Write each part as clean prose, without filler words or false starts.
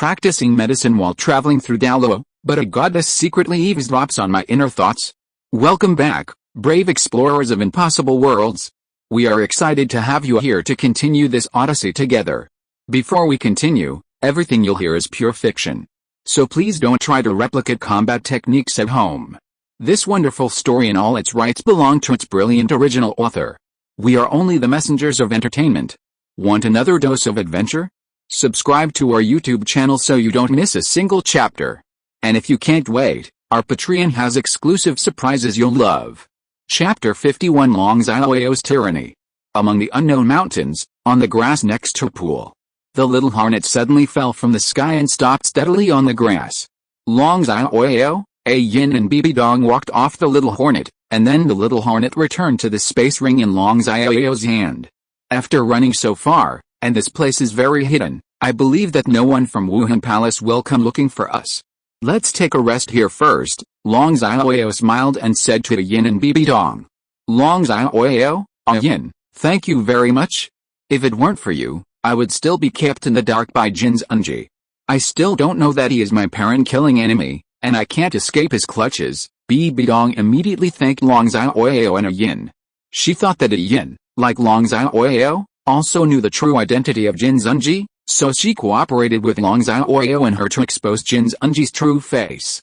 practicing medicine while traveling through Douluo, but a goddess secretly eavesdrops on my inner thoughts. Welcome back, brave explorers of impossible worlds. We are excited to have you here to continue this odyssey together. Before we continue, everything you'll hear is pure fiction. So please don't try to replicate combat techniques at home. This wonderful story in all its rights belong to its brilliant original author. We are only the messengers of entertainment. Want another dose of adventure? Subscribe to our YouTube channel so you don't miss a single chapter. And if you can't wait, our Patreon has exclusive surprises you'll love. Chapter 51 Long Xiaoyao's Tyranny. Among the unknown mountains, on the grass next to a pool, the little hornet suddenly fell from the sky and stopped steadily on the grass. Long Xiaoyao, Ah Yin and Bibi Dong walked off the little hornet, and then the little hornet returned to the space ring in Long Xiaoyao's hand. After running so far, and this place is very hidden, I believe that no one from Wuhun Palace will come looking for us. Let's take a rest here first. Long Xiaoyao smiled and said to Ah Yin and Bibi Dong. Long Xiaoyao, Ah Yin, thank you very much. If it weren't for you, I would still be kept in the dark by Jin's Unji. I still don't know that he is my parent-killing enemy, and I can't escape his clutches. Bibi Dong immediately thanked Long Xiaoyao and Ah Yin. She thought that Ah Yin, like Long Xiaoyao, also knew the true identity of Jin's Unji, so she cooperated with Long Xiaoyao and her to expose Jin's Unji's true face.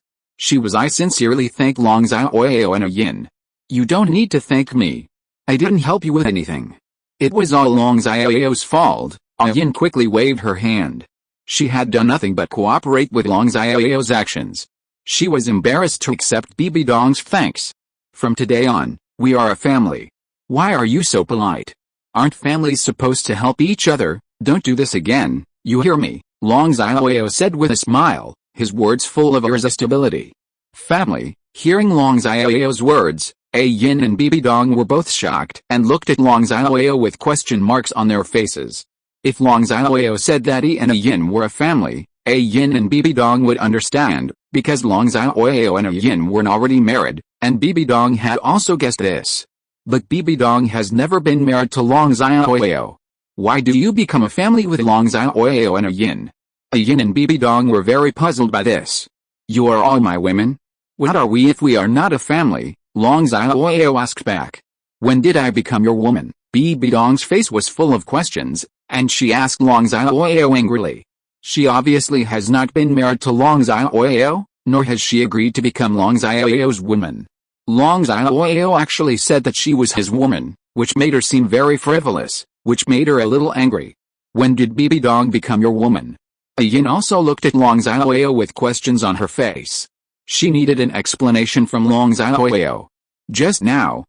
I sincerely thank Long Xiaoyao and Ah Yin. You don't need to thank me. I didn't help you with anything. It was all Long Xiaoyao's fault. Ah Yin quickly waved her hand. She had done nothing but cooperate with Long Xiaoyao's actions. She was embarrassed to accept Bibi Dong's thanks. From today on, we are a family. Why are you so polite? Aren't families supposed to help each other? Don't do this again, you hear me? Long Xiaoyao said with a smile, his words full of irresistibility. Family. Hearing Long Xiaoyao's words, Ah Yin and Bibi Dong were both shocked and looked at Long Xiaoyao with question marks on their faces. If Long Xiaoyao said that he and Ah Yin were a family, Ah Yin and Bibi Dong would understand, because Long Xiaoyao and Ah Yin were already married, and Bibi Dong had also guessed this. But Bibi Dong has never been married to Long Xiaoyao. Why do you become a family with Long Xiaoyao and Ah Yin? Ah Yin and Bibi Dong were very puzzled by this. You are all my women? What are we if we are not a family? Long Xiaoyao asked back. When did I become your woman? Bibi Dong's face was full of questions, and she asked Long Xiaoyao angrily. She obviously has not been married to Long Xiaoyao, nor has she agreed to become Long Xiaoyao's woman. Long Xiaoyao actually said that she was his woman, which made her seem very frivolous, which made her a little angry. When did Bibi Dong become your woman? Ah Yin also looked at Long Xiaoyao with questions on her face. She needed an explanation from Long Xiaoyao. Just now,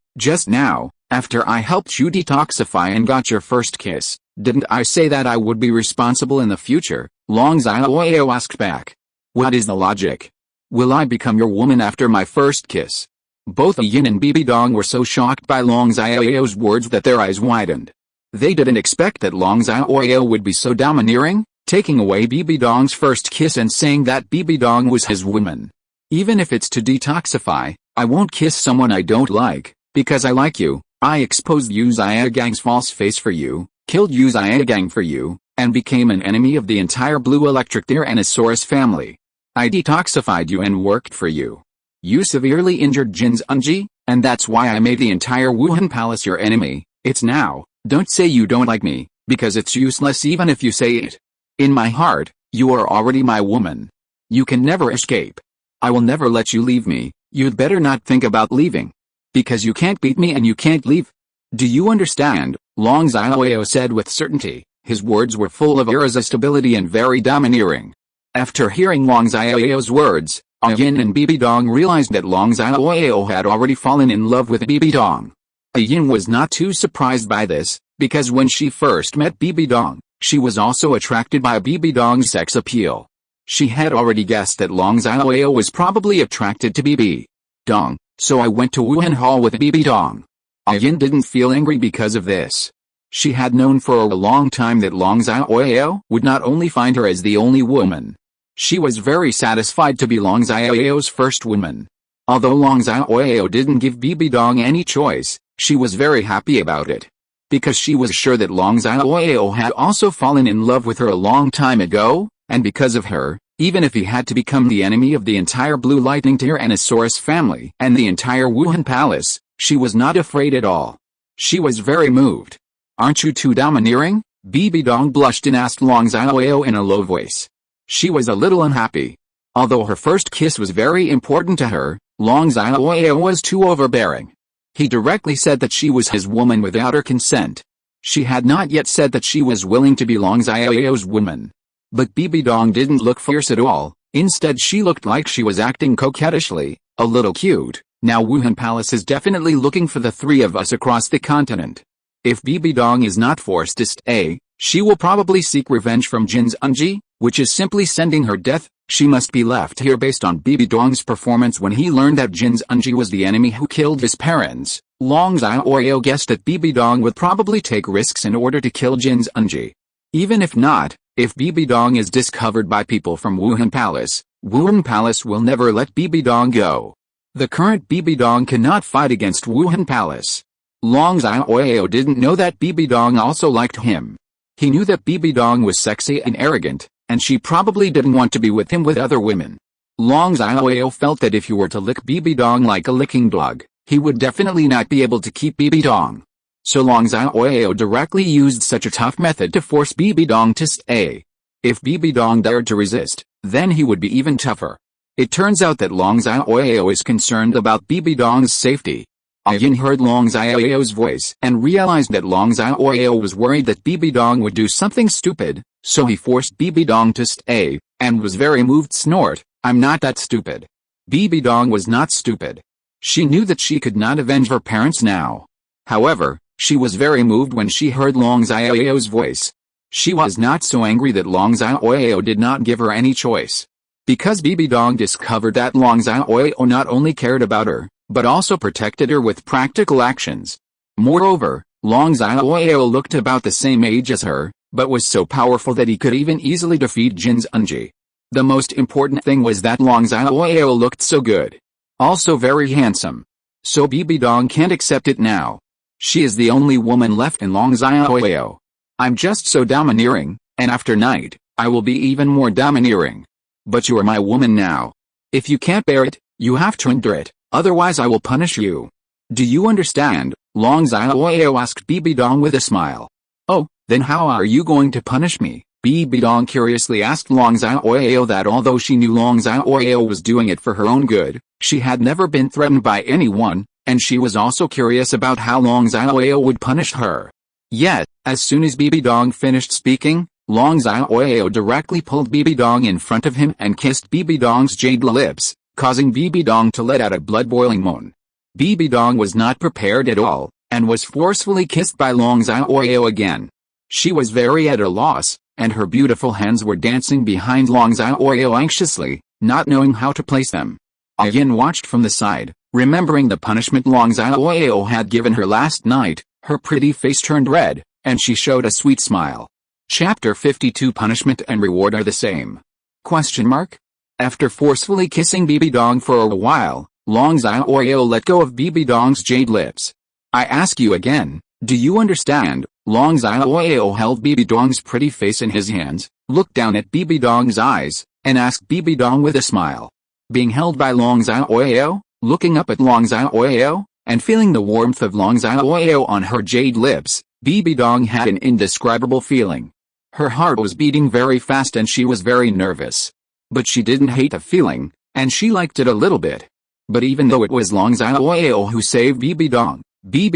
after I helped you detoxify and got your first kiss, didn't I say that I would be responsible in the future? Long Xiaoyao asked back. What is the logic? Will I become your woman after my first kiss? Both Ah Yin and Bibi Dong were so shocked by Long Xiaoyao's words that their eyes widened. They didn't expect that Long Xiaoyao would be so domineering, taking away Bibi Dong's first kiss and saying that Bibi Dong was his woman. Even if it's to detoxify, I won't kiss someone I don't like, because I like you. I exposed Yu Xiaogang's false face for you, killed Yu Xiaogang for you, and became an enemy of the entire Blue Electric Tyrannosaurus family. I detoxified you and worked for you. You severely injured Jin's Unji, and that's why I made the entire Wuhun Palace your enemy. It's now. Don't say you don't like me, because it's useless even if you say it. In my heart, you are already my woman. You can never escape. I will never let you leave me. You'd better not think about leaving. Because you can't beat me and you can't leave. Do you understand? Long Xiaoyao said with certainty. His words were full of irresistibility and very domineering. After hearing Long Xiaoyao's words, Ah Yin and Bibi Dong realized that Long Xiaoyao had already fallen in love with Bibi Dong. Ah Yin was not too surprised by this, because when she first met Bibi Dong, she was also attracted by Bibi Dong's sex appeal. She had already guessed that Long Xiaoyao was probably attracted to Bibi Dong, so I went to Wuhun Hall with Bibi Dong. Ah Yin didn't feel angry because of this. She had known for a long time that Long Xiaoyao would not only find her as the only woman. She was very satisfied to be Long Xiaoyao's first woman. Although Long Xiaoyao didn't give Bibi Dong any choice, she was very happy about it. Because she was sure that Long Xiaoyao had also fallen in love with her a long time ago, and because of her, even if he had to become the enemy of the entire Blue Lightning Tyrannosaurus family and the entire Wuhan Palace, she was not afraid at all. She was very moved. "Aren't you too domineering?" Bibi Dong blushed and asked Long Xiaoyao in a low voice. She was a little unhappy. Although her first kiss was very important to her, Long Xiaoyao was too overbearing. He directly said that she was his woman without her consent. She had not yet said that she was willing to be Long Xiaoyao's woman. But Bibi Dong didn't look fierce at all. Instead, she looked like she was acting coquettishly, a little cute. Now Wuhan Palace is definitely looking for the three of us across the continent. If Bibi Dong is not forced to stay, she will probably seek revenge from Jin's Unji, which is simply sending her death. She must be left here based on Bibi Dong's performance when he learned that Jin's Unji was the enemy who killed his parents. Long Xiaoyao guessed that Bibi Dong would probably take risks in order to kill Jin's Unji. Even if not, if Bibi Dong is discovered by people from Wuhan Palace will never let Bibi Dong go. The current Bibi Dong cannot fight against Wuhan Palace. Long Xiaoyao didn't know that Bibi Dong also liked him. He knew that Bibi Dong was sexy and arrogant, and she probably didn't want to be with him with other women. Long Xiaoyao felt that if he were to lick Bibi Dong like a licking dog, he would definitely not be able to keep Bibi Dong. So Long Xiaoyao directly used such a tough method to force Bibi Dong to stay. If Bibi Dong dared to resist, then he would be even tougher. It turns out that Long Xiaoyao is concerned about Bibi Dong's safety. Ah Yin heard Long Xiaoyao's voice and realized that Long Xiaoyao was worried that Bibi Dong would do something stupid, so he forced Bibi Dong to stay, and was very moved. Snort, "I'm not that stupid." Bibi Dong was not stupid. She knew that she could not avenge her parents now. However, she was very moved when she heard Long Xiaoyao's voice. She was not so angry that Long Xiaoyao did not give her any choice. Because Bibi Dong discovered that Long Xiaoyao not only cared about her, but also protected her with practical actions. Moreover, Long Xiaoyao looked about the same age as her, but was so powerful that he could even easily defeat Jin's Unji. The most important thing was that Long Xiaoyao looked so good. Also very handsome. So Bibi Dong can't accept it now. She is the only woman left in Long Xiaoyao. "I'm just so domineering, and after night, I will be even more domineering. But you are my woman now. If you can't bear it, you have to endure it. Otherwise I will punish you. Do you understand?" Long Xiaoyao asked Bibi Dong with a smile. "Oh, then how are you going to punish me?" Bibi Dong curiously asked Long Xiaoyao that although she knew Long Xiaoyao was doing it for her own good, she had never been threatened by anyone, and she was also curious about how Long Xiaoyao would punish her. Yet, as soon as Bibi Dong finished speaking, Long Xiaoyao directly pulled Bibi Dong in front of him and kissed Bibi Dong's jade lips, causing Bibi Dong to let out a blood-boiling moan. Bibi Dong was not prepared at all, and was forcefully kissed by Long Xiaoyao again. She was very at a loss, and her beautiful hands were dancing behind Long Xiaoyao anxiously, not knowing how to place them. Ah Yin watched from the side, remembering the punishment Long Xiaoyao had given her last night. Her pretty face turned red, and she showed a sweet smile. Chapter 52 Punishment and Reward are the same? After forcefully kissing Bibi Dong for a while, Long Xiaoyao let go of Bibi Dong's jade lips. "I ask you again, do you understand?" Long Xiaoyao held Bibi Dong's pretty face in his hands, looked down at Bibi Dong's eyes, and asked Bibi Dong with a smile. Being held by Long Xiaoyao, looking up at Long Xiaoyao, and feeling the warmth of Long Xiaoyao on her jade lips, Bibi Dong had an indescribable feeling. Her heart was beating very fast and she was very nervous. But she didn't hate the feeling, and she liked it a little bit. But even though it was Long Xiaoyao who saved Bibi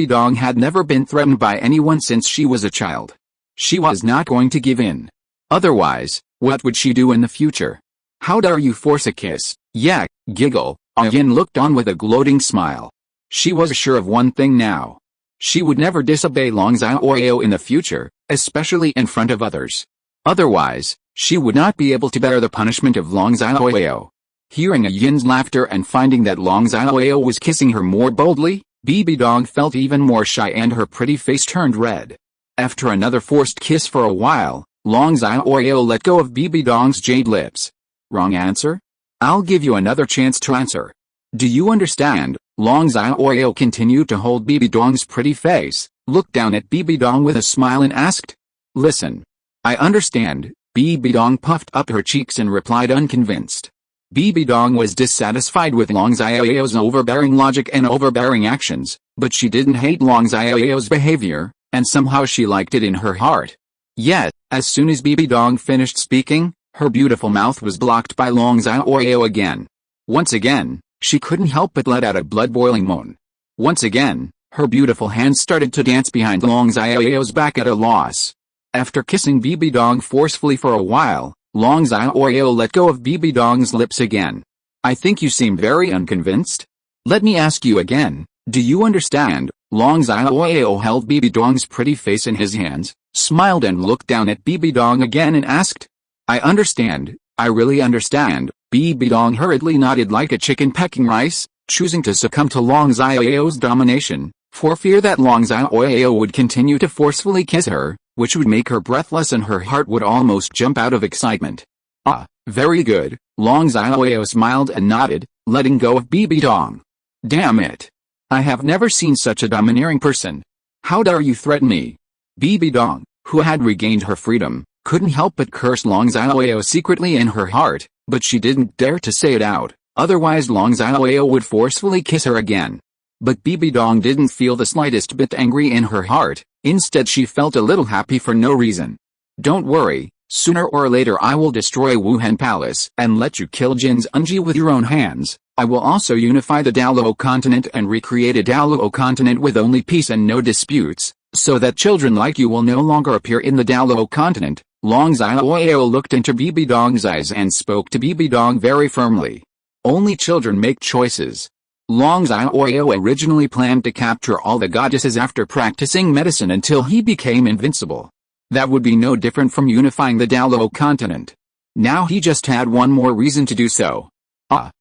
Dong had never been threatened by anyone since she was a child. She was not going to give in. Otherwise, what would she do in the future? "How dare you force a kiss?" "Yak," giggle. Ah Yin looked on with a gloating smile. She was sure of one thing now. She would never disobey Long Xiaoyao in the future, especially in front of others. Otherwise, she would not be able to bear the punishment of Long Xiaoyao. Hearing Ah Yin's laughter and finding that Long Xiaoyao was kissing her more boldly, Bibi Dong felt even more shy and her pretty face turned red. After another forced kiss for a while, Long Xiaoyao let go of Bibi Dong's jade lips. "Wrong answer? I'll give you another chance to answer. Do you understand?" Long Xiaoyao continued to hold Bibi Dong's pretty face, looked down at Bibi Dong with a smile and asked. "Listen. I understand, Bibi Dong puffed up her cheeks and replied unconvinced. Bibi Dong was dissatisfied with Long Xiaoyao's overbearing logic and overbearing actions, but she didn't hate Long Xiaoyao's behavior, and somehow she liked it in her heart. Yet, as soon as Bibi Dong finished speaking, her beautiful mouth was blocked by Long Xiaoyao again. Once again, she couldn't help but let out a blood-boiling moan. Once again, her beautiful hands started to dance behind Long Xiaoyao's back at a loss. After kissing Bibi Dong forcefully for a while, Long Xiaoyao let go of Bibi Dong's lips again. I think you seem very unconvinced. Let me ask you again, do you understand? Long Xiaoyao held Bibi Dong's pretty face in his hands, smiled and looked down at Bibi Dong again and asked. I understand, I really understand. Bibi Dong hurriedly nodded like a chicken pecking rice, choosing to succumb to Long Xiaoyao's domination, for fear that Long Xiaoyao would continue to forcefully kiss her, which would make her breathless and her heart would almost jump out of excitement. Ah, very good, Long Xiaoyao smiled and nodded, letting go of Bibi Dong. Damn it! I have never seen such a domineering person. How dare you threaten me? Bibi Dong, who had regained her freedom, couldn't help but curse Long Xiaoyao secretly in her heart, but she didn't dare to say it out, otherwise Long Xiaoyao would forcefully kiss her again. But Bibi Dong didn't feel the slightest bit angry in her heart, instead she felt a little happy for no reason. Don't worry, sooner or later I will destroy Wuhun Palace and let you kill Jin Zunji with your own hands. I will also unify the Douluo continent and recreate a Douluo continent with only peace and no disputes, so that children like you will no longer appear in the Douluo continent. Long Xiaoyao looked into Bibi Dong's eyes and spoke to Bibi Dong very firmly. Only children make choices. Long Xiaoyao originally planned to capture all the goddesses after practicing medicine until he became invincible. That would be no different from unifying the Douluo continent. Now he just had one more reason to do so.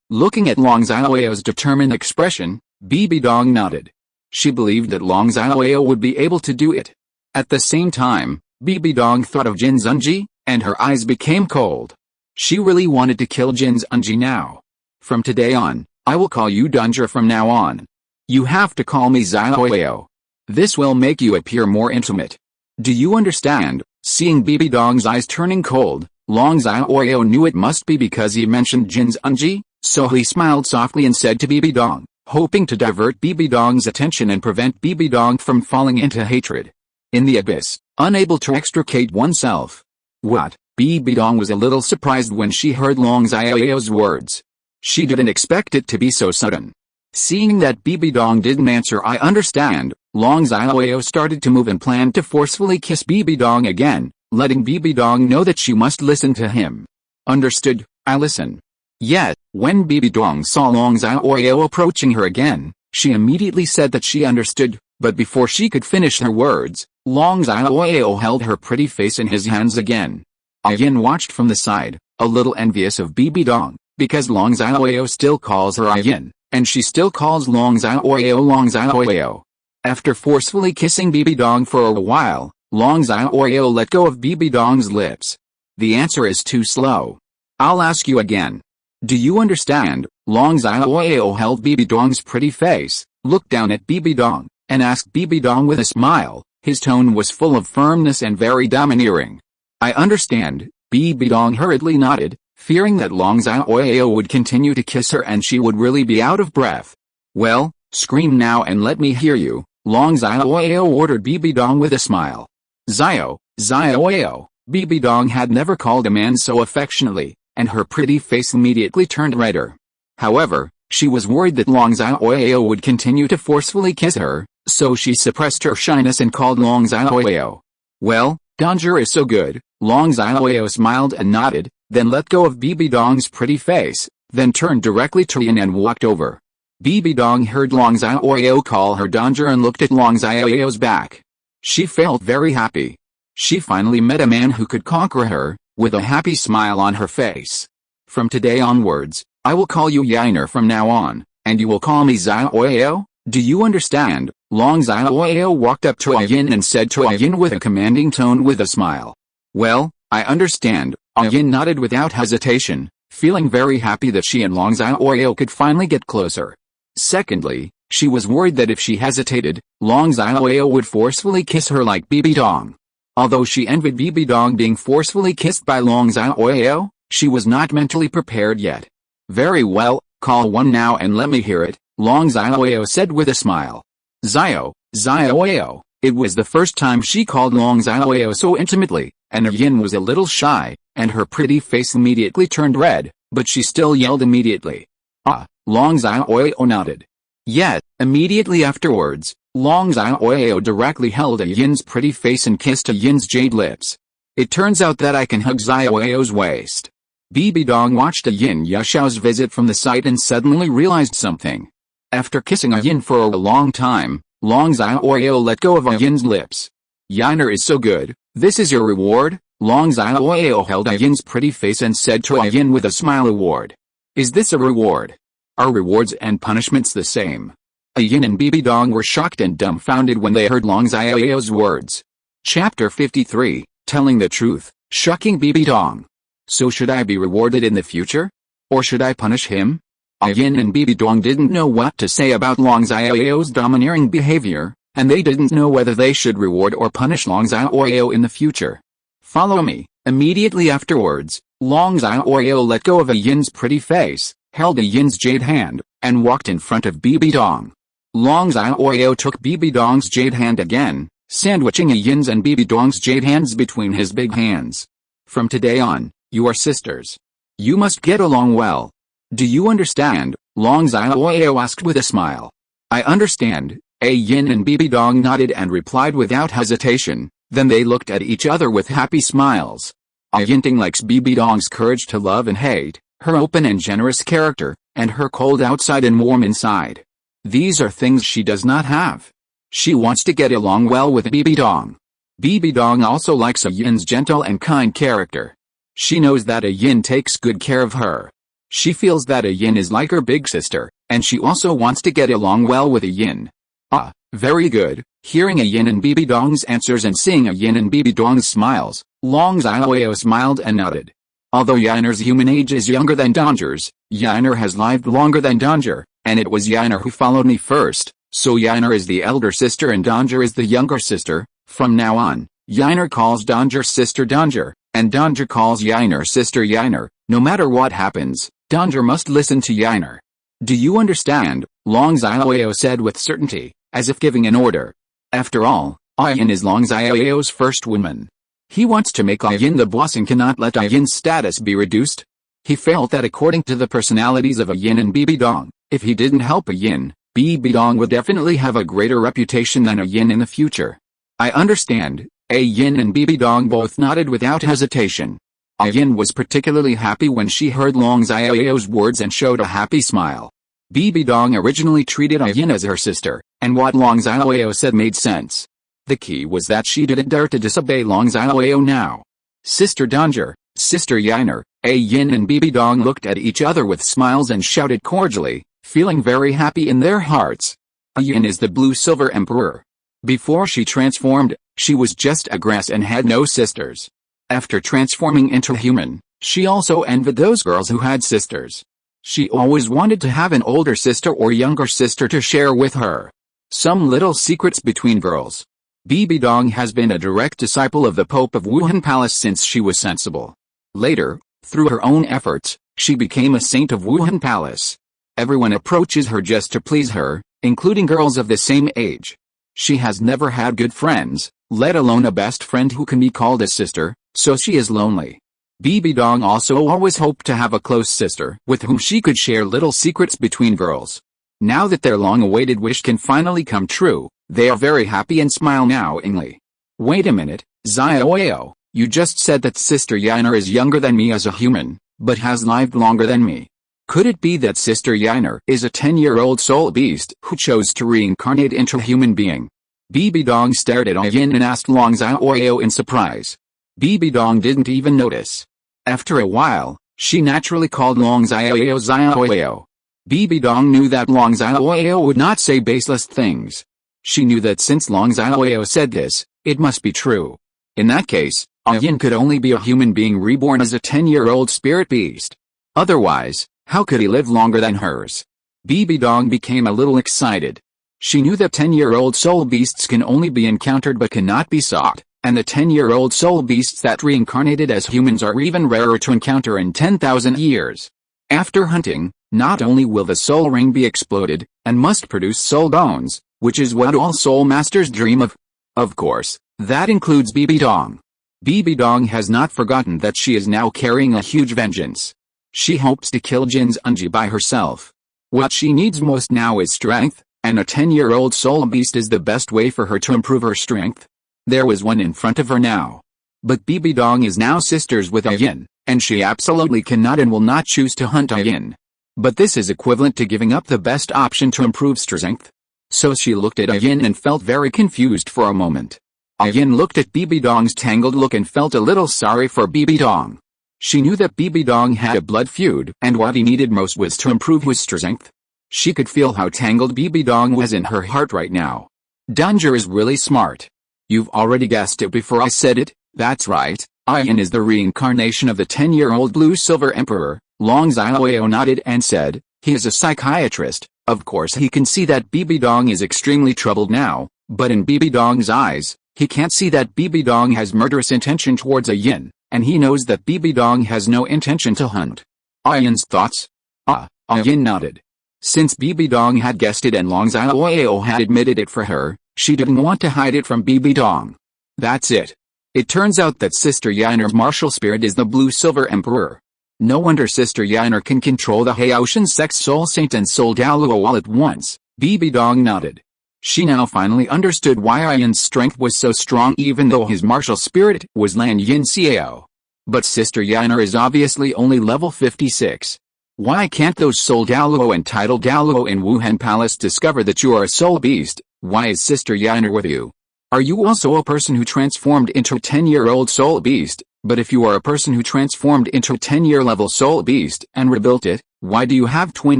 Looking at Long Xiaoyao's determined expression, Bibi Dong nodded. She believed that Long Xiaoyao would be able to do it. At the same time, Bibi Dong thought of Jin Zunji, and her eyes became cold. She really wanted to kill Jin Zunji now. From today on, I will call you Danger from now on. You have to call me Xiaoyao. This will make you appear more intimate. Do you understand? Seeing Bibi Dong's eyes turning cold, Long Xiaoyao knew it must be because he mentioned Jin Zunji, so he smiled softly and said to Bibi Dong, hoping to divert Bibi Dong's attention and prevent Bibi Dong from falling into hatred. In the abyss, unable to extricate oneself. What? Bibi Dong was a little surprised when she heard Long Xiaoyao's words. She didn't expect it to be so sudden. Seeing that Bibi Dong didn't answer I understand, Long Xiaoyao started to move and planned to forcefully kiss Bibi Dong again, letting Bibi Dong know that she must listen to him. Understood, I listen. Yet, when Bibi Dong saw Long Xiaoyao approaching her again, she immediately said that she understood, but before she could finish her words, Long Xiaoyao held her pretty face in his hands again. Ah Yin watched from the side, a little envious of Bibi Dong, because Long Xiaoyao still calls her Ah Yin, and she still calls Long Xiaoyao Long Xiaoyao. After forcefully kissing Bibi Dong for a while, Long Xiaoyao let go of Bibi Dong's lips. The answer is too slow. I'll ask you again. Do you understand? Long Xiaoyao held Bibi Dong's pretty face, looked down at Bibi Dong, and asked Bibi Dong with a smile. His tone was full of firmness and very domineering. I understand. Bibi Dong hurriedly nodded, fearing that Long Xiaoyao would continue to kiss her and she would really be out of breath. Well, scream now and let me hear you, Long Xiaoyao ordered Bibi Dong with a smile. Xiaoyao. Bibi Dong had never called a man so affectionately, and her pretty face immediately turned redder. However, she was worried that Long Xiaoyao would continue to forcefully kiss her, so she suppressed her shyness and called Long Xiaoyao. Well, Danger is so good, Long Xiaoyao smiled and nodded, then let go of Bibi Dong's pretty face, then turned directly to Yin and walked over. Bibi Dong heard Long Xiaoyao call her Danger and looked at Long Xiaoyao's back. She felt very happy. She finally met a man who could conquer her, with a happy smile on her face. From today onwards, I will call you Yuena from now on, and you will call me Xiaoyao, do you understand? Long Xiaoyao walked up to Ah Yin and said to Ah Yin with a commanding tone with a smile. Well, I understand. Ah Yin nodded without hesitation, feeling very happy that she and Long Xiaoyao could finally get closer. Secondly, she was worried that if she hesitated, Long Xiaoyao would forcefully kiss her like Bibi Dong. Although she envied Bibi Dong being forcefully kissed by Long Xiaoyao, she was not mentally prepared yet. Very well, call one now and let me hear it, Long Xiaoyao said with a smile. Xiaoyao. It was the first time she called Long Xiaoyao so intimately, and Ah Yin was a little shy, and her pretty face immediately turned red, but she still yelled immediately. Ah, Long Xiaoyao nodded. Yet, immediately afterwards, Long Xiaoyao directly held Ah Yin's pretty face and kissed Ah Yin's jade lips. It turns out that I can hug Xiaoyao's waist. Bibi Dong watched Ah Yin Xiao's visit from the side and suddenly realized something. After kissing Ah Yin for a long time, Long Xiaoyao let go of Ah Yin's lips. Yuena is so good, this is your reward? Long Xiaoyao held Ah Yin's pretty face and said to Ah Yin with a smile, award. Is this a reward? Are rewards and punishments the same? Ah Yin and Bibi Dong were shocked and dumbfounded when they heard Long Xiaoyao's words. Chapter 53, Telling the Truth, Shocking Bibi Dong. So should I be rewarded in the future? Or should I punish him? Ah Yin and Bibi Dong didn't know what to say about Long Xiaoyao's domineering behavior, and they didn't know whether they should reward or punish Long Xiaoyao in the future. Follow me. Immediately afterwards, Long Xiaoyao let go of Ah Yin's pretty face, held Ah Yin's jade hand, and walked in front of Bibi Dong. Long Xiaoyao took Bibi Dong's jade hand again, sandwiching Ah Yin's and Bibi Dong's jade hands between his big hands. From today on, you are sisters. You must get along well. Do you understand? Long Xiaoyao asked with a smile. I understand. Ah Yin and Bibi Dong nodded and replied without hesitation, then they looked at each other with happy smiles. Ah Yin likes Bibi Dong's courage to love and hate, her open and generous character, and her cold outside and warm inside. These are things she does not have. She wants to get along well with Bibi Dong. Bibi Dong also likes Ah Yin's gentle and kind character. She knows that Ah Yin takes good care of her. She feels that Ah Yin is like her big sister, and she also wants to get along well with Ah Yin. Ah, very good. Hearing Ah Yin and Bibi Dong's answers and seeing Ah Yin and Bibi Dong's smiles, Long Xiaoyao smiled and nodded. Although Yuena's human age is younger than Donger's, Yuena has lived longer than Donger, and it was Yuena who followed me first, so Yuena is the elder sister and Donger is the younger sister. From now on, Yuena calls Donger's sister Donger, and Donger calls Yuena's sister Yuena. No matter what happens, Donger must listen to Yuena. Do you understand? Long Xiaoyao said with certainty, as if giving an order. After all, Ah Yin is Long Xiaoyao's first woman. He wants to make Ah Yin the boss and cannot let Ah Yin's status be reduced. He felt that according to the personalities of Ah Yin and Bibi Dong, if he didn't help Ah Yin, Bibi Dong would definitely have a greater reputation than Ah Yin in the future. I understand. Ah Yin and Bibi Dong both nodded without hesitation. Ah Yin was particularly happy when she heard Long Xiaoyao's words and showed a happy smile. Bibi Dong originally treated Ah Yin as her sister, and what Long Xiaoyao said made sense. The key was that she didn't dare to disobey Long Xiaoyao now. Sister Donger, Sister Yuena, Ah Yin and Bibi Dong looked at each other with smiles and shouted cordially, feeling very happy in their hearts. Ah Yin is the Blue-Silver Emperor. Before she transformed, she was just a grass and had no sisters. After transforming into human, she also envied those girls who had sisters. She always wanted to have an older sister or younger sister to share with her. Some little secrets between girls. Bibi Dong has been a direct disciple of the Pope of Wuhun Palace since she was sensible. Later, through her own efforts, she became a saint of Wuhun Palace. Everyone approaches her just to please her, including girls of the same age. She has never had good friends, let alone a best friend who can be called a sister, so she is lonely. Bibi Dong also always hoped to have a close sister with whom she could share little secrets between girls. Now that their long-awaited wish can finally come true, they are very happy and smile knowingly. Wait a minute, Xiaoyao, you just said that Sister Yuena is younger than me as a human, but has lived longer than me. Could it be that Sister Yuena is a 10-year-old soul beast who chose to reincarnate into a human being? Bibi Dong stared at Ah Yin and asked Long Xiaoyao in surprise. Bibi Dong didn't even notice. After a while, she naturally called Long Xiaoyao Xiaoyao. Bibi Dong knew that Long Xiaoyao would not say baseless things. She knew that since Long Xiaoyao said this, it must be true. In that case, Ah Yin could only be a human being reborn as a 10-year-old spirit beast. Otherwise, how could he live longer than hers? Bibi Dong became a little excited. She knew that 10-year-old soul beasts can only be encountered but cannot be sought, and the 10-year-old soul beasts that reincarnated as humans are even rarer to encounter in 10,000 years. After hunting, not only will the soul ring be exploded, and must produce soul bones, which is what all soul masters dream of. Of course, that includes Bibi Dong. Bibi Dong has not forgotten that she is now carrying a huge vengeance. She hopes to kill Jin's Unji by herself. What she needs most now is strength, and a 10-year-old soul beast is the best way for her to improve her strength. There was one in front of her now. But Bibi Dong is now sisters with Ah Yin, and she absolutely cannot and will not choose to hunt Ah Yin. But this is equivalent to giving up the best option to improve strength. So she looked at Ah Yin and felt very confused for a moment. Ah Yin looked at Bibi Dong's tangled look and felt a little sorry for Bibi Dong. She knew that Bibi Dong had a blood feud, and what he needed most was to improve his strength. She could feel how tangled Bibi Dong was in her heart right now. Danger is really smart. You've already guessed it before I said it. That's right, Ah Yin is the reincarnation of the 10-year-old blue-silver emperor. Xiaoyao nodded and said, he is a psychiatrist. Of course he can see that Bibi Dong is extremely troubled now, but in Bibi Dong's eyes, he can't see that Bibi Dong has murderous intention towards Ah Yin, and he knows that Bibi Dong has no intention to hunt. Ah Yin's thoughts? Ah Yin nodded. Since Bibi Dong had guessed it and Xiaoyao had admitted it for her, she didn't want to hide it from Bibi Dong. That's it. It turns out that Sister Yuena's martial spirit is the blue-silver emperor. No wonder Sister Yuena can control the Haitian sex soul saint and soul Douluo all at once. Bibi Dong nodded. She now finally understood why Ah Yin's strength was so strong even though his martial spirit was Lan Yin Xiao. But Sister Yuena is obviously only level 56. Why can't those soul Douluo and title Douluo in Wuhun Palace discover that you are a soul beast? Why is Sister Yuena with you? Are you also a person who transformed into a 10-year-old soul beast? But if you are a person who transformed into a 10-year level soul beast and rebuilt it, why do you have twin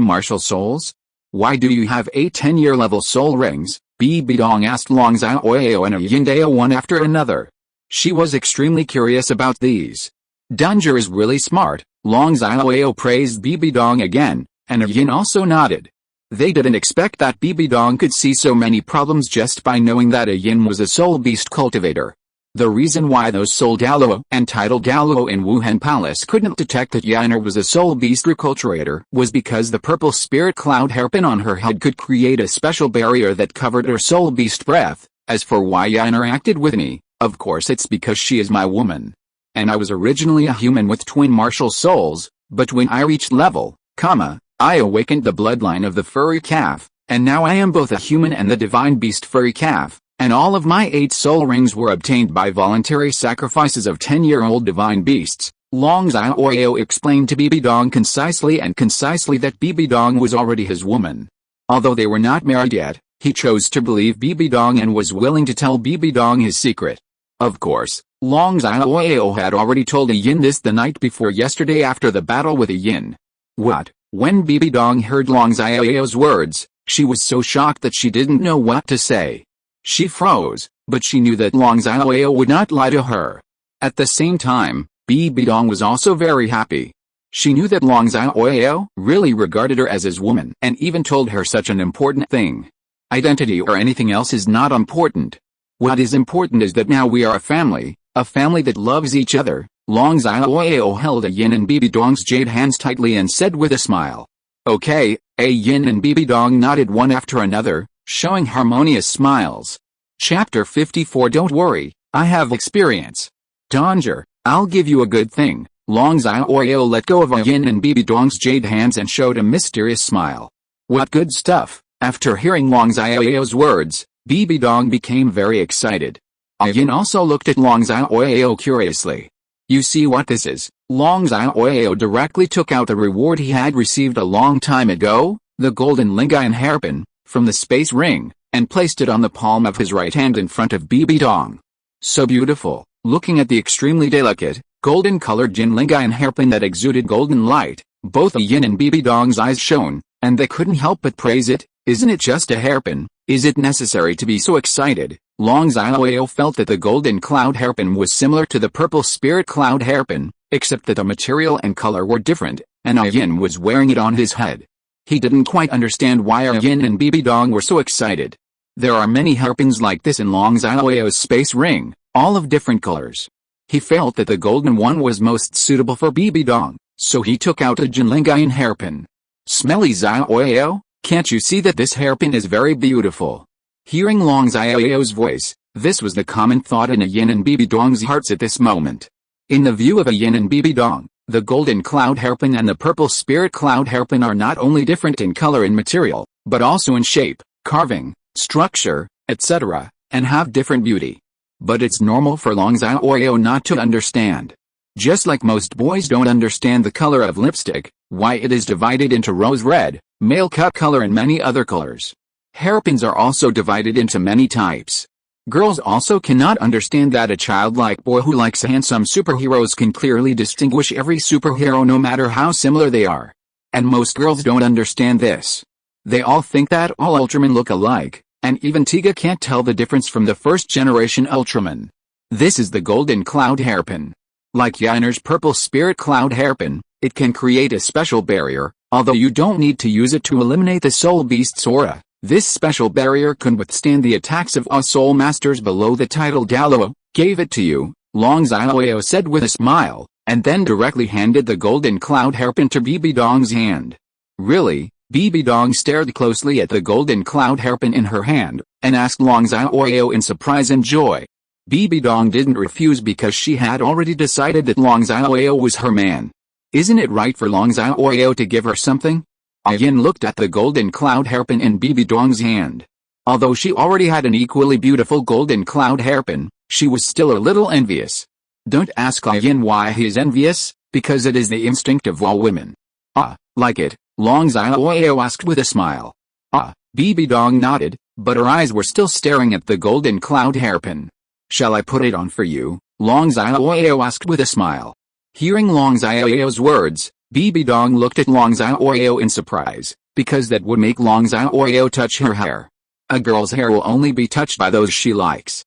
martial souls? Why do you have 8 10-year level soul rings? Bibi Dong asked Xiaoyao and Ah Yin one after another. She was extremely curious about these. Danger is really smart. Xiaoyao praised Bibi Dong again, and Ah Yin also nodded. They didn't expect that Bibi Dong could see so many problems just by knowing that Ah Yin was a soul beast cultivator. The reason why those soul Douluo and title Douluo in Wuhun Palace couldn't detect that Yuena was a soul beast reculturator was because the purple spirit cloud hairpin on her head could create a special barrier that covered her soul beast breath. As for why Yuena acted with me, of course it's because she is my woman. And I was originally a human with twin martial souls, but when I reached level, I awakened the bloodline of the furry calf, and now I am both a human and the divine beast furry calf. And all of my 8 soul rings were obtained by voluntary sacrifices of 10-year-old divine beasts. Xiaoyao explained to Bibi Dong concisely that Bibi Dong was already his woman. Although they were not married yet, he chose to believe Bibi Dong and was willing to tell Bibi Dong his secret. Of course, Xiaoyao had already told Ah Yin this the night before yesterday after the battle with Ah Yin. What? When Bibi Dong heard Xiaoyao's words, she was so shocked that she didn't know what to say. She froze, but she knew that Xiaoyao would not lie to her. At the same time, Bibi Dong was also very happy. She knew that Xiaoyao really regarded her as his woman and even told her such an important thing. Identity or anything else is not important. What is important is that now we are a family that loves each other. Xiaoyao held Ah Yin and Bibi Dong's jade hands tightly and said with a smile. Okay, Ah Yin and Bibi Dong nodded one after another, showing harmonious smiles. Chapter 54. Don't worry, I have experience. Danger, I'll give you a good thing. Xiaoyao let go of Ah Yin and Bibi Dong's jade hands and showed a mysterious smile. What good stuff. After hearing Xiaoyao's words, Bibi Dong became very excited. Ah Yin also looked at Xiaoyao curiously. You see what this is? Xiaoyao directly took out the reward he had received a long time ago, the golden Lingayan hairpin, from the space ring, and placed it on the palm of his right hand in front of Bibi Dong. So beautiful, looking at the extremely delicate, golden-colored Jin Lingayan hairpin that exuded golden light, both Ah Yin and Bibi Dong's eyes shone, and they couldn't help but praise it. Isn't it just a hairpin? Is it necessary to be so excited? Xiaoyao felt that the golden cloud hairpin was similar to the purple spirit cloud hairpin, except that the material and color were different, and Ah Yin was wearing it on his head. He didn't quite understand why Ah Yin and Bibi Dong were so excited. There are many hairpins like this in Xiaoyao's space ring, all of different colors. He felt that the golden one was most suitable for Bibi Dong, so he took out a Jinlingayan hairpin. Smelly Xiaoyao, can't you see that this hairpin is very beautiful? Hearing Long Xiaoyao's voice, this was the common thought in Ah Yin and Bibi Dong's hearts at this moment. In the view of Ah Yin and Bibi Dong, the golden cloud hairpin and the purple spirit cloud hairpin are not only different in color and material, but also in shape, carving, structure, etc., and have different beauty. But it's normal for Long Xiaoyao not to understand. Just like most boys don't understand the color of lipstick, why it is divided into rose red, male cut color and many other colors. Hairpins are also divided into many types. Girls also cannot understand that a childlike boy who likes handsome superheroes can clearly distinguish every superhero no matter how similar they are. And most girls don't understand this. They all think that all Ultramen look alike, and even Tiga can't tell the difference from the first generation Ultraman. This is the golden cloud hairpin. Like Yainer's purple spirit cloud hairpin, it can create a special barrier, although you don't need to use it to eliminate the soul beast's aura. This special barrier can withstand the attacks of all soul masters below the title Douluo. Gave it to you, Long Xiaoyao said with a smile, and then directly handed the golden cloud hairpin to Bibi Dong's hand. Really? Bibi Dong stared closely at the golden cloud hairpin in her hand, and asked Long Xiaoyao in surprise and joy. Bibi Dong didn't refuse because she had already decided that Long Xiaoyao was her man. Isn't it right for Long Xiaoyao to give her something? Ah Yin looked at the golden cloud hairpin in Bibi Dong's hand. Although she already had an equally beautiful golden cloud hairpin, she was still a little envious. Don't ask Ah Yin why he is envious, because it is the instinct of all women. Like it, Long Xiaoyao asked with a smile. Bibi Dong nodded, but her eyes were still staring at the golden cloud hairpin. Shall I put it on for you? Long Xiaoyao asked with a smile. Hearing Long Xiaoyao's words, Bibi Dong looked at Long Xiaoyao in surprise, because that would make Long Xiaoyao touch her hair. A girl's hair will only be touched by those she likes.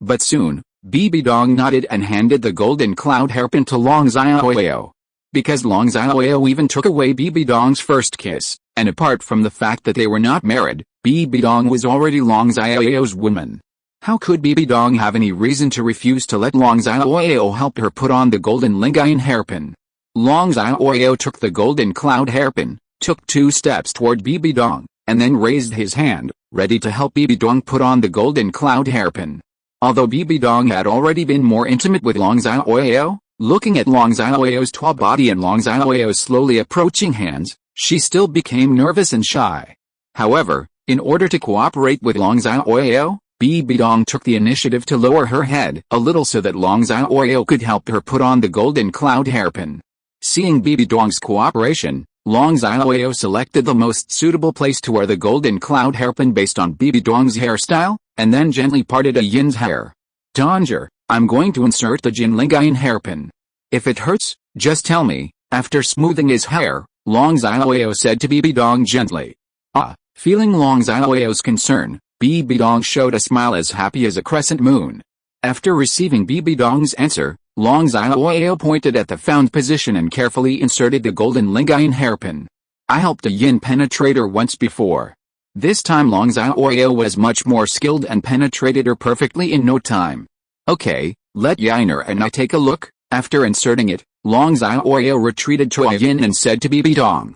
But soon, Bibi Dong nodded and handed the golden cloud hairpin to Long Xiaoyao. Because Long Xiaoyao even took away Bibi Dong's first kiss, and apart from the fact that they were not married, Bibi Dong was already Long Xiaoyao's woman. How could Bibi Dong have any reason to refuse to let Long Xiaoyao help her put on the golden Lingayan hairpin? Long Xiaoyao took the golden cloud hairpin, took 2 steps toward Bibi Dong, and then raised his hand, ready to help Bibi Dong put on the golden cloud hairpin. Although Bibi Dong had already been more intimate with Long Xiaoyao, looking at Long Xiaoyao's tall body and Long Xiaoyao's slowly approaching hands, she still became nervous and shy. However, in order to cooperate with Long Xiaoyao, Bibi Dong took the initiative to lower her head a little so that Long Xiaoyao could help her put on the golden cloud hairpin. Seeing Bibi Dong's cooperation, Long Xiaoyao selected the most suitable place to wear the golden cloud hairpin based on Bibi Dong's hairstyle, and then gently parted Ah Yin's hair. Danger, I'm going to insert the Jinlingayan hairpin. If it hurts, just tell me. After smoothing his hair, Long Xiaoyao said to Bibi Dong gently. Feeling Long Xiaoyao's concern, Bibi Dong showed a smile as happy as a crescent moon. After receiving Bibi Dong's answer, Long Xiaoyao pointed at the found position and carefully inserted the golden Lingayan hairpin. I helped a Yin penetrator once before. This time Long Xiaoyao was much more skilled and penetrated her perfectly in no time. Okay, let Yainer and I take a look. After inserting it, Long Xiaoyao retreated to Ah Yin and said to Bibi Dong.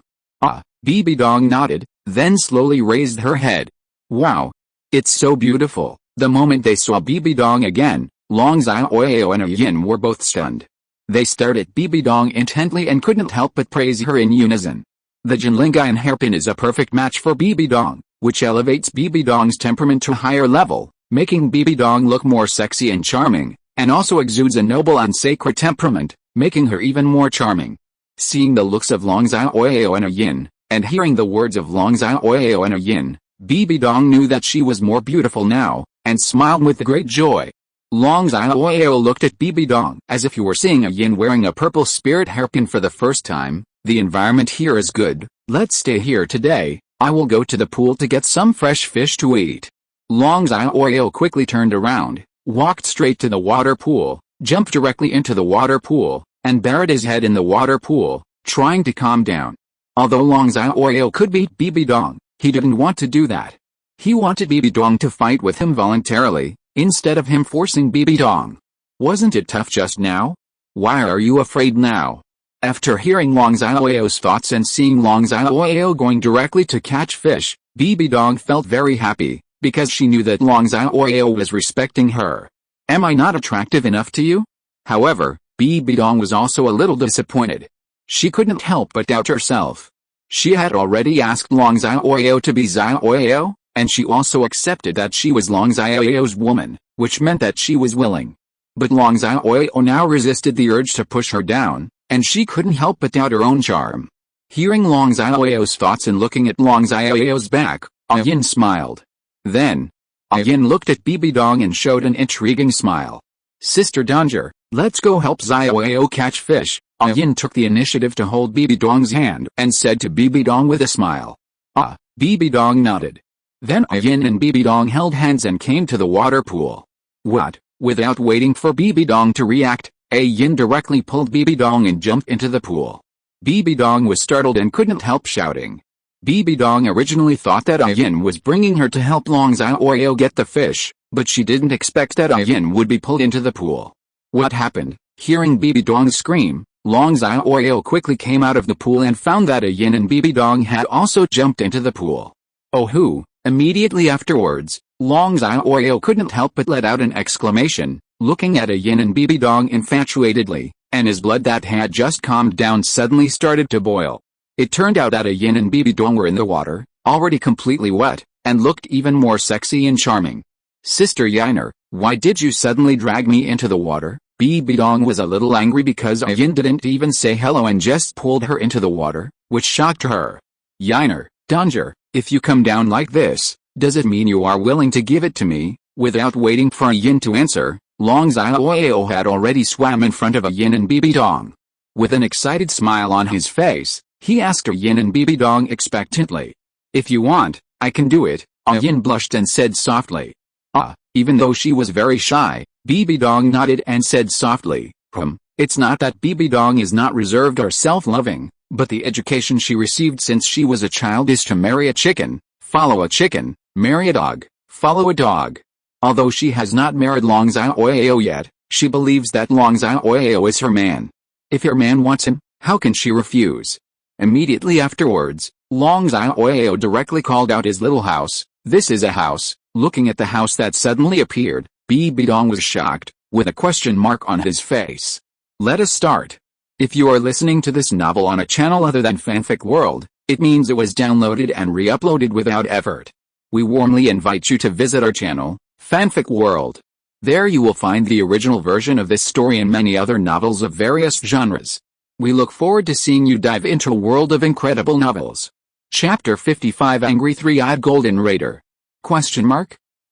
Bibi Dong nodded, then slowly raised her head. Wow! It's so beautiful. The moment they saw Bibi Dong again, Long Xiaoyao and Ah Yin were both stunned. They stared at Bibi Dong intently and couldn't help but praise her in unison. The Jinlingayan hairpin is a perfect match for Bibi Dong, which elevates Bibi Dong's temperament to a higher level, making Bibi Dong look more sexy and charming, and also exudes a noble and sacred temperament, making her even more charming. Seeing the looks of Long Xiaoyao and Ah Yin, and hearing the words of Long Xiaoyao and Ah Yin, Bibi Dong knew that she was more beautiful now, and smiled with great joy. Long Xiaoyao looked at Bibi Dong as if you were seeing Ah Yin wearing a purple spirit hairpin for the first time. The environment here is good, let's stay here today. I will go to the pool to get some fresh fish to eat. Long Xiaoyao quickly turned around, walked straight to the water pool, jumped directly into the water pool, and buried his head in the water pool, trying to calm down. Although Long Xiaoyao could beat Bibi Dong, he didn't want to do that. He wanted Bibi Dong to fight with him voluntarily, instead of him forcing Bibi Dong. Wasn't it tough just now? Why are you afraid now? After hearing Long Xiaoyao's thoughts and seeing Long Xiaoyao going directly to catch fish, Bibi Dong felt very happy, because she knew that Long Xiaoyao was respecting her. Am I not attractive enough to you? However, Bibi Dong was also a little disappointed. She couldn't help but doubt herself. She had already asked Long Xiaoyao to be Xiaoyao, and she also accepted that she was Long Xiaoyao's woman, which meant that she was willing. But Long Xiaoyao now resisted the urge to push her down, and she couldn't help but doubt her own charm. Hearing Long Xiaoyao's thoughts and looking at Long Xiaoyao's back, Ah Yin smiled. Then, Ah Yin looked at Bibi Dong and showed an intriguing smile. Sister Danger, let's go help Xiaoyao catch fish. Ah Yin took the initiative to hold Bibi Dong's hand and said to Bibi Dong with a smile. Ah, Bibi Dong nodded. Then Ah Yin and Bibi Dong held hands and came to the water pool. What? Without waiting for Bibi Dong to react, Ah Yin directly pulled Bibi Dong and jumped into the pool. Bibi Dong was startled and couldn't help shouting. Bibi Dong originally thought that Ah Yin was bringing her to help Long Xiaoyao get the fish, but she didn't expect that Ah Yin would be pulled into the pool. What happened? Hearing Bibi Dong scream, Long Xiaoyao quickly came out of the pool and found that Ah Yin and Bibi Dong had also jumped into the pool. Oh hoo! Immediately afterwards, Long Xiaoyao couldn't help but let out an exclamation, looking at Ah Yin and Bibi Dong infatuatedly, and his blood that had just calmed down suddenly started to boil. It turned out that Ah Yin and Bibi Dong were in the water, already completely wet, and looked even more sexy and charming. Sister Yuena, why did you suddenly drag me into the water? Bibi Dong was a little angry because Ah Yin didn't even say hello and just pulled her into the water, which shocked her. Yuena, Danger, if you come down like this, does it mean you are willing to give it to me? Without waiting for Ah Yin to answer, Long Xiaoyao had already swam in front of Ah Yin and Bibi Dong. With an excited smile on his face, he asked Ah Yin and Bibi Dong expectantly. If you want, I can do it. Ah Yin blushed and said softly. Even though she was very shy, Bibi Dong nodded and said softly, it's not that Bibi Dong is not reserved or self-loving, but the education she received since she was a child is to marry a chicken, follow a chicken, marry a dog, follow a dog. Although she has not married Long Xiaoyao yet, she believes that Long Xiaoyao is her man. If her man wants him, how can she refuse? Immediately afterwards, Long Xiaoyao directly called out his little house. This is a house. Looking at the house that suddenly appeared, Bibi Dong was shocked, with a question mark on his face. Let us start. If you are listening to this novel on a channel other than Fanfic World, it means it was downloaded and re-uploaded without effort. We warmly invite you to visit our channel, Fanfic World. There you will find the original version of this story and many other novels of various genres. We look forward to seeing you dive into a world of incredible novels. Chapter 55 Angry Three-Eyed Golden Raider.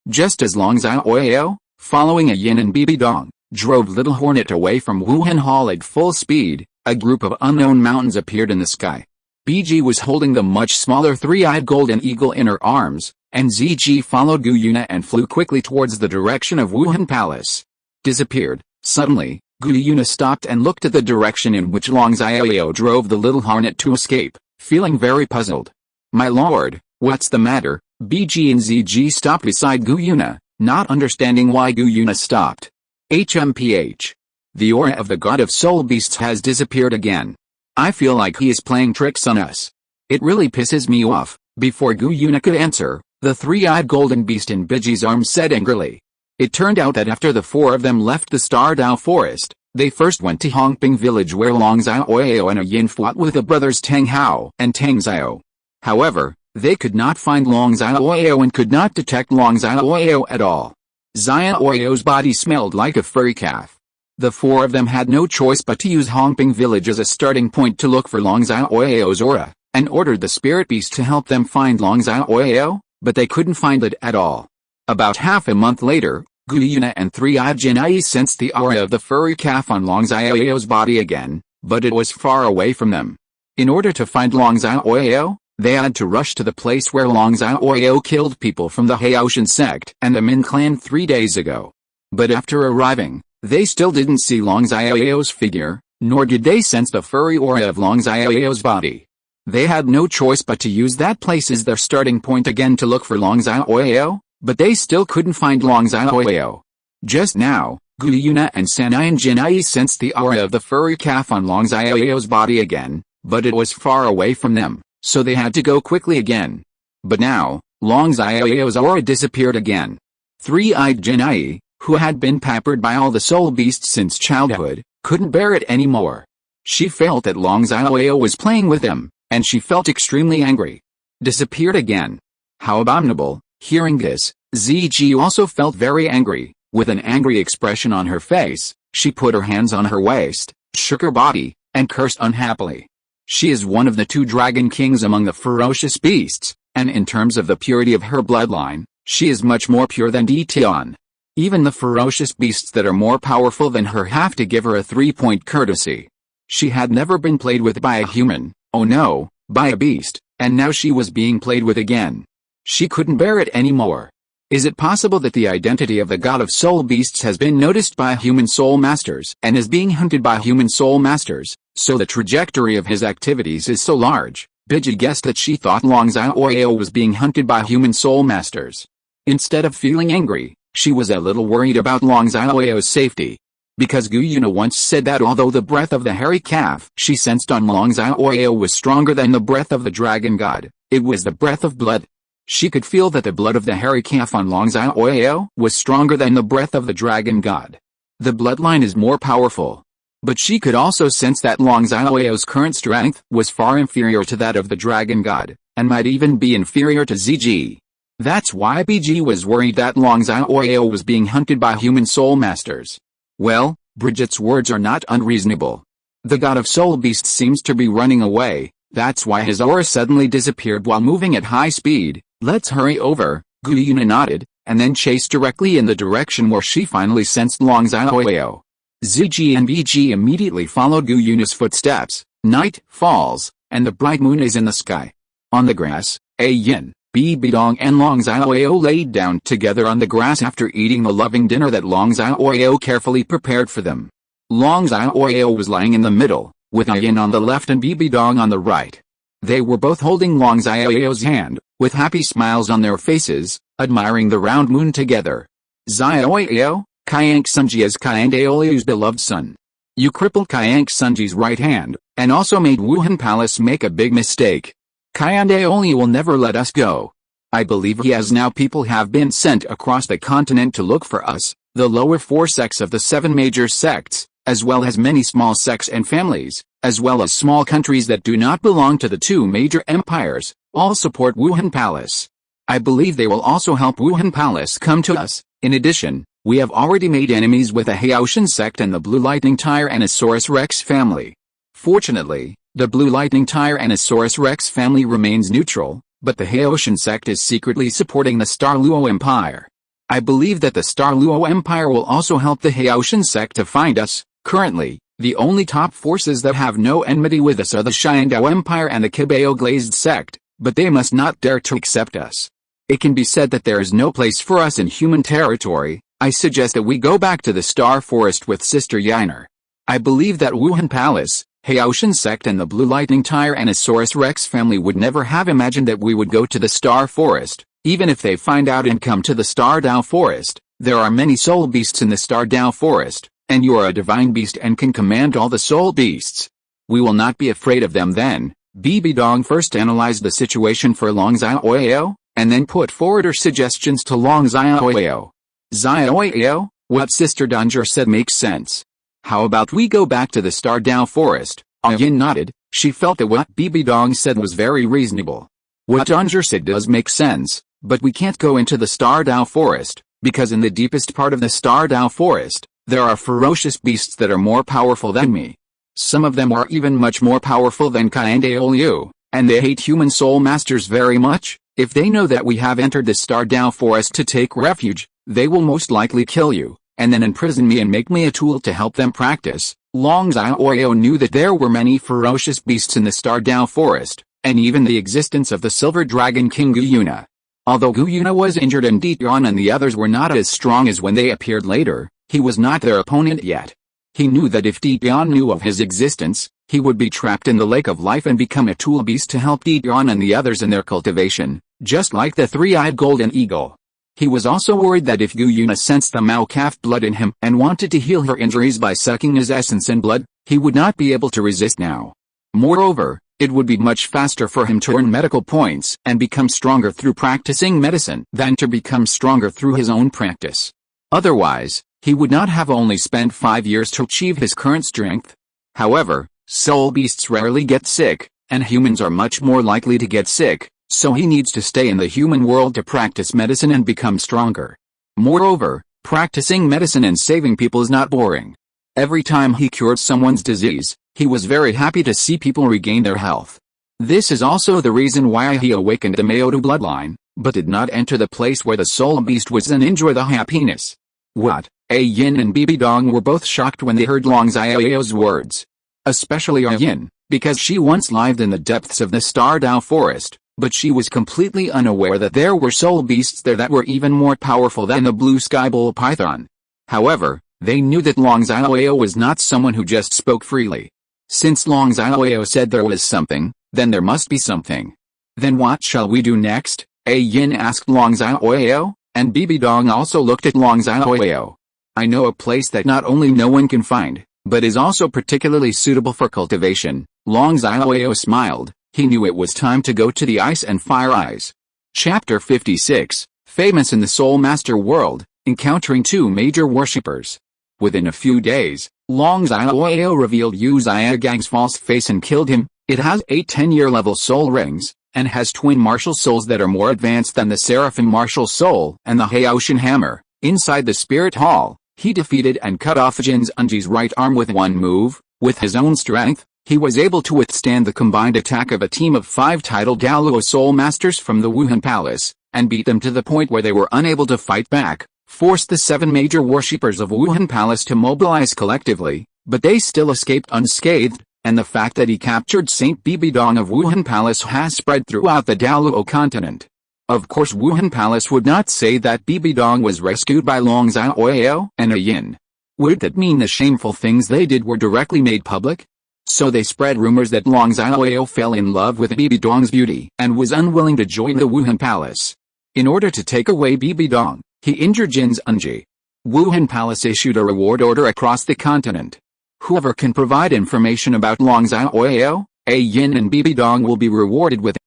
Just as Long Xiaoyao, following Ah Yin and Bibi Dong, drove Little Hornet away from Wuhun Hall at full speed, a group of unknown mountains appeared in the sky. BG was holding the much smaller three-eyed golden eagle in her arms, and ZG followed Yuena and flew quickly towards the direction of Wuhun Palace. Disappeared. Suddenly, Yuena stopped and looked at the direction in which Long Xiaoyao drove the Little Hornet to escape, feeling very puzzled. My lord, what's the matter? BG and ZG stopped beside Yuena, not understanding why Yuena stopped. HMPH. The aura of the god of soul beasts has disappeared again. I feel like he is playing tricks on us. It really pisses me off. Before Yuena could answer, the three-eyed golden beast in BG's arms said angrily. It turned out that after the four of them left the Stardao Forest, they first went to Hongping village where Long Xiaoyao and Ah Yin fought with the brothers Tang Hao and Tang Xiao. However, they could not find Long Xiaoyao and could not detect Long Xiaoyao at all. Xiaoyao's body smelled like a furry calf. The four of them had no choice but to use Hongping village as a starting point to look for Long Xiaoyao's aura, and ordered the spirit beast to help them find Long Xiaoyao, but they couldn't find it at all. About half a month later, Yuena and Three-Eyed Jinai sensed the aura of the furry calf on Long Xiaoyao's body again, but it was far away from them. In order to find Long Xiaoyao, they had to rush to the place where Long Xiaoyao killed people from the Haoshan sect and the Min clan 3 days ago. But after arriving, they still didn't see Long Xiaoyao's figure, nor did they sense the furry aura of Long Xiaoyao's body. They had no choice but to use that place as their starting point again to look for Long Xiaoyao, But they still couldn't find Long Xiaoyao. Just now, Yuena and Sanayan Jinai sensed the aura of the furry calf on Long Xiaoyao's body again, but it was far away from them, so they had to go quickly again. But now, Long Xiaoyao's aura disappeared again. Three-eyed Jinai, who had been pampered by all the soul beasts since childhood, couldn't bear it anymore. She felt that Long Xiaoyao was playing with them, and she felt extremely angry. Disappeared again. How abominable. Hearing this, Ziji also felt very angry. With an angry expression on her face, she put her hands on her waist, shook her body, and cursed unhappily. She is one of the 2 dragon kings among the ferocious beasts, and in terms of the purity of her bloodline, she is much more pure than Tian. Even the ferocious beasts that are more powerful than her have to give her a 3-point courtesy. She had never been played with by a human, oh no, by a beast, and now she was being played with again. She couldn't bear it anymore. Is it possible that the identity of the god of soul beasts has been noticed by human soul masters and is being hunted by human soul masters, so the trajectory of his activities is so large? Bibi guessed that she thought Long Xiaoyao was being hunted by human soul masters. Instead of feeling angry, she was a little worried about Long Xiaoyao's safety. Because Yuena once said that although the breath of the hairy calf she sensed on Long Xiaoyao was stronger than the breath of the dragon god, it was the breath of blood. She could feel that the blood of the hairy calf on Long Xiaoyao was stronger than the breath of the dragon god. The bloodline is more powerful. But she could also sense that Long Xiaoyao's current strength was far inferior to that of the dragon god, and might even be inferior to Ziji. That's why Bibi was worried that Long Xiaoyao was being hunted by human soul masters. Well, Bridget's words are not unreasonable. The god of soul beasts seems to be running away, that's why his aura suddenly disappeared while moving at high speed. Let's hurry over, Yuena nodded, and then chased directly in the direction where she finally sensed Long Xiaoyao. Ziji and Bibi immediately followed Yuena's footsteps. Night falls, and the bright moon is in the sky. On the grass, Ah Yin, Bibi Dong and Long Xiaoyao laid down together on the grass after eating the loving dinner that Long Xiaoyao carefully prepared for them. Long Xiaoyao was lying in the middle, with Ah Yin on the left and Bibi Dong on the right. They were both holding Long Xiaoyao's hand, with happy smiles on their faces, admiring the round moon together. Xiaoyao, Kyank Sunji is Kyandaoliu's beloved son. You crippled Kyank Sunji's right hand, and also made Wuhun Palace make a big mistake. Kyandaoliu will never let us go. I believe he has now people have been sent across the continent to look for us, the lower 4 sects of the 7 major sects, as well as many small sects and families, as well as small countries that do not belong to the 2 major empires, all support Wuhun Palace. I believe they will also help Wuhun Palace come to us. In addition, we have already made enemies with the Haotian sect and the Blue Lightning Tyrannosaurus Rex family. Fortunately, the Blue Lightning Tyrannosaurus Rex family remains neutral, but the Haotian sect is secretly supporting the Star Luo Empire. I believe that the Star Luo Empire will also help the Haotian sect to find us. Currently, the only top forces that have no enmity with us are the Xiaoyao Empire and the Cabello Glazed sect, but they must not dare to accept us. It can be said that there is no place for us in human territory. I suggest that we go back to the Star Forest with Sister Yuena. I believe that Wuhun Palace, Haotian sect and the Blue Lightning Tyrannosaurus Rex family would never have imagined that we would go to the Star Forest, even if they find out and come to the Star Dao Forest. There are many soul beasts in the Star Dao Forest, and you are a divine beast and can command all the soul beasts. We will not be afraid of them then. Bibi Dong first analyzed the situation for Long Xiaoyao, and then put forward her suggestions to Long Xiaoyao. Xiaoyao, what Sister Danger said makes sense. How about we go back to the Star Dao Forest? Ah Yin nodded. She felt that what Bibi Dong said was very reasonable. What Danger said does make sense, but we can't go into the Star Dao Forest, because in the deepest part of the Star Dao Forest, there are ferocious beasts that are more powerful than me. Some of them are even much more powerful than Kyandaoliu, and they hate human soul masters very much. If they know that we have entered the Star Dao Forest to take refuge, they will most likely kill you, and then imprison me and make me a tool to help them practice. Long Xiaoyao knew that there were many ferocious beasts in the Star Dao Forest, and even the existence of the Silver Dragon King Yuena. Although Yuena was injured and Tian and the others were not as strong as when they appeared later, he was not their opponent yet. He knew that if Tian knew of his existence, he would be trapped in the Lake of Life and become a tool beast to help Tian and the others in their cultivation, just like the three-eyed golden eagle. He was also worried that if Yuena sensed the Mao calf blood in him and wanted to heal her injuries by sucking his essence and blood, he would not be able to resist now. Moreover, it would be much faster for him to earn medical points and become stronger through practicing medicine than to become stronger through his own practice. Otherwise, he would not have only spent 5 years to achieve his current strength. However, soul beasts rarely get sick, and humans are much more likely to get sick, so he needs to stay in the human world to practice medicine and become stronger. Moreover, practicing medicine and saving people is not boring. Every time he cured someone's disease, he was very happy to see people regain their health. This is also the reason why he awakened the Maodo bloodline, but did not enter the place where the soul beast was and enjoy the happiness. What? Ah Yin and Bibi Dong were both shocked when they heard Long Xiaoyao's words. Especially Ah Yin, because she once lived in the depths of the Star Dao forest, but she was completely unaware that there were soul beasts there that were even more powerful than the blue sky bull python. However, they knew that Long Xiaoyao was not someone who just spoke freely. Since Long Xiaoyao said there was something, then there must be something. Then what shall we do next? Ah Yin asked Long Xiaoyao, and Bibi Dong also looked at Long Xiaoyao. I know a place that not only no one can find, but is also particularly suitable for cultivation. Long Xiaoyao smiled. He knew it was time to go to the Ice and Fire Eyes. Chapter 56, Famous in the Soul Master World, Encountering Two Major Worshippers. Within a few days, Long Xiaoyao revealed Yu Xiagang's false face and killed him. It has 8 10-year level soul rings, and has twin martial souls that are more advanced than the Seraphim martial soul and the Haoshan hammer. Inside the Spirit Hall, he defeated and cut off Jin Zunji's right arm with one move. With his own strength, he was able to withstand the combined attack of a team of 5 titled Douluo soul masters from the Wuhun Palace, and beat them to the point where they were unable to fight back, forced the 7 major worshippers of Wuhun Palace to mobilize collectively, but they still escaped unscathed, and the fact that he captured Saint Bibi Dong of Wuhun Palace has spread throughout the Douluo continent. Of course Wuhun Palace would not say that Bibi Dong was rescued by Long Xiaoyao and Ah Yin. Would that mean the shameful things they did were directly made public? So they spread rumors that Long Xiaoyao fell in love with Bibi Dong's beauty and was unwilling to join the Wuhun Palace. In order to take away Bibi Dong, he injured Jin Zunji. Wuhun Palace issued a reward order across the continent. Whoever can provide information about Long Xiaoyao, Ah Yin and Bibi Dong will be rewarded with,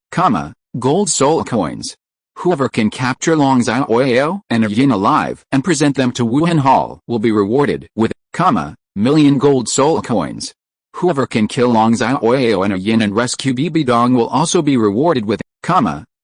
gold soul coins. Whoever can capture Long Xiaoyao and Ah Yin alive and present them to Wuhun Hall will be rewarded with, million gold soul coins. Whoever can kill Long Xiaoyao and Ah Yin and rescue Bibi Dong will also be rewarded with,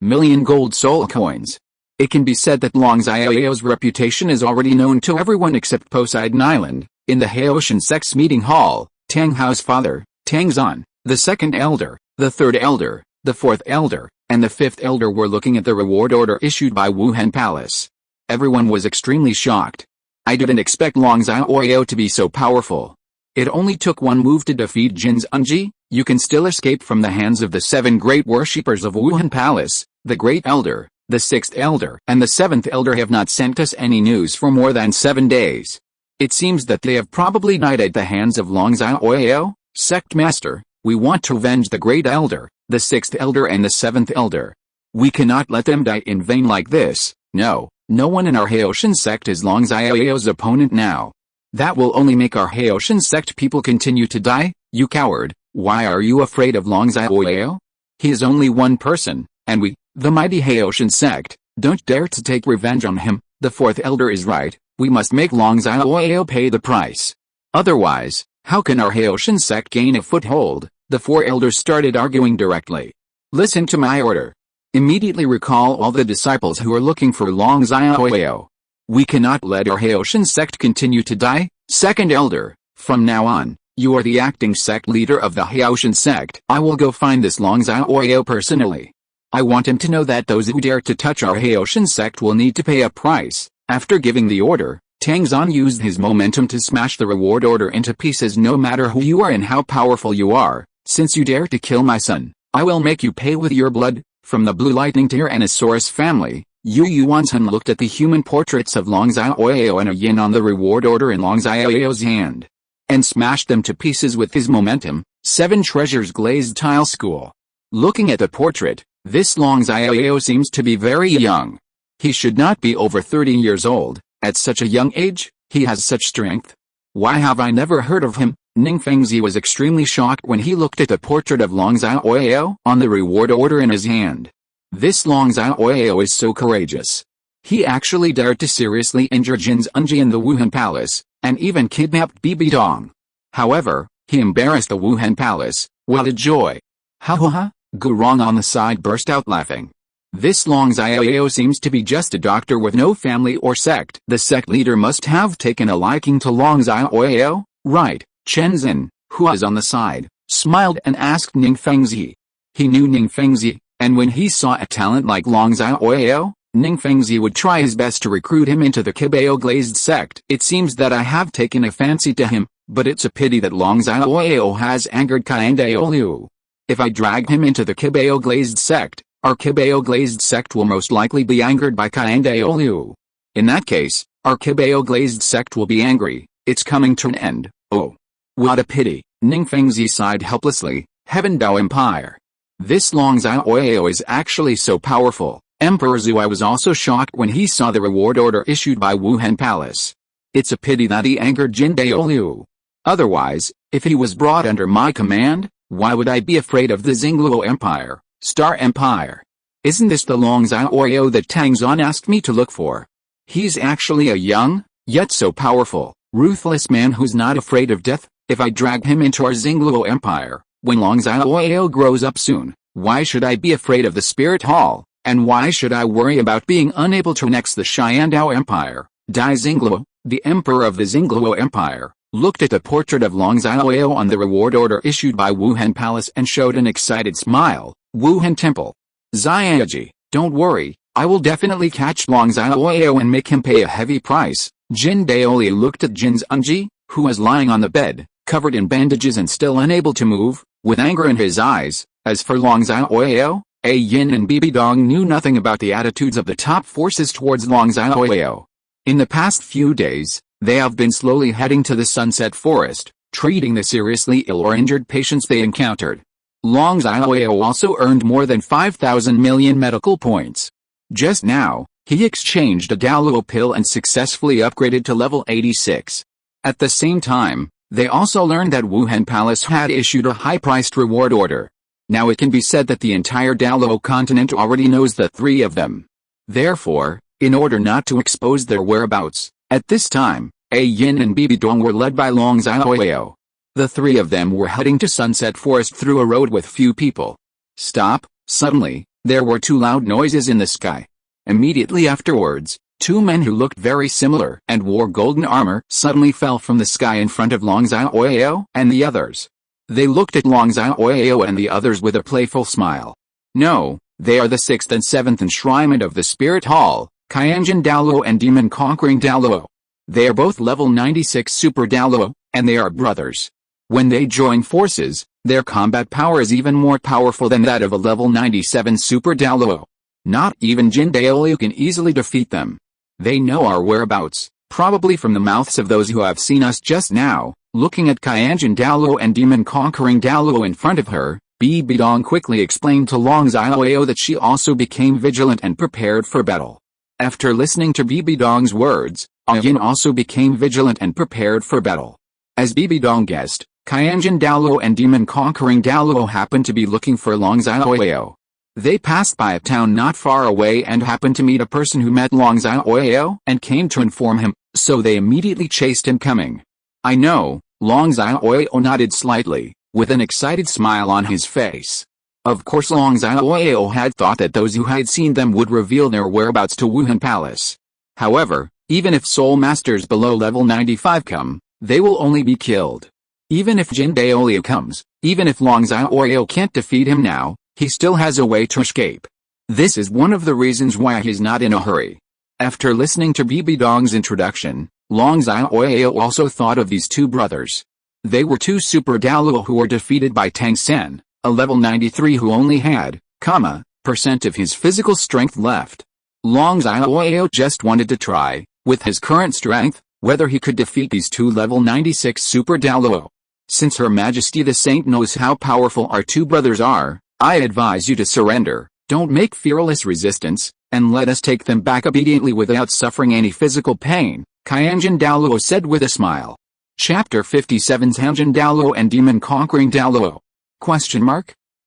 million gold soul coins. It can be said that Long Xiaoyao's reputation is already known to everyone except Poseidon Island. In the Haoshan Sect's meeting hall, Tang Hao's father, Tang Zan, the 2nd elder, the 3rd elder, the 4th elder, and the 5th elder were looking at the reward order issued by Wuhun Palace. Everyone was extremely shocked. I didn't expect Long Xiaoyao to be so powerful. It only took one move to defeat Jin Zunji. You can still escape from the hands of the 7 great worshippers of Wuhun Palace. The great elder, the 6th elder, and the 7th elder have not sent us any news for more than 7 days. It seems that they have probably died at the hands of Long Xiaoyao. Sect Master, we want to avenge the great elder, the 6th elder and the 7th elder. We cannot let them die in vain like this. No one in our Haoshan sect is Long Xiaoyao's opponent now. That will only make our Haoshan sect people continue to die. You coward, why are you afraid of Long Xiaoyao? He is only one person, and we, the mighty Haoshan sect, don't dare to take revenge on him. The 4th elder is right, we must make Long Xiaoyao pay the price. Otherwise, how can our Haoshan sect gain a foothold? The 4 elders started arguing directly. Listen to my order. Immediately recall all the disciples who are looking for Long Xiaoyao. We cannot let our Haoshan sect continue to die. 2nd elder, from now on, you are the acting sect leader of the Haoshan sect. I will go find this Long Xiaoyao personally. I want him to know that those who dare to touch our Haoshan sect will need to pay a price. After giving the order, Tang Zan used his momentum to smash the reward order into pieces. No matter who you are and how powerful you are, since you dare to kill my son, I will make you pay with your blood. From the Blue Lightning Tyrannosaurus family, Yu Yuanzhen looked at the human portraits of Long Xiaoyao and Ah Yin on the reward order in Long Xiaoyao's hand, and smashed them to pieces with his momentum. 7 treasures glazed tile school. Looking at the portrait, this Long Xiaoyao seems to be very young. He should not be over 30 years old. At such a young age, he has such strength. Why have I never heard of him? Ning Fengzi was extremely shocked when he looked at the portrait of Long Xiaoyao on the reward order in his hand. This Long Xiaoyao is so courageous. He actually dared to seriously injure Jin Zunji in the Wuhun Palace, and even kidnapped Bibi Dong. However, he embarrassed the Wuhan Palace. What a joy! Ha ha ha! Gurong on the side burst out laughing. This Long Xiaoyao seems to be just a doctor with no family or sect. The sect leader must have taken a liking to Long Xiaoyao, right? Chen Zin, who was on the side, smiled and asked Ning Fengzi. He knew Ning Fengzi, and when he saw a talent like Long Xiaoyao, Ning Fengzi would try his best to recruit him into the Kibao Glazed sect. It seems that I have taken a fancy to him, but it's a pity that Long Xiaoyao has angered Liu. If I drag him into the Kibao Glazed sect, our Kibao Glazed sect will most likely be angered by Liu. In that case, our Kibao Glazed sect will be angry. It's coming to an end. Oh. What a pity. Ning Fengzi sighed helplessly. Heaven Dao Empire. This Long Xiaoyao is actually so powerful. Emperor Zhuai was also shocked when he saw the reward order issued by Wuhan Palace. It's a pity that he angered Jin Liu. Otherwise, if he was brought under my command, why would I be afraid of the Xingluo Empire, Star Empire? Isn't this the Long Xiaoyao that Tang Zan asked me to look for? He's actually a young, yet so powerful, ruthless man who's not afraid of death. If I drag him into our Xingluo Empire, when Long Xiaoyao grows up soon, why should I be afraid of the Spirit Hall? And why should I worry about being unable to annex the Xiandao Empire? Dai Xingluo, the emperor of the Xingluo Empire, looked at the portrait of Long Xiaoyao on the reward order issued by Wuhan Palace and showed an excited smile. Wuhan Temple. Xiaoji, don't worry, I will definitely catch Long Xiaoyao and make him pay a heavy price. Jin Daoli looked at Jin Zunji, who was lying on the bed, covered in bandages and still unable to move, with anger in his eyes. As for Long Xiaoyao, Ah Yin and Bibi Dong knew nothing about the attitudes of the top forces towards Long Xiaoyao. In the past few days, they have been slowly heading to the Sunset Forest, treating the seriously ill or injured patients they encountered. Long Xiaoyao also earned more than 5,000 million medical points. Just now, he exchanged a Douluo pill and successfully upgraded to level 86. At the same time, they also learned that Wuhan Palace had issued a high-priced reward order. Now it can be said that the entire Douluo continent already knows the three of them. Therefore, in order not to expose their whereabouts, at this time, Ah Yin and Bibi Dong were led by Long Xiaoyao. The three of them were heading to Sunset Forest through a road with few people. Stop! Suddenly, there were two loud noises in the sky. Immediately afterwards, two men who looked very similar and wore golden armor suddenly fell from the sky in front of Long Xiaoyao and the others. They looked at Long Xiaoyao and the others with a playful smile. No, they are the 6th and 7th enshrinement of the Spirit Hall, Qianjin Douluo and Demon Conquering Douluo. They are both level 96 Super Douluo, and they are brothers. When they join forces, their combat power is even more powerful than that of a level 97 Super Douluo. Not even Jin Daoliu can easily defeat them. They know our whereabouts, probably from the mouths of those who have seen us just now. Looking at Qianjin Douluo and Demon Conquering Douluo in front of her, Bibi Dong quickly explained to Long Xiaoyao that she also became vigilant and prepared for battle. After listening to Bibi Dong's words, Ah Yin also became vigilant and prepared for battle. As Bibi Dong guessed, Qianjin Douluo and Demon Conquering Douluo happened to be looking for Long Xiaoyao. They passed by a town not far away and happened to meet a person who met Long Xiaoyao and came to inform him, so they immediately chased him coming. I know, Long Xiaoyao nodded slightly, with an excited smile on his face. Of course Long Xiaoyao had thought that those who had seen them would reveal their whereabouts to Wuhan Palace. However, even if Soul Masters below level 95 come, they will only be killed. Even if Jin Daoliu comes, even if Long Xiaoyao can't defeat him now, he still has a way to escape. This is one of the reasons why he's not in a hurry. After listening to Bibi Dong's introduction, Long Xiaoyao also thought of these two brothers. They were two Super Douluo who were defeated by Tang Sen, a level 93 who only had, % of his physical strength left. Long Xiaoyao just wanted to try, with his current strength, whether he could defeat these two level 96 Super Douluo. Since Her Majesty the Saint knows how powerful our two brothers are, I advise you to surrender. Don't make fearless resistance, and let us take them back obediently without suffering any physical pain, Qianjin Douluo said with a smile. Chapter 57 Qianjin Douluo and Demon-Conquering Douluo.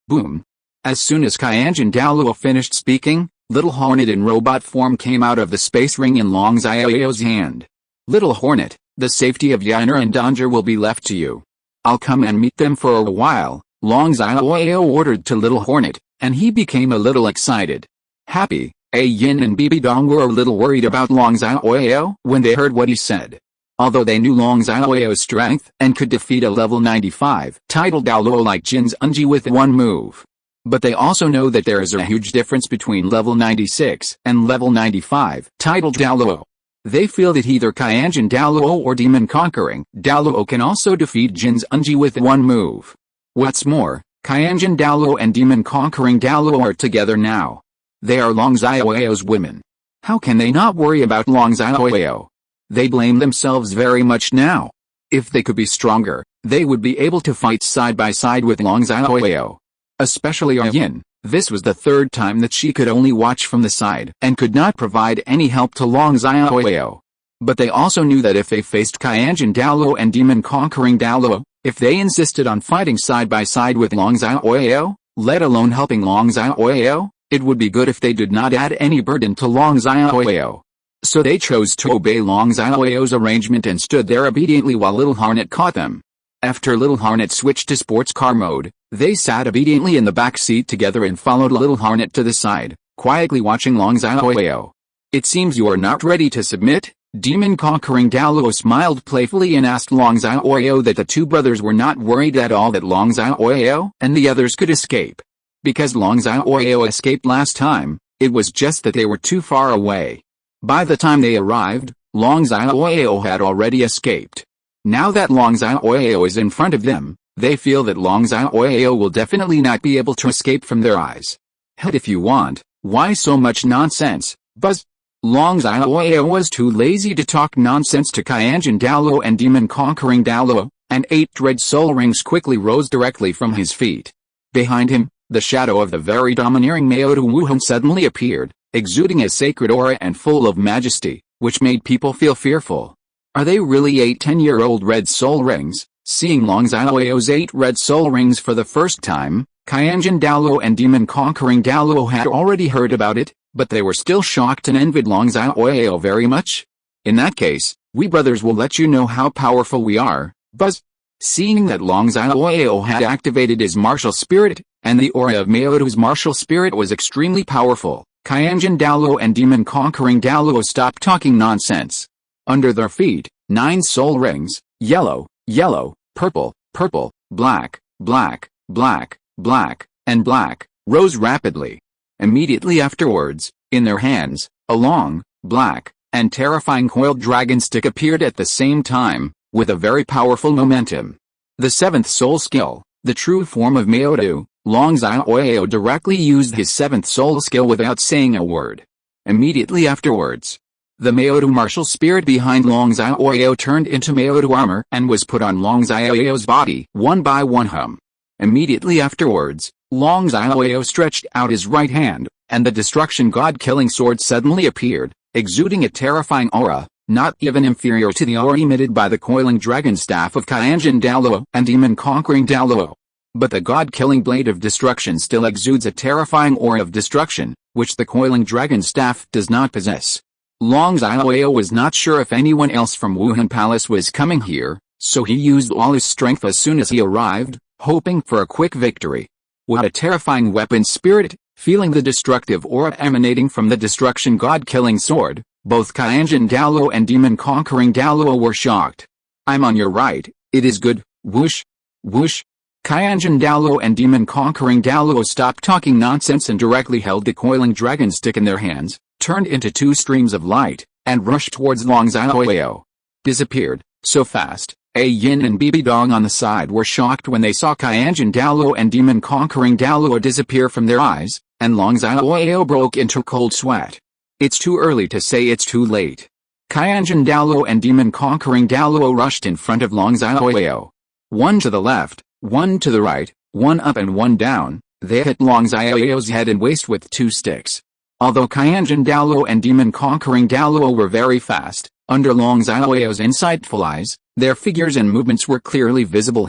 Boom. As soon as Qianjin Douluo finished speaking, Little Hornet in robot form came out of the space ring in Long Xiaoyao's hand. Little Hornet, the safety of Yuena and danger will be left to you. I'll come and meet them for a while, Long Xiaoyao ordered to Little Hornet, and he became a little excited. Happy, Ah Yin and Bibi Dong were a little worried about Long Xiaoyao when they heard what he said. Although they knew Long Xiaoyao's strength and could defeat a level 95 titled Douluo like Jin's Unji with one move. But they also know that there is a huge difference between level 96 and level 95 titled Douluo. They feel that either Qianjin Douluo or Demon Conquering Douluo can also defeat Jin's Unji with one move. What's more, Qianjin Douluo and Demon Conquering Douluo are together now. They are Long Xiaoyao's women. How can they not worry about Long Xiaoyao? They blame themselves very much now. If they could be stronger, they would be able to fight side by side with Long Xiaoyao. Especially Ah Yin, this was the third time that she could only watch from the side and could not provide any help to Long Xiaoyao. But they also knew that if they faced Qianjin Douluo and Demon Conquering Douluo, if they insisted on fighting side by side with Long Xiaoyao, let alone helping Long Xiaoyao, it would be good if they did not add any burden to Long Xiaoyao. So they chose to obey Long Xiaoyao's arrangement and stood there obediently while Little Hornet caught them. After Little Hornet switched to sports car mode, they sat obediently in the back seat together and followed Little Hornet to the side, quietly watching Long Xiaoyao. It seems you are not ready to submit? Demon Conquering Douluo smiled playfully and asked Long Xiaoyao that the two brothers were not worried at all that Long Xiaoyao and the others could escape. Because Long Xiaoyao escaped last time, it was just that they were too far away. By the time they arrived, Long Xiaoyao had already escaped. Now that Long Xiaoyao is in front of them, they feel that Long Xiaoyao will definitely not be able to escape from their eyes. Hell, if you want, why so much nonsense, Buzz? Long Xiaoyao was too lazy to talk nonsense to Qianjin Douluo and Demon Conquering Douluo, and 8 red soul rings quickly rose directly from his feet. Behind him, the shadow of the very domineering Maodo Wuhun suddenly appeared, exuding a sacred aura and full of majesty, which made people feel fearful. Are they really 8 10-year-old red soul rings? Seeing Long Xiaoyao's 8 red soul rings for the first time, Qianjin Douluo and Demon Conquering Douluo had already heard about it, but they were still shocked and envied Long Xiaoyao very much. In that case, we brothers will let you know how powerful we are, Buzz. Seeing that Long Xiaoyao had activated his martial spirit, and the aura of Maodo's martial spirit was extremely powerful, Qianjin Douluo and Demon Conquering Douluo stopped talking nonsense. Under their feet, 9 soul rings, yellow, yellow, purple, purple, black, black, black, black, and black, rose rapidly. Immediately afterwards, in their hands, a long, black, and terrifying coiled dragon stick appeared at the same time, with a very powerful momentum. The 7th soul skill, the true form of Maodo, Long Xiaoyao directly used his 7th soul skill without saying a word. Immediately afterwards, the Maodo martial spirit behind Long Xiaoyao turned into Maodo armor and was put on Long Xiaoyao's body one by one. Immediately afterwards, Long Xiaoyao stretched out his right hand, and the destruction god-killing sword suddenly appeared, exuding a terrifying aura, not even inferior to the aura emitted by the coiling dragon staff of Qianjin Douluo and Demon Conquering Douluo. But the god-killing blade of destruction still exudes a terrifying aura of destruction, which the coiling dragon staff does not possess. Long Xiaoyao was not sure if anyone else from Wuhun Palace was coming here, so he used all his strength as soon as he arrived, hoping for a quick victory. What a terrifying weapon spirit! Feeling the destructive aura emanating from the destruction god-killing sword, both Qianjin Douluo and Demon Conquering Douluo were shocked. I'm on your right, it is good, whoosh, whoosh. Qianjin Douluo and Demon Conquering Douluo stopped talking nonsense and directly held the coiling dragon stick in their hands, turned into 2 streams of light, and rushed towards Long Xiaoyao. Disappeared, so fast. Ah Yin and Bibi Dong on the side were shocked when they saw Qianjin Douluo and Demon Conquering Douluo disappear from their eyes, and Long Xiaoyao broke into cold sweat. It's too early to say it's too late. Qianjin Douluo and Demon Conquering Douluo rushed in front of Long Xiaoyao. One to the left, one to the right, one up and one down, They hit Long Xiaoyao's head and waist with 2 sticks. Although Qianjin Douluo and demon-conquering Douluo were very fast, under Long Xiaoyao's insightful eyes, their figures and movements were clearly visible.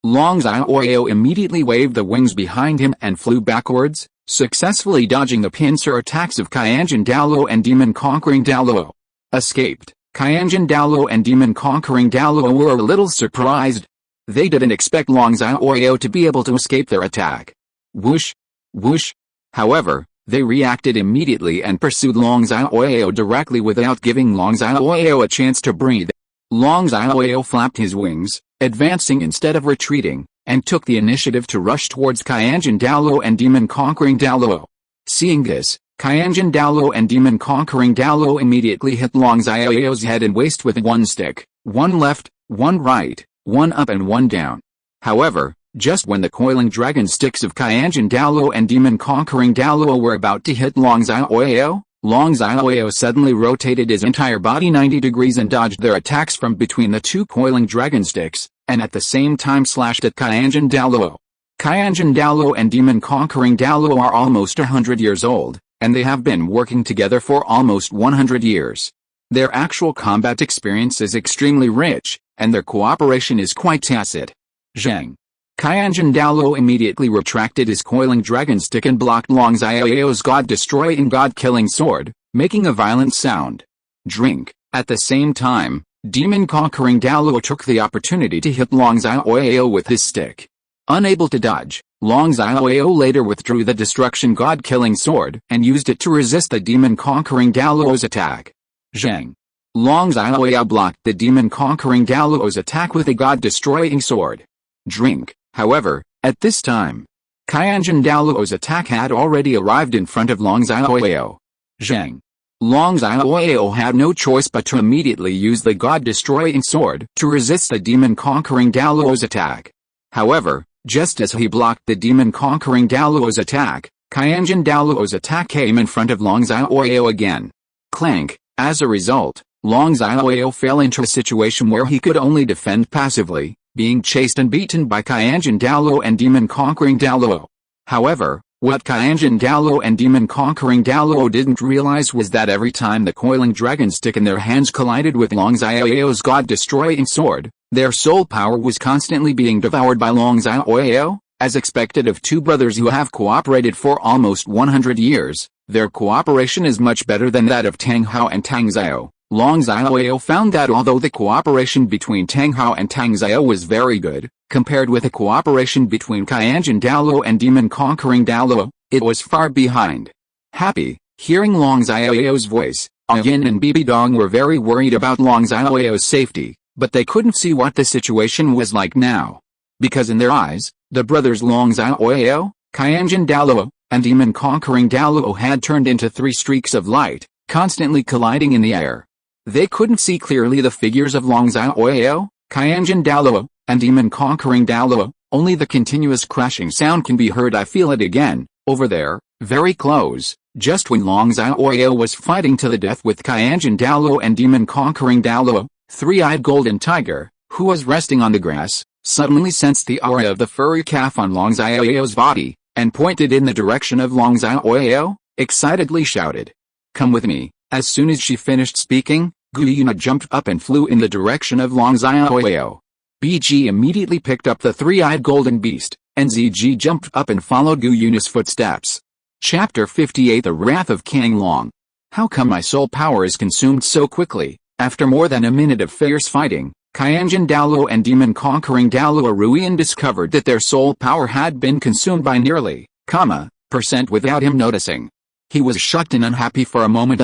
Long Xiaoyao immediately waved the wings behind him and flew backwards, successfully dodging the pincer attacks of Qianjin Douluo and demon-conquering Douluo. Escaped. Qianjin Douluo and demon-conquering Douluo were a little surprised. They didn't expect Long Xiaoyao to be able to escape their attack. Whoosh! Whoosh! However, they reacted immediately and pursued Long Xiaoyao directly without giving Long Xiaoyao a chance to breathe. Long Xiaoyao flapped his wings, advancing instead of retreating, and took the initiative to rush towards Qianjin Douluo and demon-conquering Douluo. Seeing this, Qianjin Douluo and demon-conquering Douluo immediately hit Long Xiaoyao's head and waist with 1 stick, 1 left, 1 right, 1 up and 1 down. However, just when the coiling dragon sticks of Qianjin Douluo and demon-conquering Douluo were about to hit Long Xiaoyao, Long Xiaoyao suddenly rotated his entire body 90 degrees and dodged their attacks from between the 2 coiling dragon sticks, and at the same time slashed at Qianjin Douluo. Qianjin Douluo and demon-conquering Douluo are almost 100 years old, and they have been working together for almost 100 years. Their actual combat experience is extremely rich, and their cooperation is quite tacit. Zhang. Qianjin Douluo immediately retracted his coiling dragon stick and blocked Long Xiaoyao's god-destroying god-killing sword, making a violent sound. Drink. At the same time, demon-conquering Douluo took the opportunity to hit Long Xiaoyao with his stick. Unable to dodge, Long Xiaoyao later withdrew the destruction god-killing sword and used it to resist the demon-conquering Douluo's attack. Zhang. Long Xiaoyao blocked the demon-conquering Douluo's attack with a god-destroying sword. Drink. However, at this time, Qianjin Douluo's attack had already arrived in front of Long Xiaoyao. Zhang. Long Xiaoyao had no choice but to immediately use the god-destroying sword to resist the demon-conquering Douluo's attack. However, just as he blocked the demon-conquering Douluo's attack, Qianjin Douluo's attack came in front of Long Xiaoyao again. Clank. As a result, Long Xiaoyao fell into a situation where he could only defend passively, being chased and beaten by Qianjin Douluo and demon-conquering Douluo. However, what Qianjin Douluo and demon-conquering Douluo didn't realize was that every time the coiling dragon stick in their hands collided with Long Xiaoyao's god-destroying sword, their soul power was constantly being devoured by Long Xiaoyao. As expected of 2 brothers who have cooperated for almost 100 years, their cooperation is much better than that of Tang Hao and Tang Xiao. Long Xiaoyao found that although the cooperation between Tang Hao and Tang Xiao was very good, compared with the cooperation between Qianjin Douluo and demon-conquering Douluo, it was far behind. Happy, hearing Long Xiaoyao's voice, Ah Yin and Bibi Dong were very worried about Long Xiaoyao's safety, but they couldn't see what the situation was like now. Because in their eyes, the brothers Long Xiaoyao, Qianjin Douluo, and demon-conquering Douluo had turned into 3 streaks of light, constantly colliding in the air. They couldn't see clearly the figures of Long Xiaoyao, Qianjin Douluo, and demon-conquering Douluo, only the continuous crashing sound can be heard. I feel it again, over there, very close, just when Long Xiaoyao was fighting to the death with Qianjin Douluo and demon-conquering Douluo, 3-eyed golden tiger, who was resting on the grass, suddenly sensed the aura of the furry calf on Long Xiaoyao's body, and pointed in the direction of Long Xiaoyao, excitedly shouted, "Come with me." As soon as she finished speaking, Yuena jumped up and flew in the direction of Long Xiaoyao. BG immediately picked up the 3-eyed golden beast, and ZG jumped up and followed Yuena's footsteps. Chapter 58 The Wrath of King Long. How come my soul power is consumed so quickly? After more than a minute of fierce fighting, Qianjin Douluo and demon-conquering Douluo Ruian discovered that their soul power had been consumed by nearly, % without him noticing. He was shocked and unhappy for a moment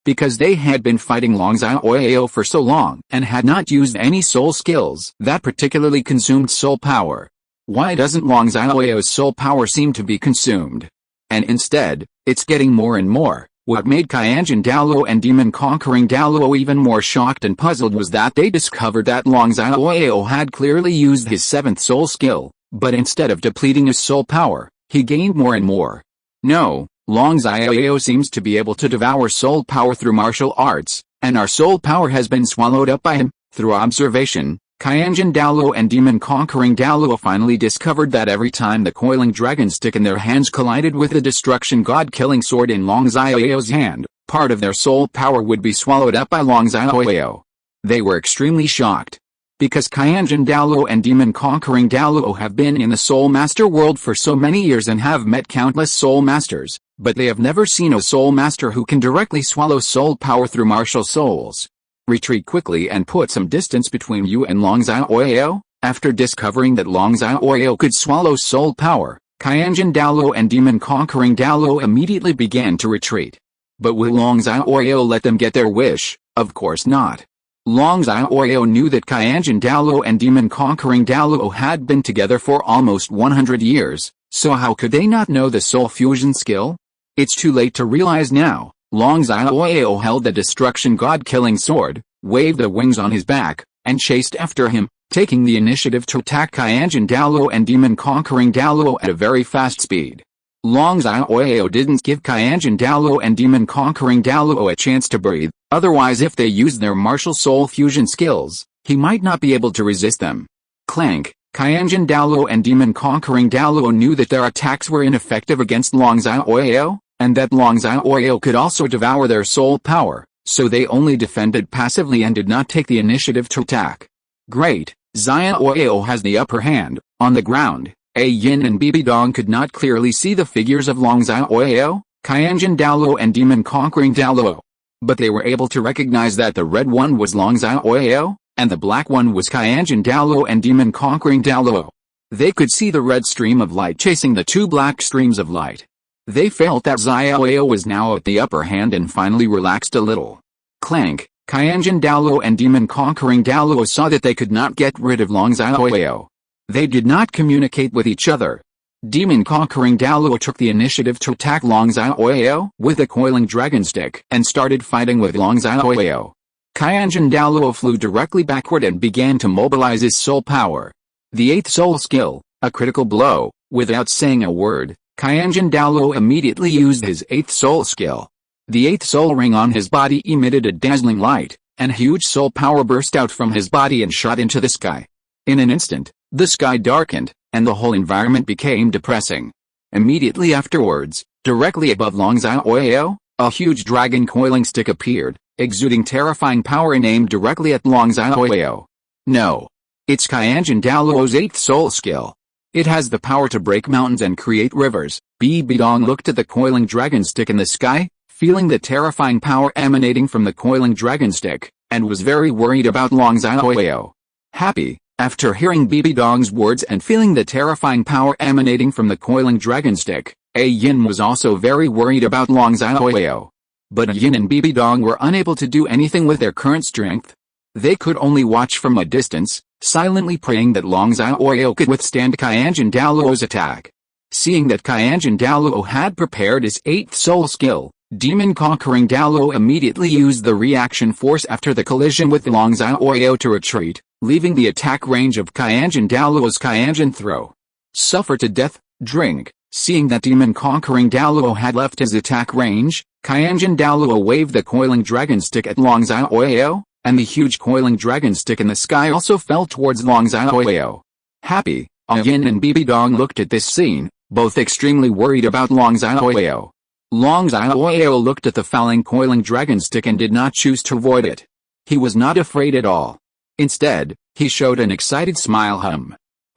because they had been fighting Long Xiaoyao for so long and had not used any soul skills that particularly consumed soul power. Why doesn't Long Xiaoyao's soul power seem to be consumed? And instead, it's getting more and more. What made Qianjin Douluo and demon-conquering Douluo even more shocked and puzzled was that they discovered that Long Xiaoyao had clearly used his 7th soul skill, but instead of depleting his soul power, he gained more and more. No, Long Xiaoyao seems to be able to devour soul power through martial arts, and our soul power has been swallowed up by him. Through observation, Qianjin Douluo and demon-conquering Douluo finally discovered that every time the coiling dragon stick in their hands collided with the destruction god-killing sword in Long Xiaoyao's hand, part of their soul power would be swallowed up by Long Xiaoyao. They were extremely shocked. Because Qianjin Douluo and demon-conquering Douluo have been in the Soul Master world for so many years and have met countless Soul Masters, but they have never seen a Soul Master who can directly swallow soul power through martial souls. Retreat quickly and put some distance between you and Long Xiaoyao. After discovering that Long Xiaoyao could swallow soul power, Qianjin Douluo and demon-conquering Douluo immediately began to retreat. But will Long Xiaoyao let them get their wish? Of course not. Long Xiaoyao knew that Qianjin Douluo and demon-conquering Douluo had been together for almost 100 years, so how could they not know the soul fusion skill? It's too late to realize now. Long Xiaoyao held the destruction god-killing sword, waved the wings on his back, and chased after him, taking the initiative to attack Qianjin Douluo and demon-conquering Douluo at a very fast speed. Long Xiaoyao didn't give Qianjin Douluo and demon-conquering Douluo a chance to breathe, otherwise if they used their martial soul fusion skills, he might not be able to resist them. Clank! Qianjin Douluo and demon-conquering Douluo knew that their attacks were ineffective against Long Xiaoyao, and that Long Xiaoyao could also devour their soul power, so they only defended passively and did not take the initiative to attack. Great! Xiaoyao has the upper hand. On the ground, Ah Yin and Bibi Dong could not clearly see the figures of Long Xiaoyao, Qianjin Douluo and demon-conquering Douluo. But they were able to recognize that the red one was Long Xiaoyao, and the black one was Qianjin Douluo and demon-conquering Douluo. They could see the red stream of light chasing the two black streams of light. They felt that Xiaoyao was now at the upper hand and finally relaxed a little. Clank! Qianjin Douluo and demon-conquering Douluo saw that they could not get rid of Long Xiaoyao. They did not communicate with each other. Demon-conquering Douluo took the initiative to attack Long Xiaoyao with a coiling dragon stick and started fighting with Long Xiaoyao. Qianjin Douluo flew directly backward and began to mobilize his soul power. The 8th soul skill, a critical blow. Without saying a word, Qianjin Douluo immediately used his 8th soul skill. The 8th soul ring on his body emitted a dazzling light, and huge soul power burst out from his body and shot into the sky. In an instant, the sky darkened, and the whole environment became depressing. Immediately afterwards, directly above Long Xiaoyao, a huge dragon coiling stick appeared, exuding terrifying power and aimed directly at Long Xiaoyao. No. It's Qianjin Douluo's 8th soul skill. It has the power to break mountains and create rivers. Bibi Dong looked at the coiling dragon stick in the sky, feeling the terrifying power emanating from the coiling dragon stick, and was very worried about Long Xiaoyao. Happy, after hearing Bibi Dong's words and feeling the terrifying power emanating from the coiling dragon stick, Ah Yin was also very worried about Long Xiaoyao. But Ah Yin and Bibi Dong were unable to do anything with their current strength. They could only watch from a distance, silently praying that Long Xiaoyao could withstand Qianjin Douluo's attack. Seeing that Qianjin Douluo had prepared his 8th soul skill, demon-conquering Douluo immediately used the reaction force after the collision with Long Xiaoyao to retreat, leaving the attack range of Qianjin Douluo's Qianjin throw. Suffer to death, drink. Seeing that demon-conquering Douluo had left his attack range, Qianjin Douluo waved the coiling dragon stick at Long Xiaoyao, and the huge coiling dragon stick in the sky also fell towards Long Xiaoyao. Happy, Ah Yin and Bibi Dong looked at this scene, both extremely worried about Long Xiaoyao. Long Xiaoyao looked at the falling coiling dragon stick and did not choose to avoid it. He was not afraid at all. Instead, he showed an excited smile.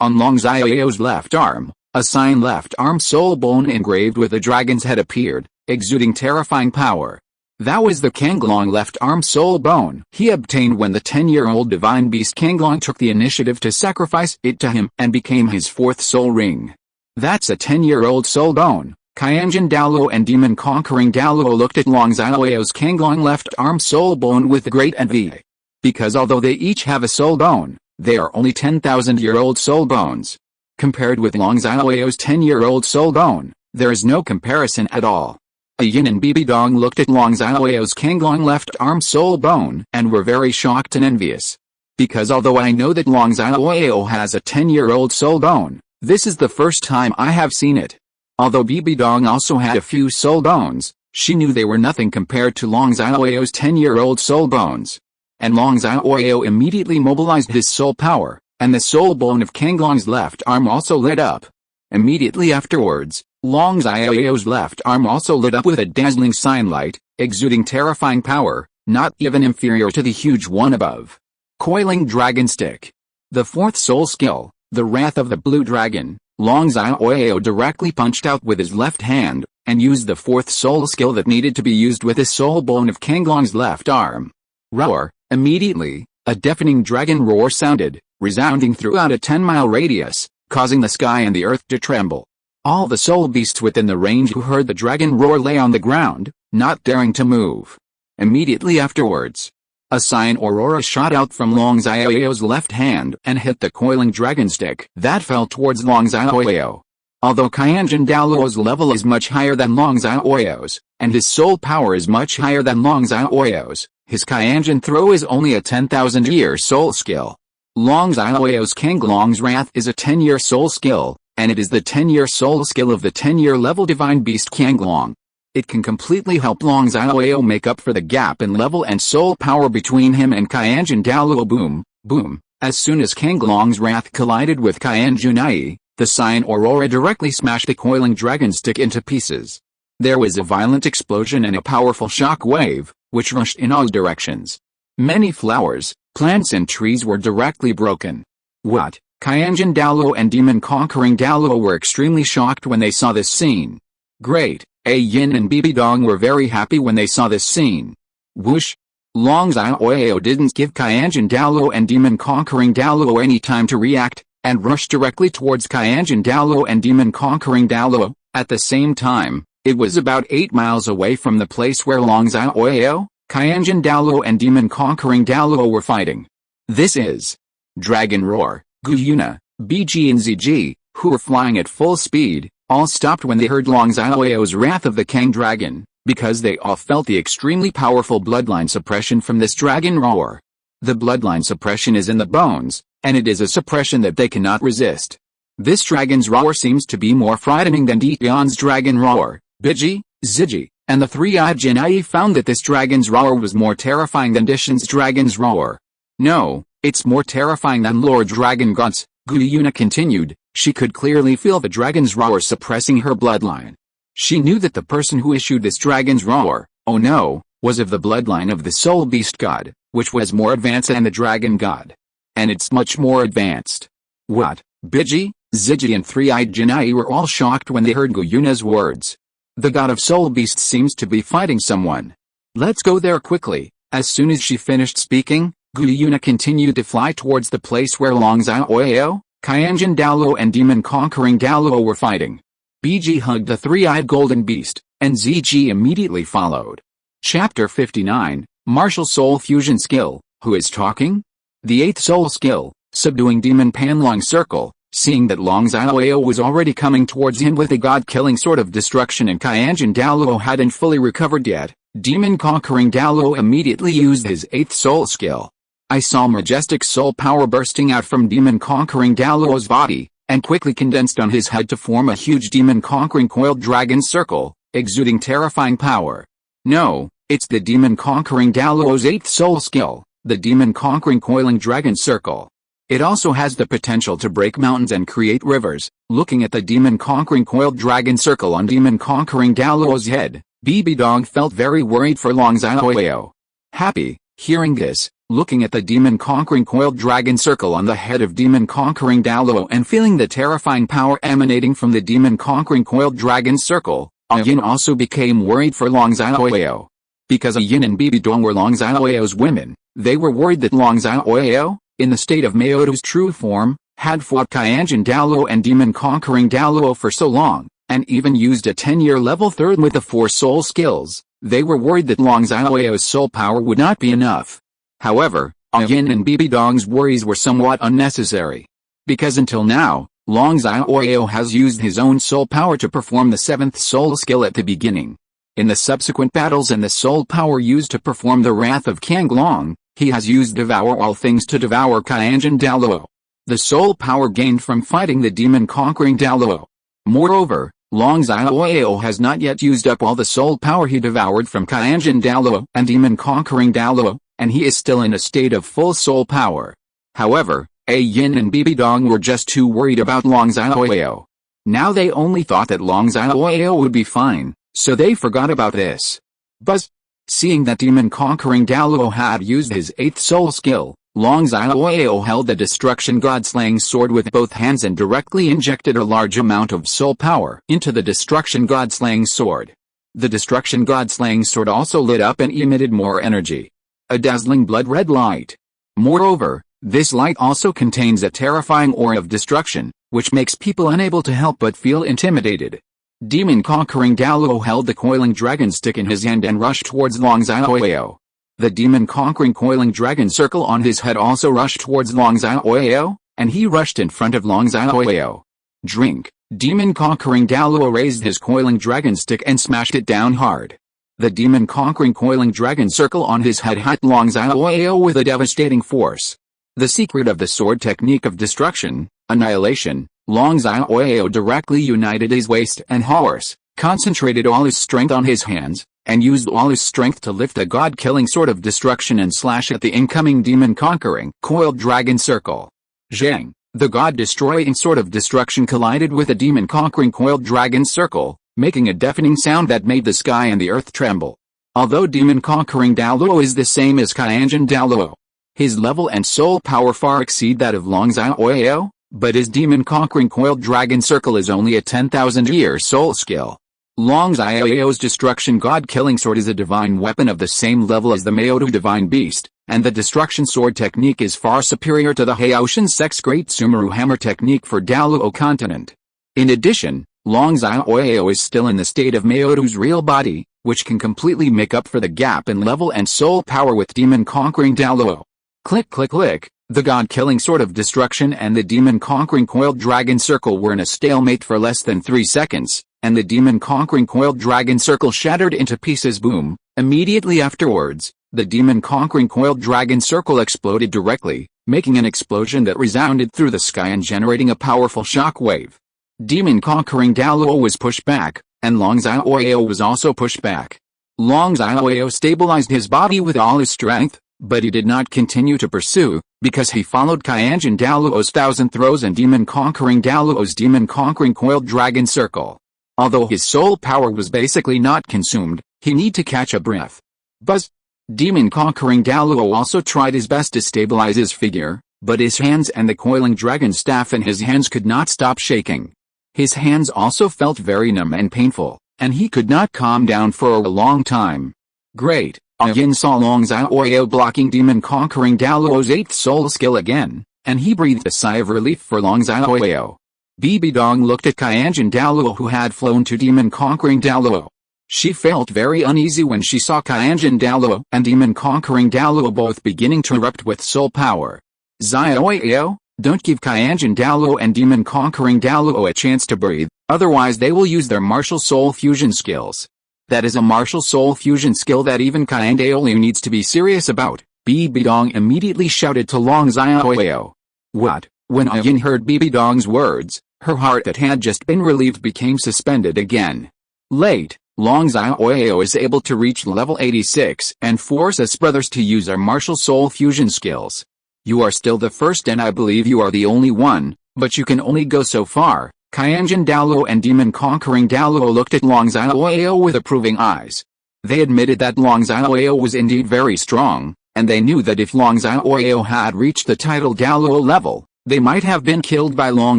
On Long Xiaoyao's left arm, a sign left arm soul bone engraved with a dragon's head appeared, exuding terrifying power. That was the Kanglong left arm soul bone he obtained when the 10-year-old divine beast Kanglong took the initiative to sacrifice it to him and became his 4th soul ring. That's a 10-year-old soul bone. Qianjin Douluo and demon-conquering Douluo looked at Long Xiaoyao's Kanglong left arm soul bone with great envy. Because although they each have a soul bone, they are only 10,000-year-old soul bones. Compared with Long Xiaoyao's 10-year-old soul bone, there is no comparison at all. Ah Yin and Bibi Dong looked at Long Xiaoyao's Kanglong left arm soul bone and were very shocked and envious. Because although I know that Long Xiaoyao has a 10-year-old soul bone, this is the first time I have seen it. Although Bibi Dong also had a few soul bones, she knew they were nothing compared to Long Xiaoyao's 10-year-old soul bones. and Long Xiaoyao immediately mobilized his soul power, and the soul bone of Kanglong's left arm also lit up. Immediately afterwards, Long Xiaoyao's left arm also lit up with a dazzling sign light, exuding terrifying power, not even inferior to the huge one above. Coiling Dragon Stick. The fourth soul skill, the Wrath of the Blue Dragon, Long Xiaoyao directly punched out with his left hand, and used the fourth soul skill that needed to be used with the soul bone of Kanglong's left arm. Roar! Immediately, a deafening dragon roar sounded, resounding throughout a 10-mile radius, causing the sky and the earth to tremble. All the soul beasts within the range who heard the dragon roar lay on the ground, not daring to move. Immediately afterwards, a cyan aurora shot out from Long Xiaoyao's left hand and hit the coiling dragon stick that fell towards Long Xiaoyao. Although Qianjin Douluo's level is much higher than Long Xiaoyao's, and his soul power is much higher than Long Xiaoyao's, his Qianjin throw is only a 10,000-year soul skill. Long Xiaoyao's Kanglong's Wrath is a 10-year soul skill, and it is the 10-year soul skill of the 10-year level divine beast Kanglong. It can completely help Long Xiaoyao make up for the gap in level and soul power between him and Qianjin Douluo. Boom, boom. As soon as Kanglong's Wrath collided with Qianjin, the cyan aurora directly smashed the coiling dragon stick into pieces. There was a violent explosion and a powerful shock wave, which rushed in all directions. Many flowers, plants and trees were directly broken. What? Qianjin Douluo and demon-conquering Douluo were extremely shocked when they saw this scene. Great! Ah Yin and Bibi Dong were very happy when they saw this scene. Whoosh! Long Xiaoyao didn't give Qianjin Douluo and demon-conquering Douluo any time to react, and rushed directly towards Qianjin Douluo and demon-conquering Douluo. At the same time, it was about 8 miles away from the place where Long Xiaoyao, Qianjin Douluo and demon-conquering Douluo were fighting. This is Dragon Roar. Yuena, BG and ZG, who were flying at full speed, all stopped when they heard Long Xiaoyao's Wrath of the Kang Dragon, because they all felt the extremely powerful bloodline suppression from this dragon roar. The bloodline suppression is in the bones, and it is a suppression that they cannot resist. This dragon's roar seems to be more frightening than Dion's dragon roar. Biji, Ziji, and the three-eyed Jinai found that this dragon's roar was more terrifying than Dishan's dragon's roar. No, it's more terrifying than Lord Dragon God's, Yuena continued. She could clearly feel the dragon's roar suppressing her bloodline. She knew that the person who issued this dragon's roar, oh no, was of the bloodline of the soul beast god, which was more advanced than the dragon god. And it's much more advanced. What? Biji, Ziji and three-eyed Jinai were all shocked when they heard Yuena's words. The god of soul beasts seems to be fighting someone. Let's go there quickly. As soon as she finished speaking, Yuena continued to fly towards the place where Long Xiaoyao, Qianjin Douluo and demon-conquering Douluo were fighting. BG hugged the three-eyed golden beast, and ZG immediately followed. Chapter 59, Martial Soul Fusion Skill. Who is talking? The 8th soul skill, Subduing Demon Panlong Circle. Seeing that Long Xiaoyao was already coming towards him with a god-killing sort of destruction and Qianjin Douluo hadn't fully recovered yet, demon-conquering Douluo immediately used his 8th soul skill. I saw majestic soul power bursting out from demon-conquering Douluo's body, and quickly condensed on his head to form a huge demon-conquering coiled dragon circle, exuding terrifying power. No, it's the demon-conquering Douluo's 8th soul skill, the demon-conquering coiling dragon circle. It also has the potential to break mountains and create rivers. Looking at the demon-conquering coiled dragon circle on demon-conquering Douluo's head, Bibi Dong felt very worried for Long Xiaoyao. Happy, hearing this, looking at the demon-conquering coiled dragon circle on the head of demon-conquering Douluo and feeling the terrifying power emanating from the demon-conquering coiled dragon circle, Ah Yin also became worried for Long Xiaoyao. Because Ah Yin and Bibi Dong were Long Xiaoyao's women, they were worried that Long Xiaoyao, in the state of Maoto's true form, had fought Qianjin Douluo and demon-conquering Douluo for so long, and even used a 10-year level 3rd with the 4 soul skills. They were worried that Long Xiaoyao's soul power would not be enough. However, Ah Yin and Bibi Dong's worries were somewhat unnecessary. Because until now, Long Xiaoyao has used his own soul power to perform the 7th soul skill at the beginning. In the subsequent battles and the soul power used to perform the Wrath of Kanglong, he has used Devour All Things to devour Qianjin Douluo. The soul power gained from fighting the demon-conquering Douluo. Moreover, Long Xiaoyao has not yet used up all the soul power he devoured from Qianjin Douluo and demon-conquering Douluo, and he is still in a state of full soul power. However, Ah Yin and Bibi Dong were just too worried about Long Xiaoyao. Now they only thought that Long Xiaoyao would be fine, so they forgot about this. Buzz! Seeing that demon-conquering Douluo had used his 8th soul skill, Long Xiaoyao held the destruction god-slaying sword with both hands and directly injected a large amount of soul power into the destruction god-slaying sword. The destruction god-slaying sword also lit up and emitted more energy. A dazzling blood-red light. Moreover, this light also contains a terrifying aura of destruction, which makes people unable to help but feel intimidated. Demon-conquering Douluo held the coiling dragon stick in his hand and rushed towards Long Xiaoyao. The demon-conquering coiling dragon circle on his head also rushed towards Long Xiaoyao, and he rushed in front of Long Xiaoyao. Drink! Demon-conquering Douluo raised his coiling dragon stick and smashed it down hard. The demon-conquering coiling dragon circle on his head hit Long Xiaoyao with a devastating force. The secret of the sword technique of destruction, annihilation, Long Xiaoyao directly united his waist and horse, concentrated all his strength on his hands, and used all his strength to lift the god-killing sword of destruction and slash at the incoming demon-conquering coiled dragon circle. Zhang, the god-destroying sword of destruction collided with a demon-conquering coiled dragon circle, making a deafening sound that made the sky and the earth tremble. Although demon-conquering Douluo is the same as Xianjin Douluo, his level and soul power far exceed that of Long Xiaoyao, but his demon-conquering coiled dragon circle is only a 10,000-year soul skill. Long Xiaoyao's destruction god-killing sword is a divine weapon of the same level as the Maodo divine beast, and the destruction sword technique is far superior to the Haoshan Sect's Great Sumeru hammer technique for Douluo continent. In addition, Long Xiaoyao is still in the state of Maodo's real body, which can completely make up for the gap in level and soul power with demon-conquering Douluo. Click click click, the god-killing sword of destruction and the demon-conquering coiled dragon circle were in a stalemate for less than 3 seconds, and the demon-conquering coiled dragon circle shattered into pieces. Boom! Immediately afterwards, the demon-conquering coiled dragon circle exploded directly, making an explosion that resounded through the sky and generating a powerful shock wave. Demon-conquering Douluo was pushed back, and Long Xiaoyao was also pushed back. Long Xiaoyao stabilized his body with all his strength, but he did not continue to pursue, because he followed Xianjin Douluo's 1,000 throws and demon-conquering Douluo's demon-conquering coiled dragon circle. Although his soul power was basically not consumed, he needed to catch a breath. Buzz! Demon-conquering Douluo also tried his best to stabilize his figure, but his hands and the coiling dragon staff in his hands could not stop shaking. His hands also felt very numb and painful, and he could not calm down for a long time. Great! Ah Yin saw Long Xiaoyao blocking demon-conquering Douluo's 8th soul skill again, and he breathed a sigh of relief for Long Xiaoyao. Bibi Dong looked at Xianjin Douluo who had flown to demon-conquering Douluo. She felt very uneasy when she saw Xianjin Douluo and demon-conquering Douluo both beginning to erupt with soul power. Xiaoyao, don't give Xianjin Douluo and demon-conquering Douluo a chance to breathe, otherwise they will use their martial soul fusion skills. That is a martial soul fusion skill that even Xianjin needs to be serious about, Bibi Dong immediately shouted to Long Xiaoyao. What? When Ah Yin heard Bibi Dong's words, her heart that had just been relieved became suspended again. Late, Long Xiaoyao is able to reach level 86 and force us brothers to use our martial soul fusion skills. You are still the first and I believe you are the only one, but you can only go so far. Xianjin Douluo and demon-conquering Douluo looked at Long Xiaoyao with approving eyes. They admitted that Long Xiaoyao was indeed very strong, and they knew that if Long Xiaoyao had reached the title Douluo level, they might have been killed by Long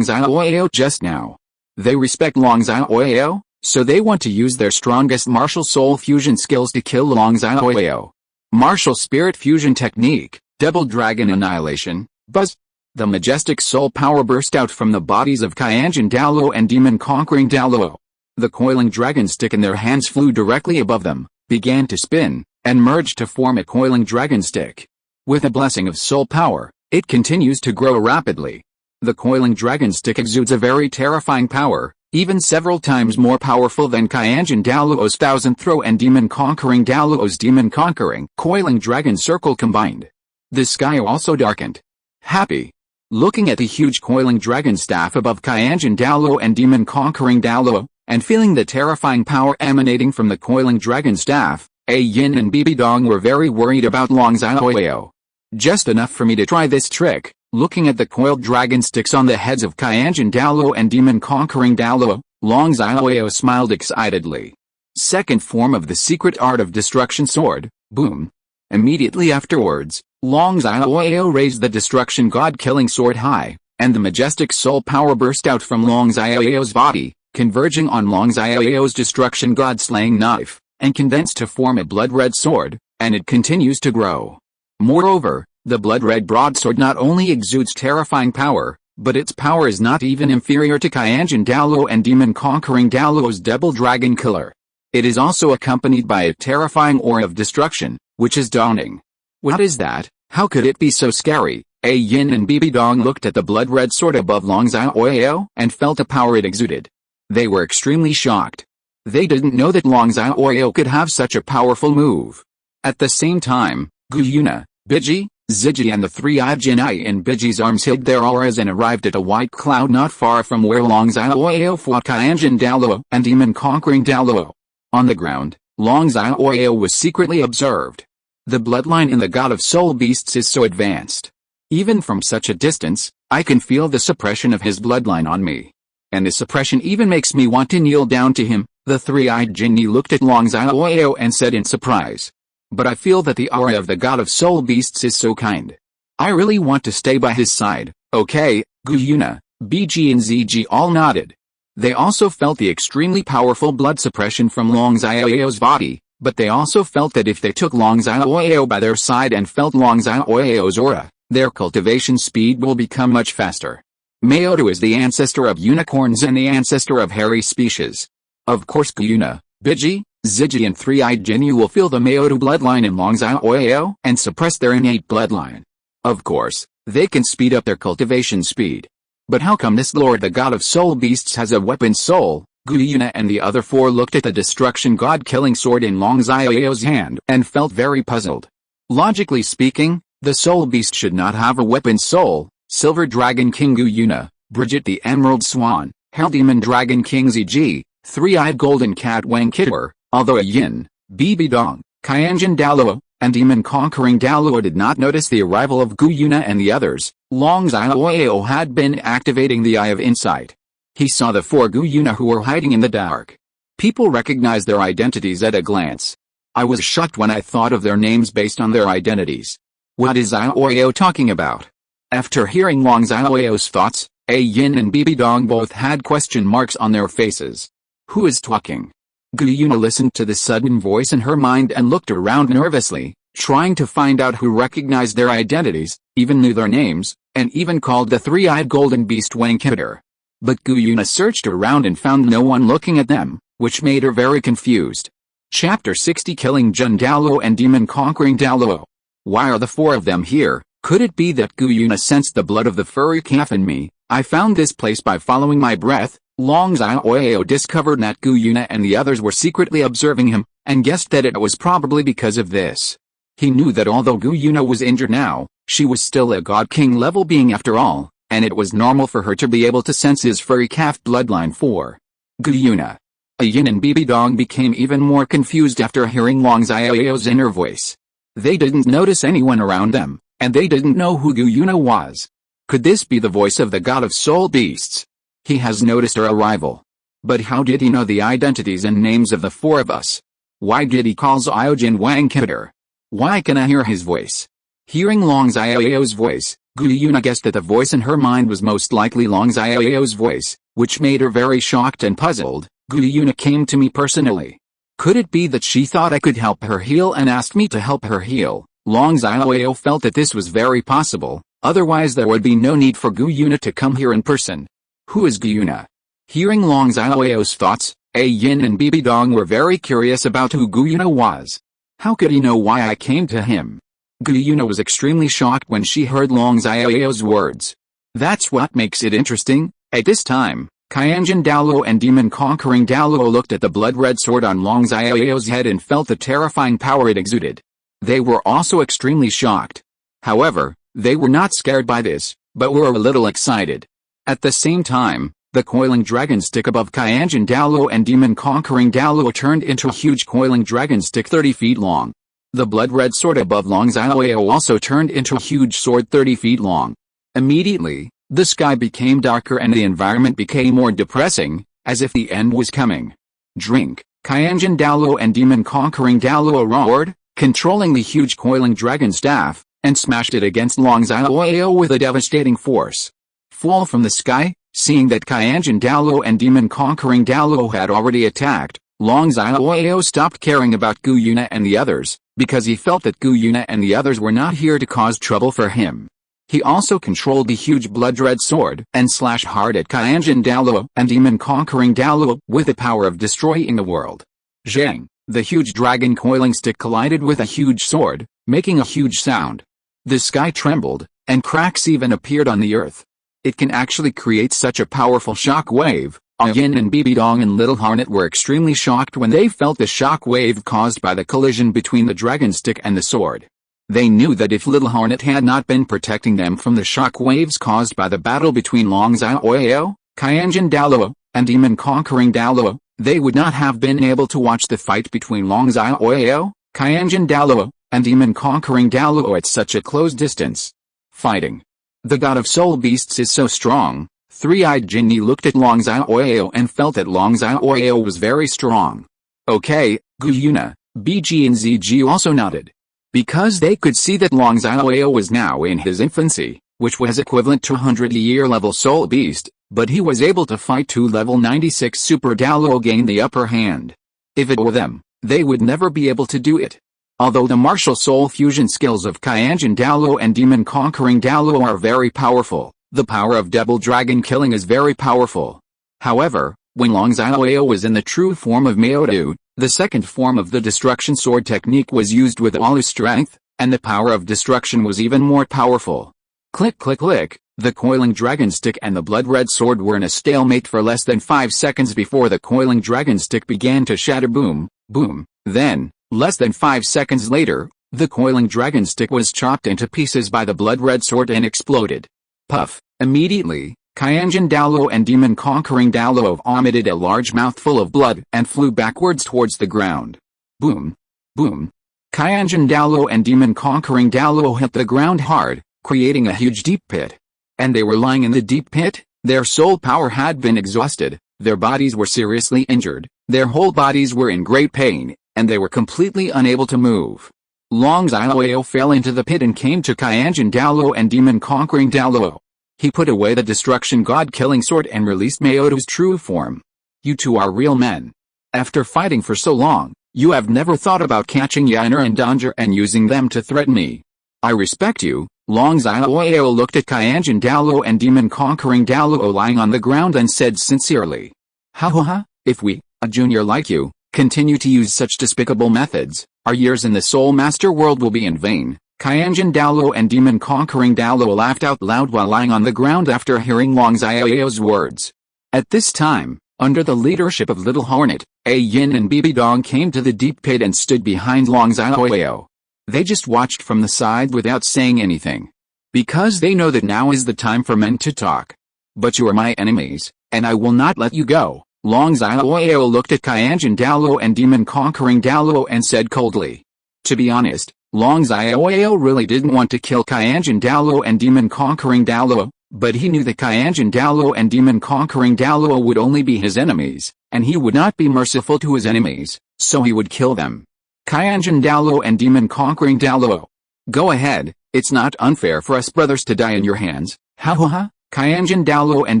Xiaoyao just now. They respect Long Xiaoyao, so they want to use their strongest martial soul fusion skills to kill Long Xiaoyao. Martial spirit fusion technique, double dragon annihilation, buzz. The majestic soul power burst out from the bodies of Xianjin Douluo and demon-conquering Douluo. The coiling dragon stick in their hands flew directly above them, began to spin, and merged to form a coiling dragon stick. With a blessing of soul power, it continues to grow rapidly. The coiling dragon stick exudes a very terrifying power, even several times more powerful than Xianjin Douluo's 1,000 throw and demon-conquering Douluo's demon-conquering coiling dragon circle combined. The sky also darkened. Happy. Looking at the huge coiling dragon staff above Xianjin Douluo and demon-conquering Douluo, and feeling the terrifying power emanating from the coiling dragon staff, Ah Yin and Bibi Dong were very worried about Xiaoyao. Just enough for me to try this trick. Looking at the coiled dragon sticks on the heads of Qianjin Douluo and demon-conquering Douluo, Xiaoyao smiled excitedly. Second form of the secret art of destruction sword, boom. Immediately afterwards, Xiaoyao raised the destruction god-killing sword high, and the majestic soul power burst out from Xiaoyao's body, converging on Xiaoyao's destruction god-slaying knife, and condensed to form a blood-red sword, and it continues to grow. Moreover, the blood-red broadsword not only exudes terrifying power, but its power is not even inferior to Qianjin Douluo and demon-conquering Douluo's double dragon killer. It is also accompanied by a terrifying aura of destruction, which is dawning. What is that? How could it be so scary? Ah Yin and Bibi Dong looked at the blood-red sword above Xiaoyao and felt the power it exuded. They were extremely shocked. They didn't know that Xiaoyao could have such a powerful move. At the same time, Yuena, Biji, Ziji and the three-eyed Jinai in Biji's arms hid their auras and arrived at a white cloud not far from where Xiaoyao fought Qianjin Douluo and demon-conquering Douluo. On the ground, Xiaoyao was secretly observed. The bloodline in the god of soul beasts is so advanced. Even from such a distance, I can feel the suppression of his bloodline on me. And the suppression even makes me want to kneel down to him. The three-eyed Jinni looked at Xiaoyao and said in surprise. But I feel that the aura of the god of soul beasts is so kind. I really want to stay by his side. Okay, Yuena, Biji and Ziji all nodded. They also felt the extremely powerful blood suppression from Xiaoyao's body, but they also felt that if they took Xiaoyao by their side and felt Xiaoyao's aura, their cultivation speed will become much faster. Maodo is the ancestor of unicorns and the ancestor of hairy species. Of course Yuena, Biji, Ziji and three-eyed Jinni will feel the Maodo bloodline in Xiaoyao and suppress their innate bloodline. Of course, they can speed up their cultivation speed. But how come this lord the god of soul beasts has a weapon soul? Yuena and the other four looked at the destruction god-killing sword in Xiaoyao's hand and felt very puzzled. Logically speaking, the soul beast should not have a weapon soul. Silver Dragon King Yuena, Bridget the Emerald Swan, Hell Demon Dragon King Ziji, Three-Eyed Golden Cat Wang Kidwer, although Ah Yin, Bibi Dong, Qianjin Douluo, and demon-conquering Douluo did not notice the arrival of Yuena and the others, Xiaoyao had been activating the Eye of Insight. He saw the four Yuena who were hiding in the dark. People recognized their identities at a glance. I was shocked when I thought of their names based on their identities. What is Xiaoyao talking about? After hearing Xiaoyao's thoughts, Ah Yin and Bibi Dong both had question marks on their faces. Who is talking? Yuena listened to the sudden voice in her mind and looked around nervously, trying to find out who recognized their identities, even knew their names, and even called the three-eyed golden beast Wang Kidder. But Yuena searched around and found no one looking at them, which made her very confused. Chapter 60 Killing Jun Douluo and Demon-Conquering Douluo. Why are the four of them here? Could it be that Yuena sensed the blood of the furry calf in me? I found this place by following my breath. Xiaoyao discovered that Yuena and the others were secretly observing him, and guessed that it was probably because of this. He knew that although Yuena was injured now, she was still a god king level being after all, and it was normal for her to be able to sense his furry calf bloodline for Yuena. Ah Yin and Bibi Dong became even more confused after hearing Xiaoyao's inner voice. They didn't notice anyone around them, and they didn't know who Yuena was. Could this be the voice of the god of soul beasts? He has noticed our arrival. But how did he know the identities and names of the four of us? Why did he call Xiaojin Wang Kidder? Why can I hear his voice? Hearing Xiaoyao's voice, Yuena guessed that the voice in her mind was most likely Xiaoyao's voice, which made her very shocked and puzzled. Yuena came to me personally. Could it be that she thought I could help her heal and asked me to help her heal? Xiaoyao felt that this was very possible, otherwise there would be no need for Yuena to come here in person. Who is Yuena? Hearing Xiaoyao's thoughts, Ah Yin and Bibi Dong were very curious about who Yuena was. How could he know why I came to him? Yuena was extremely shocked when she heard Xiaoyao's words. That's what makes it interesting. At this time, Qianjin Douluo and demon-conquering Douluo looked at the blood-red sword on Xiaoyao's head and felt the terrifying power it exuded. They were also extremely shocked. However, they were not scared by this, but were a little excited. At the same time, The coiling dragon stick above Qianjin Douluo and demon-conquering Douluo turned into a huge coiling dragon stick 30 feet long. The blood-red sword above Long Xiaoyao also turned into a huge sword 30 feet long. Immediately, the sky became darker and the environment became more depressing, as if the end was coming. Drink! Qianjin Douluo and demon-conquering Douluo roared, controlling the huge coiling dragon staff, and smashed it against Long Xiaoyao with a devastating force. Fall from the sky. Seeing that Qianjin Douluo and demon-conquering Douluo had already attacked, Long Xiaoyao stopped caring about Yuena and the others, because he felt that Yuena and the others were not here to cause trouble for him. He also controlled the huge blood-red sword and slashed hard at Qianjin Douluo and demon-conquering Douluo with the power of destroying the world. Zhang, the huge dragon coiling stick collided with a huge sword, making a huge sound. The sky trembled, and cracks even appeared on the earth. It can actually create such a powerful shock wave. Ah Yin and Bibi Dong and Little Hornet were extremely shocked when they felt the shock wave caused by the collision between the dragon stick and the sword. They knew that if Little Hornet had not been protecting them from the shock waves caused by the battle between Long Xiaoyao, Qianjin Douluo, and demon-conquering Douluo, they would not have been able to watch the fight between Long Xiaoyao, Qianjin Douluo, and demon-conquering Douluo at such a close distance. Fighting. The god of soul beasts is so strong. Three-eyed Jinni looked at Long Xiaoyao and felt that Long Xiaoyao was very strong. Okay, Yuena, BG and ZG also nodded. Because they could see that Long Xiaoyao was now in his infancy, which was equivalent to 100-year level soul beast, but he was able to fight 2 level 96 super Douluo gain the upper hand. If it were them, they would never be able to do it. Although the martial soul fusion skills of Qianjin Douluo and demon-conquering Douluo are very powerful, the power of double dragon killing is very powerful. However, when Long Xiaoyao was in the true form of Maodu, the second form of the destruction sword technique was used with all his strength, and the power of destruction was even more powerful. Click click click, the coiling dragon stick and the blood-red sword were in a stalemate for less than 5 seconds before the coiling dragon stick began to shatter. Boom, boom, then, less than 5 seconds later, the coiling dragon stick was chopped into pieces by the blood-red sword and exploded. Puff! Immediately, Qianjin Douluo and demon-conquering Douluo vomited a large mouthful of blood and flew backwards towards the ground. Boom! Boom! Qianjin Douluo and demon-conquering Douluo hit the ground hard, creating a huge deep pit. And they were lying in the deep pit. Their soul power had been exhausted, their bodies were seriously injured, their whole bodies were in great pain, and they were completely unable to move. Long Xiaoyao fell into the pit and came to Qianjin Douluo and demon-conquering Douluo. He put away the destruction god-killing sword and released Maodu's true form. You two are real men. After fighting for so long, you have never thought about catching Yuena and danger and using them to threaten me. I respect you. Long Xiaoyao looked at Qianjin Douluo and demon-conquering Douluo lying on the ground and said sincerely. Ha ha ha, if we, a junior like you, continue to use such despicable methods, our years in the Soul Master world will be in vain. Qianjin Douluo and demon-conquering Douluo laughed out loud while lying on the ground after hearing Long Xiaoyao's words. At this time, under the leadership of Little Hornet, Ah Yin and Bibi Dong came to the deep pit and stood behind Long Xiaoyao. They just watched from the side without saying anything. Because they know that now is the time for men to talk. But you are my enemies, and I will not let you go. Long Xiaoyao looked at Qianjin Douluo and demon-conquering Douluo and said coldly. To be honest, Long Xiaoyao really didn't want to kill Qianjin Douluo and demon-conquering Douluo, but he knew that Qianjin Douluo and demon-conquering Douluo would only be his enemies, and he would not be merciful to his enemies, so he would kill them. Qianjin Douluo and demon-conquering Douluo. Go ahead, it's not unfair for us brothers to die in your hands. Ha ha ha. Qianjin Douluo and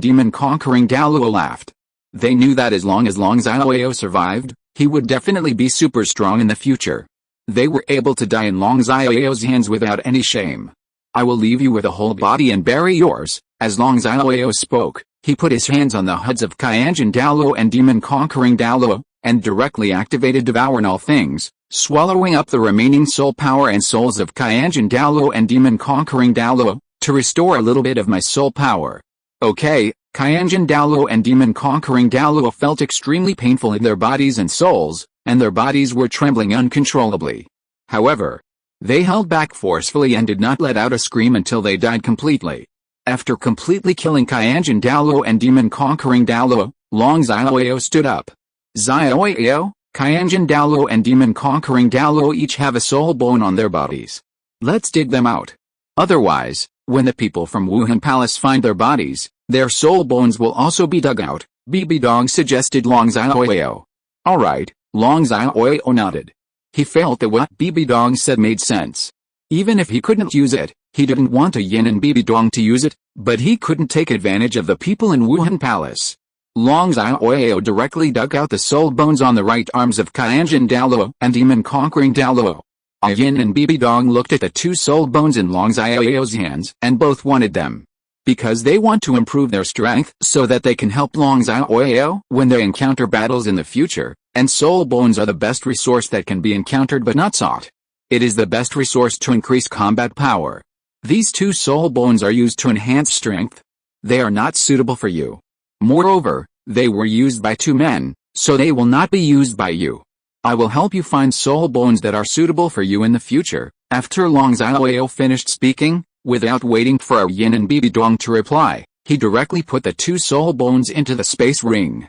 demon-conquering Douluo laughed. They knew that as long Xiaoyao survived, he would definitely be super strong in the future. They were able to die in Long Xiaoyao's hands without any shame. I will leave you with a whole body and bury yours. As Long Xiaoyao spoke, he put his hands on the hoods of Qianjin Douluo and demon-conquering Douluo, and directly activated Devour All Things, swallowing up the remaining soul power and souls of Qianjin Douluo and demon-conquering Douluo, to restore a little bit of my soul power. Okay, Qianjin Douluo and demon-conquering Douluo felt extremely painful in their bodies and souls, and their bodies were trembling uncontrollably. However, they held back forcefully and did not let out a scream until they died completely. After completely killing Qianjin Douluo and demon-conquering Douluo, Long Xiaoyao stood up. Xiaoyao, Qianjin Douluo and demon-conquering Douluo each have a soul bone on their bodies. Let's dig them out. Otherwise, when the people from Wuhun Palace find their bodies, their soul bones will also be dug out, Bibi Dong suggested Long Xiaoyao. Alright, Long Xiaoyao nodded. He felt that what Bibi Dong said made sense. Even if he couldn't use it, he didn't want Ah Yin and Bibi Dong to use it, but he couldn't take advantage of the people in Wuhun Palace. Long Xiaoyao directly dug out the soul bones on the right arms of Qianjin Douluo and demon-conquering Douluo. Ah Yin and Bibi Dong looked at the two soul bones in Long Xiaoyao's hands and both wanted them. Because they want to improve their strength so that they can help Long Xiaoyao when they encounter battles in the future, and soul bones are the best resource that can be encountered but not sought. It is the best resource to increase combat power. These two soul bones are used to enhance strength. They are not suitable for you. Moreover, they were used by two men, so they will not be used by you. I will help you find soul bones that are suitable for you in the future. After Long Xiaoyao finished speaking, without waiting for Ah Yin and Bibi Dong to reply, he directly put the two soul bones into the space ring.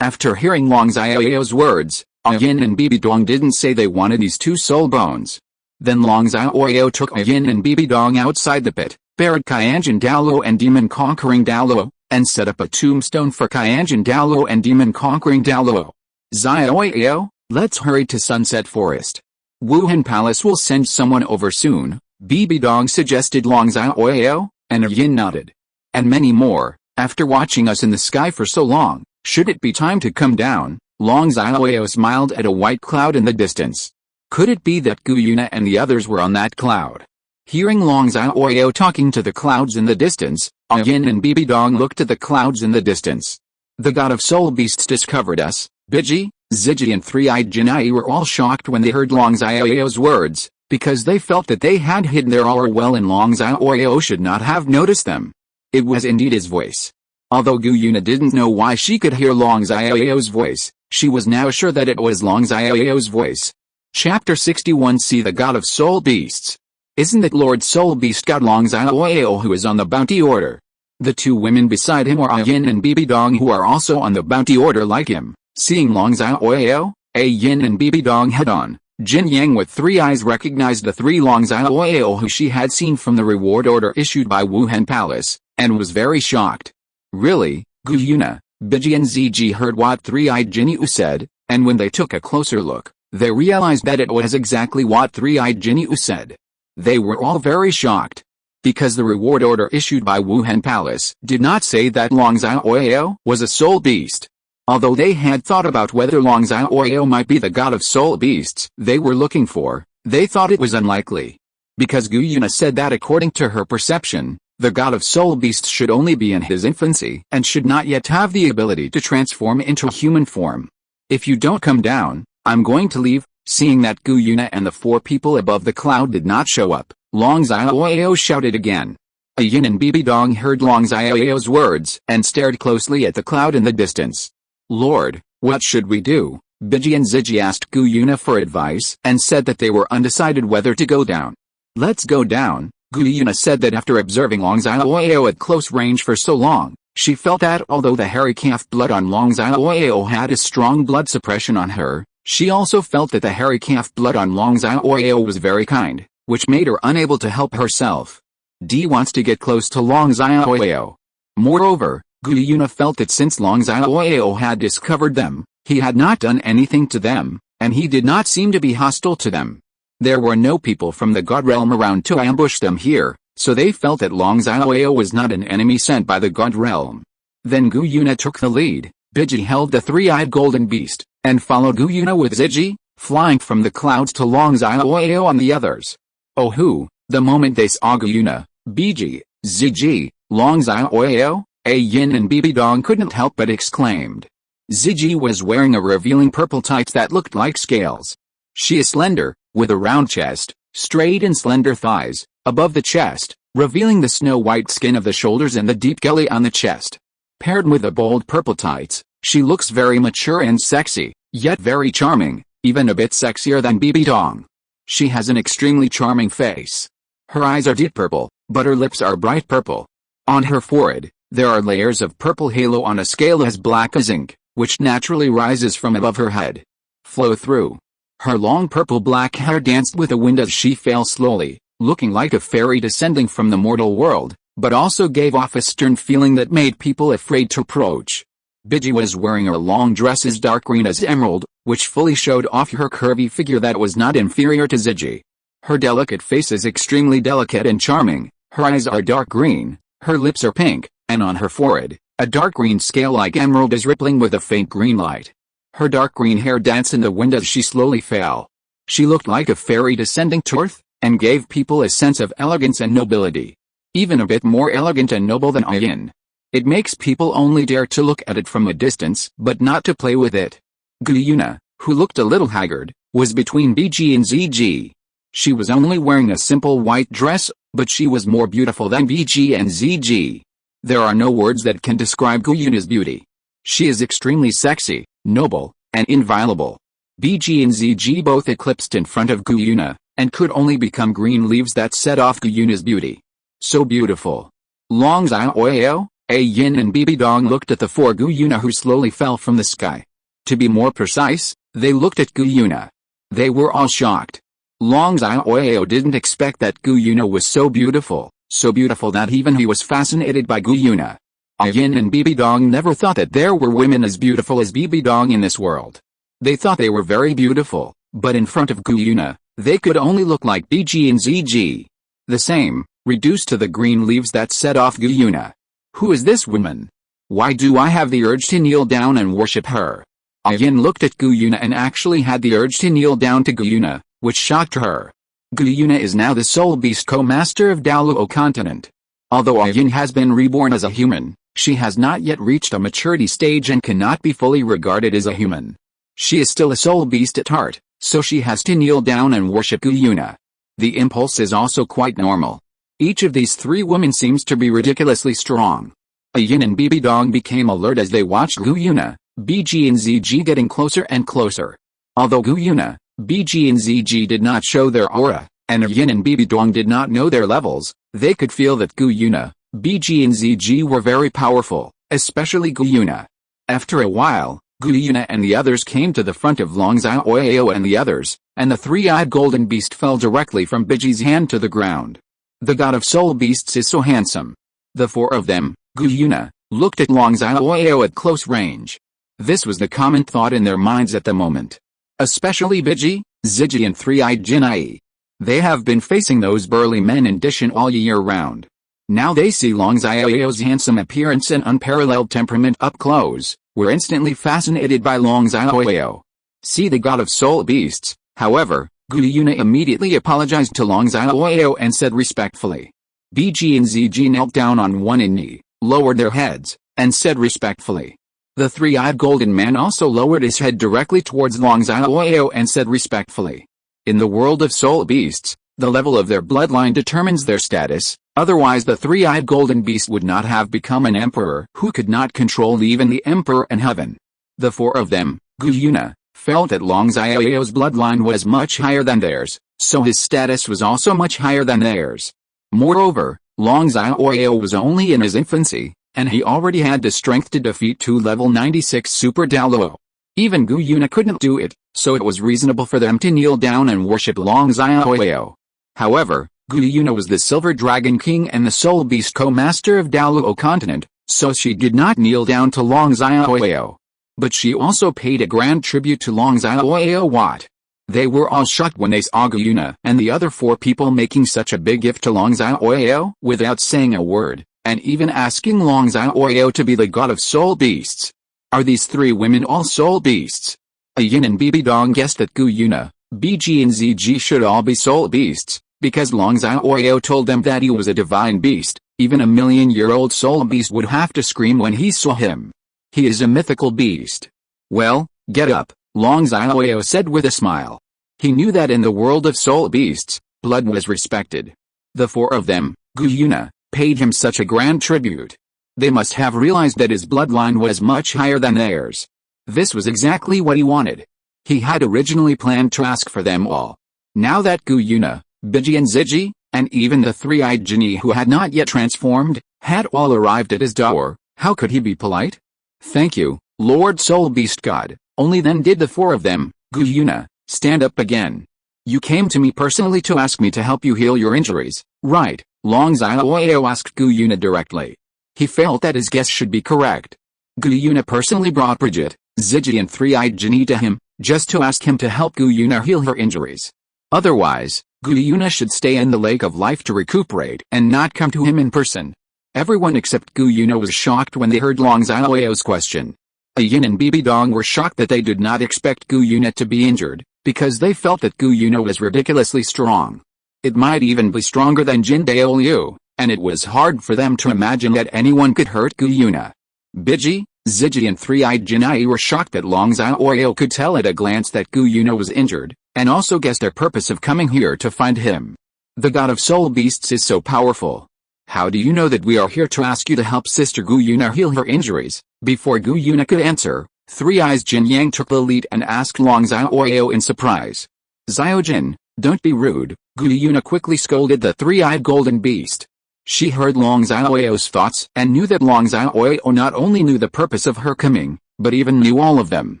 After hearing Long Xiaoyao's words, Ah Yin and Bibi Dong didn't say they wanted these two soul bones. Then Long Xiaoyao took Ah Yin and Bibi Dong outside the pit, buried Qianjin Douluo and demon-conquering Douluo, and set up a tombstone for Qianjin Douluo and demon-conquering Douluo. Xiaoyao, let's hurry to Sunset Forest. Wuhun Palace will send someone over soon, Bibi Dong suggested Long Xiaoyao, and Ah Yin nodded. And many more. After watching us in the sky for so long, should it be time to come down? Long Xiaoyao smiled at a white cloud in the distance. Could it be that Yuena and the others were on that cloud? Hearing Long Xiaoyao talking to the clouds in the distance, Ah Yin and Bibi Dong looked at the clouds in the distance. The god of soul beasts discovered us. Biji, Ziji and three-eyed Jinai were all shocked when they heard Long Xiaoyao's words, because they felt that they had hidden their aura well and Long Xiaoyao should not have noticed them. It was indeed his voice. Although Yuena didn't know why she could hear Long Xiaoyao's voice, she was now sure that it was Long Xiaoyao's voice. Chapter 61 See the God of Soul Beasts. Isn't it Lord Soul Beast God Long Xiaoyao who is on the bounty order? The two women beside him are Ah Yin and Bibi Dong who are also on the bounty order like him. Seeing Long Xiaoyao, Ah Yin and Bibi Dong head on. Jin Yang with three eyes recognized the three Long Xiaoyao who she had seen from the reward order issued by Wuhun Palace, and was very shocked. Really? Yuena, Biji and Ziji heard what three-eyed Jinyu said, and when they took a closer look, they realized that it was exactly what three-eyed Jinyu said. They were all very shocked. Because the reward order issued by Wuhun Palace did not say that Long Xiaoyao was a soul beast. Although they had thought about whether Long Xiaoyao might be the god of soul beasts they were looking for, they thought it was unlikely. Because Yuena said that according to her perception, the god of soul beasts should only be in his infancy and should not yet have the ability to transform into human form. If you don't come down, I'm going to leave. Seeing that Yuena and the four people above the cloud did not show up, Long Xiaoyao shouted again. Ah Yin and Bibi Dong heard Long Xiaoyao's words and stared closely at the cloud in the distance. Lord, what should we do? Biji and Ziji asked Yuena for advice and said that they were undecided whether to go down. Let's go down. Yuena said that after observing Long Xiaoyao at close range for so long, she felt that although the hairy calf blood on Long Xiaoyao had a strong blood suppression on her, she also felt that the hairy calf blood on Long Xiaoyao was very kind, which made her unable to help herself. D wants to get close to Long Xiaoyao. Moreover, Yuena felt that since Long Xiaoyao had discovered them, he had not done anything to them, and he did not seem to be hostile to them. There were no people from the God realm around to ambush them here, so they felt that Long Xiaoyao was not an enemy sent by the God realm. Then Yuena took the lead. Biji held the three-eyed golden beast, and followed Yuena with Ziji, flying from the clouds to Long Xiaoyao on the others. Oh the moment they saw Yuena, Biji, Ziji, Long Xiaoyao, Ah Yin and Bibi Dong couldn't help but exclaimed. Ziji was wearing a revealing purple tights that looked like scales. She is slender, with a round chest, straight and slender thighs, above the chest, revealing the snow-white skin of the shoulders and the deep belly on the chest. Paired with the bold purple tights, she looks very mature and sexy, yet very charming, even a bit sexier than Bibi Dong. She has an extremely charming face. Her eyes are deep purple, but her lips are bright purple. On her forehead, there are layers of purple halo on a scale as black as ink, which naturally rises from above her head. Flow through. Her long purple-black hair danced with the wind as she fell slowly, looking like a fairy descending from the mortal world, but also gave off a stern feeling that made people afraid to approach. Bibi was wearing a long dress as dark green as emerald, which fully showed off her curvy figure that was not inferior to Ziji. Her delicate face is extremely delicate and charming, her eyes are dark green, her lips are pink, and on her forehead, a dark green scale like emerald is rippling with a faint green light. Her dark green hair danced in the wind as she slowly fell. She looked like a fairy descending to earth, and gave people a sense of elegance and nobility. Even a bit more elegant and noble than Ah Yin. It makes people only dare to look at it from a distance, but not to play with it. Yuena, who looked a little haggard, was between Bibi and Ziji. She was only wearing a simple white dress, but she was more beautiful than Bibi and Ziji. There are no words that can describe Yuena's beauty. She is extremely sexy, noble, and inviolable. Bibi and Ziji both eclipsed in front of Yuena, and could only become green leaves that set off Yuena's beauty. So beautiful. Xiaoyao, Ah Yin and Bibi Dong looked at the four Yuena who slowly fell from the sky. To be more precise, they looked at Yuena. They were all shocked. Xiaoyao didn't expect that Yuena was so beautiful that even he was fascinated by Yuena. Ah Yin and Bibi Dong never thought that there were women as beautiful as Bibi Dong in this world. They thought they were very beautiful, but in front of Yuena, they could only look like Bibi and Ziji. The same, reduced to the green leaves that set off Yuena. Who is this woman? Why do I have the urge to kneel down and worship her? Ah Yin looked at Yuena and actually had the urge to kneel down to Yuena, which shocked her. Yuena is now the soul beast co-master of Douluo continent. Although Ah Yin has been reborn as a human, she has not yet reached a maturity stage and cannot be fully regarded as a human. She is still a soul beast at heart, so she has to kneel down and worship Yuena. The impulse is also quite normal. Each of these three women seems to be ridiculously strong. Ah Yin and Bibi Dong became alert as they watched Yuena, Bibi and Ziji getting closer and closer. Although Yuena, Bibi and Ziji did not show their aura, and Ah Yin and Bibi Dong did not know their levels, they could feel that Yuena, Bibi and Ziji were very powerful, especially Yuena. After a while, Yuena and the others came to the front of Xiaoyao and the others, and the three-eyed golden beast fell directly from Biji's hand to the ground. The god of soul beasts is so handsome. The four of them, Yuena, looked at Xiaoyao at close range. This was the common thought in their minds at the moment. Especially Bibi, Ziji and three-eyed Jinai. They have been facing those burly men in Dishan all year round. Now they see Xiaoyao's handsome appearance and unparalleled temperament up close, were instantly fascinated by Xiaoyao. See the god of soul beasts, however, Yuena immediately apologized to Xiaoyao and said respectfully. Bibi and Ziji knelt down on one knee, lowered their heads, and said respectfully. The three-eyed golden man also lowered his head directly towards Xiaoyao and said respectfully. In the world of soul beasts, the level of their bloodline determines their status, otherwise the three-eyed golden beast would not have become an emperor who could not control even the emperor in heaven. The four of them, Yuena, felt that Xiaoyao's bloodline was much higher than theirs, so his status was also much higher than theirs. Moreover, Xiaoyao was only in his infancy, and he already had the strength to defeat two level 96 Super Douluo. Even Yuena couldn't do it, so it was reasonable for them to kneel down and worship Xiaoyao. However, Yuena was the Silver Dragon King and the Soul Beast co-master of Douluo continent, so she did not kneel down to Xiaoyao. But she also paid a grand tribute to Xiaoyao. They were all shocked when they saw Yuena and the other four people making such a big gift to Xiaoyao without saying a word, and even asking Xiaoyao to be the god of soul beasts. Are these three women all soul beasts? Ah Yin and Bibi Dong guessed that Yuena, Bibi and Ziji should all be soul beasts, because Xiaoyao told them that he was a divine beast. Even a million-year-old soul beast would have to scream when he saw him. He is a mythical beast. Well, get up, Xiaoyao said with a smile. He knew that in the world of soul beasts, blood was respected. The four of them, Yuena, paid him such a grand tribute. They must have realized that his bloodline was much higher than theirs. This was exactly what he wanted. He had originally planned to ask for them all. Now that Yuena, Bibi and Ziji, And even the three-eyed genie who had not yet transformed, had all arrived at his door. How could he be polite? Thank you, Lord Soul Beast God. Only then did the four of them, Yuena, stand up again. You came to me personally to ask me to help you heal your injuries, right? Long Xiaoyao asked Yuena directly. He felt that his guess should be correct. Yuena personally brought Brigitte, Ziggy and three-eyed genie to him, just to ask him to help Yuena heal her injuries. Otherwise, Yuena should stay in the lake of life to recuperate and not come to him in person. Everyone except Yuena was shocked when they heard Long Xiaoyao's question. Ah Yin and Bibi Dong were shocked that they did not expect Yuena to be injured, because they felt that Yuena was ridiculously strong. It might even be stronger than Jin Daoliu, and it was hard for them to imagine that anyone could hurt Yuena. Biji, Ziggy and three-eyed Jinai were shocked that Long Xiaoyao could tell at a glance that Yuena was injured, and also guessed their purpose of coming here to find him. The god of soul beasts is so powerful. How do you know that we are here to ask you to help Sister Yuena heal her injuries? Before Yuena could answer, Three Eyes Jin Yang took the lead and asked Long Xiaoyao in surprise. Xiaojin, don't be rude, Yuena quickly scolded the three-eyed golden beast. She heard Long Xiaoyao's thoughts and knew that Long Xiaoyao not only knew the purpose of her coming, but even knew all of them.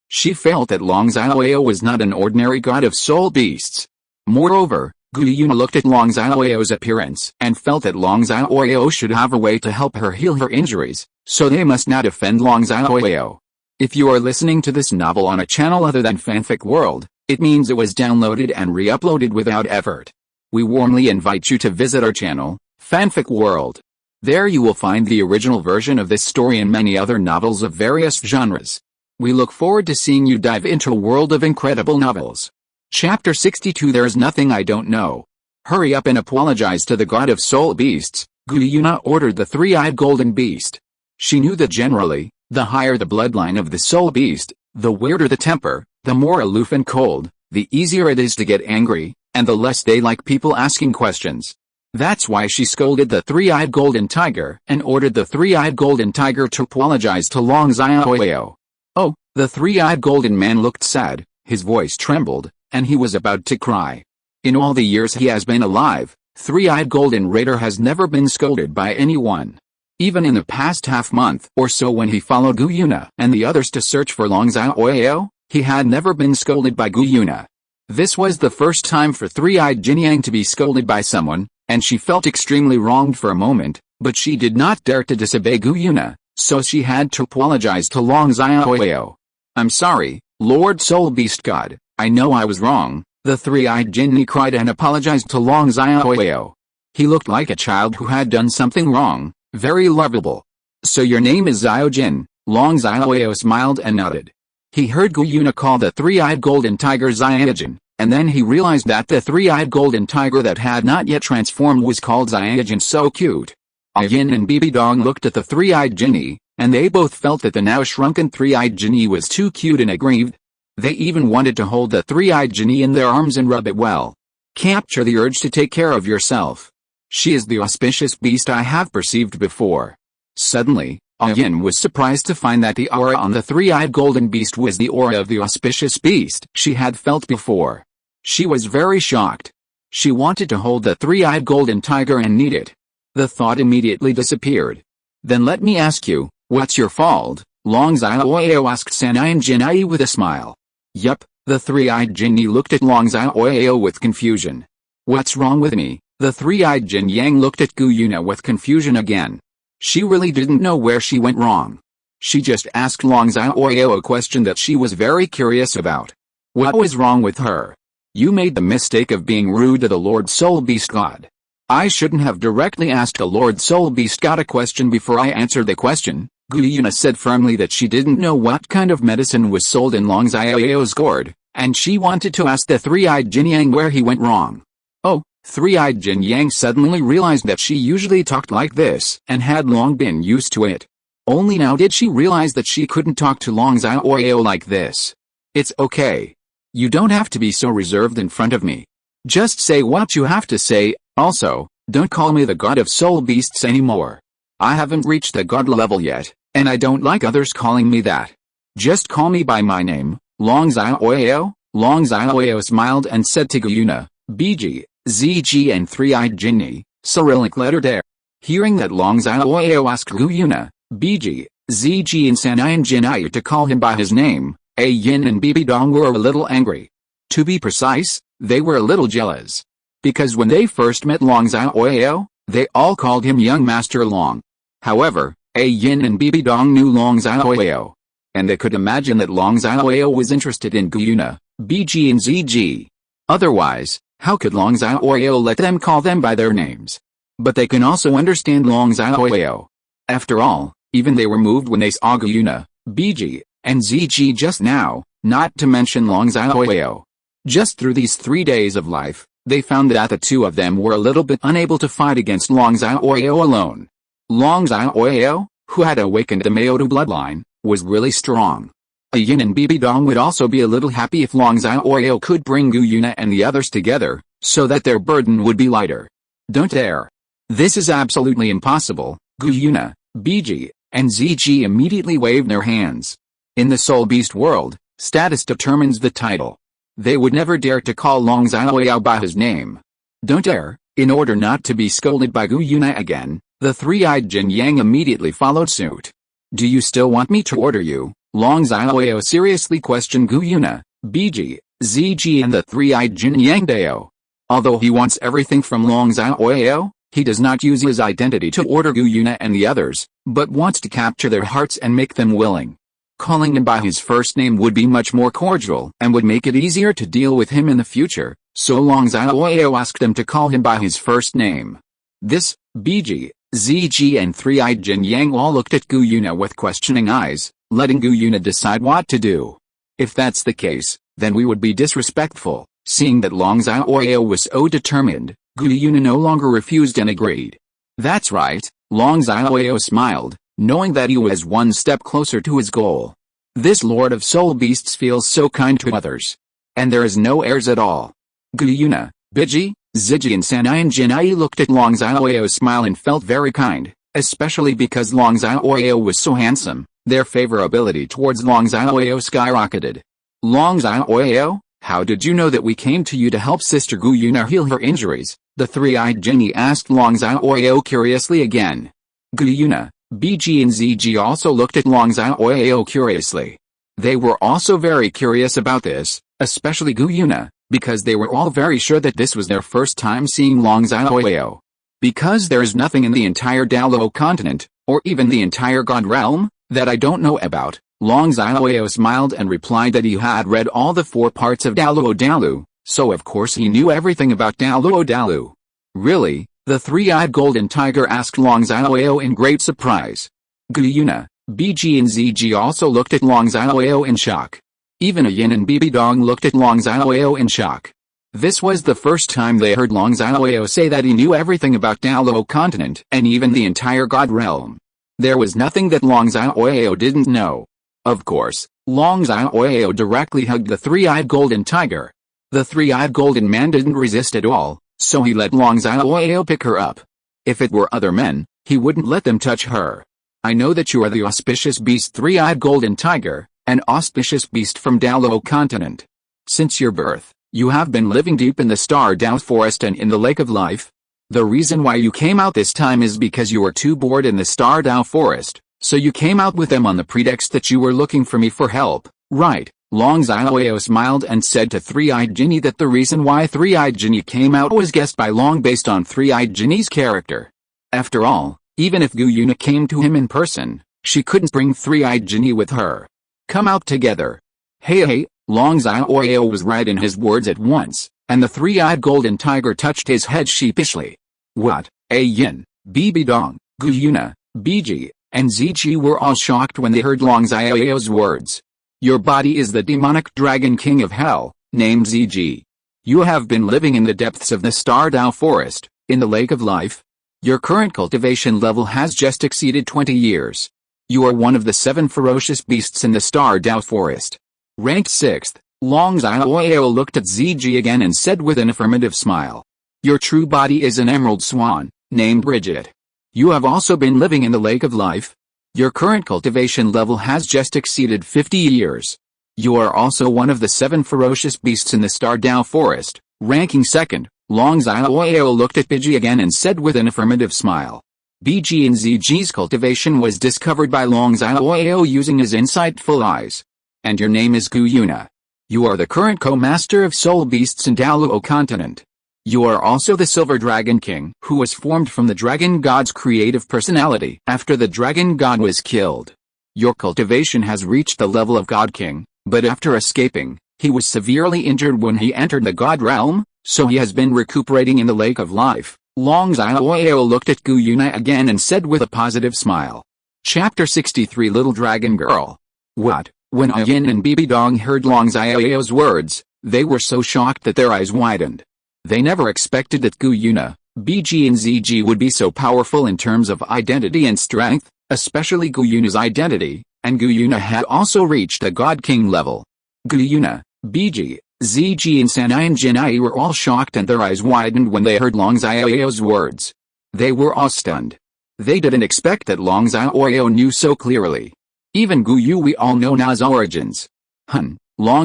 She felt that Long Xiaoyao was not an ordinary god of soul beasts. Moreover, Yuena looked at Long Xiaoyao's appearance and felt that Long Xiaoyao should have a way to help her heal her injuries, so they must not offend Long Xiaoyao. If you are listening to this novel on a channel other than Fanfic World, it means it was downloaded and re-uploaded without effort. We warmly invite you to visit our channel, Fanfic World. There you will find the original version of this story and many other novels of various genres. We look forward to seeing you dive into a world of incredible novels. Chapter 62 There is nothing I don't know. Hurry up and apologize to the god of soul beasts, Yuena ordered the three-eyed golden beast. She knew that generally, the higher the bloodline of the soul beast, the weirder the temper, the more aloof and cold, the easier it is to get angry, and the less they like people asking questions. That's why she scolded the three-eyed golden tiger and ordered the three-eyed golden tiger to apologize to Long Xiaoyao. Oh, the three-eyed golden man looked sad, his voice trembled, and he was about to cry. In all the years he has been alive, three-eyed golden raider has never been scolded by anyone. Even in the past half-month or so when he followed Yuena and the others to search for Long Xiaoyao, he had never been scolded by Yuena. This was the first time for three-eyed Jin Yang to be scolded by someone, and she felt extremely wronged for a moment, but she did not dare to disobey Yuena, so she had to apologize to Long Xiaoyao. I'm sorry, Lord Soul Beast God, I know I was wrong, the three-eyed Jinni cried and apologized to Long Xiaoyao. He looked like a child who had done something wrong, very lovable. So your name is Xiaojin, Long Xiaoyao smiled and nodded. He heard Yuena call the three-eyed golden tiger Xiaojin, and then he realized that the three-eyed golden tiger that had not yet transformed was called Xiaojin. So cute. Ah Yin and Bibi Dong looked at the three-eyed Jinni, and they both felt that the now shrunken three-eyed Jinni was too cute and aggrieved. They even wanted to hold the three-eyed Jinni in their arms and rub it well. Capture the urge to take care of yourself. She is the auspicious beast I have perceived before. Suddenly, Ah Yin was surprised to find that the aura on the three-eyed golden beast was the aura of the auspicious beast she had felt before. She was very shocked. She wanted to hold the three-eyed golden tiger and knead it. The thought immediately disappeared. Then let me ask you, what's your fault? Long Xiaoyao asked Sanayan Jinai with a smile. Yup, the three-eyed Jinni looked at Long Xiaoyao with confusion. What's wrong with me? The three-eyed Jin Yang looked at Yuena with confusion again. She really didn't know where she went wrong. She just asked Long Xiaoyao a question that she was very curious about. What was wrong with her? You made the mistake of being rude to the Lord Soul Beast God. I shouldn't have directly asked a Lord Soul Beast God a question before I answered the question. Yuena said firmly that she didn't know what kind of medicine was sold in Long Xiaoyao's gourd, and she wanted to ask the three-eyed Jin Yang where he went wrong. Oh, three-eyed Jin Yang suddenly realized that she usually talked like this and had long been used to it. Only now did she realize that she couldn't talk to Long Xiaoyao like this. It's okay. You don't have to be so reserved in front of me. Just say what you have to say. Also, don't call me the god of soul beasts anymore. I haven't reached the god level yet, and I don't like others calling me that. Just call me by my name, Long Xiaoyao. Long Xiaoyao smiled and said to Yuena, Biji, ZG and Three-Eyed Genie, Cyrillic letter dare. Hearing that Long Xiaoyao asked Yuena, Biji, ZG and Sanayan Jinai to call him by his name, Ah Yin and Bibi Dong were a little angry. To be precise, they were a little jealous. Because when they first met Long Xiaoyao, they all called him Young Master Long. However, Ah Yin and Bibi Dong knew Long Xiaoyao. And they could imagine that Long Xiaoyao was interested in Yuena, Biji and ZG. Otherwise, how could Long Xiaoyao let them call them by their names? But they can also understand Long Xiaoyao. After all, even they were moved when they saw Yuena, Biji, and ZG just now, not to mention Long Xiaoyao. Just through these 3 days of life, they found that the two of them were a little bit unable to fight against Long Xiaoyao alone. Long Xiaoyao, who had awakened the Maodo bloodline, was really strong. Ah Yin and Bibi Dong would also be a little happy if Long Xiaoyao could bring Yuena and the others together, so that their burden would be lighter. Don't dare. This is absolutely impossible, Yuena, Biji, and ZG immediately waved their hands. In the Soul Beast world, status determines the title. They would never dare to call Long Xiaoyao by his name. Don't dare. In order not to be scolded by Yuena again, the Three-Eyed Jin Yang immediately followed suit. Do you still want me to order you? Long Xiaoyao seriously questioned Yuena, Biji, ZG and the Three-Eyed Jin Yang Dao. Although he wants everything from Long Xiaoyao, he does not use his identity to order Yuena and the others, but wants to capture their hearts and make them willing. Calling him by his first name would be much more cordial and would make it easier to deal with him in the future, so Long Xiaoyao asked them to call him by his first name. This, Biji, ZG and Three-Eyed Jin Yang all looked at Yuena with questioning eyes, letting Yuena decide what to do. If that's the case, then we would be disrespectful. Seeing that Long Xiaoyao was so determined, Yuena no longer refused and agreed. That's right, Long Xiaoyao smiled, knowing that he was one step closer to his goal. This Lord of Soul Beasts feels so kind to others. And there is no airs at all. Yuena, Biji, Zigi and Sanayan Jinai looked at Long Xiaoyao's smile and felt very kind, especially because Long Xiaoyao was so handsome. Their favorability towards Long Xiaoyao skyrocketed. Long Xiaoyao, how did you know that we came to you to help Sister Yuena heal her injuries? The Three-Eyed Genie asked Long Xiaoyao curiously again. Yuena, Biji and ZG also looked at Long Xiaoyao curiously. They were also very curious about this, especially Yuena, because they were all very sure that this was their first time seeing Long Xiaoyao. Because there is nothing in the entire Douluo continent, or even the entire God realm, that I don't know about, Long Xiaoyao smiled and replied that he had read all the 4 parts of Douluo, so of course he knew everything about Douluo. Really? The Three-Eyed Golden Tiger asked Long Xiaoyao in great surprise. Yuena, Biji and ZG also looked at Long Xiaoyao in shock. Even Ah Yin and Bibi Dong looked at Long Xiaoyao in shock. This was the first time they heard Long Xiaoyao say that he knew everything about Douluo continent and even the entire God realm. There was nothing that Long Xiaoyao didn't know. Of course, Long Xiaoyao directly hugged the Three-Eyed Golden Tiger. The Three-Eyed Golden Man didn't resist at all, so he let Long Xiaoyao pick her up. If it were other men, he wouldn't let them touch her. I know that you are the auspicious beast Three-Eyed Golden Tiger, an auspicious beast from Douluo continent. Since your birth, you have been living deep in the Star Dao Forest and in the Lake of Life. The reason why you came out this time is because you were too bored in the Star Dao Forest, so you came out with them on the pretext that you were looking for me for help, right? Long Xiaoyao smiled and said to Three-Eyed Genie that the reason why Three-Eyed Genie came out was guessed by Long based on Three-Eyed Genie's character. After all, even if Yuena came to him in person, she couldn't bring Three-Eyed Genie with her. Come out together. Hey, Long Xiaoyao was right in his words at once, and the Three-Eyed Golden Tiger touched his head sheepishly. What? Ah Yin, Bibi Dong, Yuena, Biji, and ZG were all shocked when they heard Long Xiaoyao's words. Your body is the demonic dragon king of hell, named ZG. You have been living in the depths of the Star Dao Forest, in the Lake of Life. Your current cultivation level has just exceeded 20 years. You are one of the 7 ferocious beasts in the Star Dao Forest. Ranked 6th, Long Xiaoyao looked at ZG again and said with an affirmative smile. Your true body is an emerald swan, named Bridget. You have also been living in the Lake of Life. Your current cultivation level has just exceeded 50 years. You are also one of the 7 ferocious beasts in the Star Dao Forest, ranking 2nd, Long Xiaoyao looked at Biji again and said with an affirmative smile. Biji and Ziji's cultivation was discovered by Long Xiaoyao using his insightful eyes. And your name is Yuena. You are the current co-master of soul beasts in Douluo continent. You are also the Silver Dragon King, who was formed from the Dragon God's creative personality after the Dragon God was killed. Your cultivation has reached the level of God King, but after escaping, he was severely injured when he entered the God realm, so he has been recuperating in the Lake of Life. Long Xiaoyao looked at Yuena again and said with a positive smile. Chapter 63 Little Dragon Girl. What? When Ah Yin and Bibi Dong heard Long Xiaoyao's words, they were so shocked that their eyes widened. They never expected that Yuena, Biji and Ziji would be so powerful in terms of identity and strength, especially Yuena's identity, and Yuena had also reached a God King level. Yuena, Biji, Ziji and Sanai and Jinai were all shocked and their eyes widened when they heard Long Xiaoyao's words. They were all stunned. They didn't expect that Long Xiaoyao knew so clearly. Even Guyu we all know now's origins. Long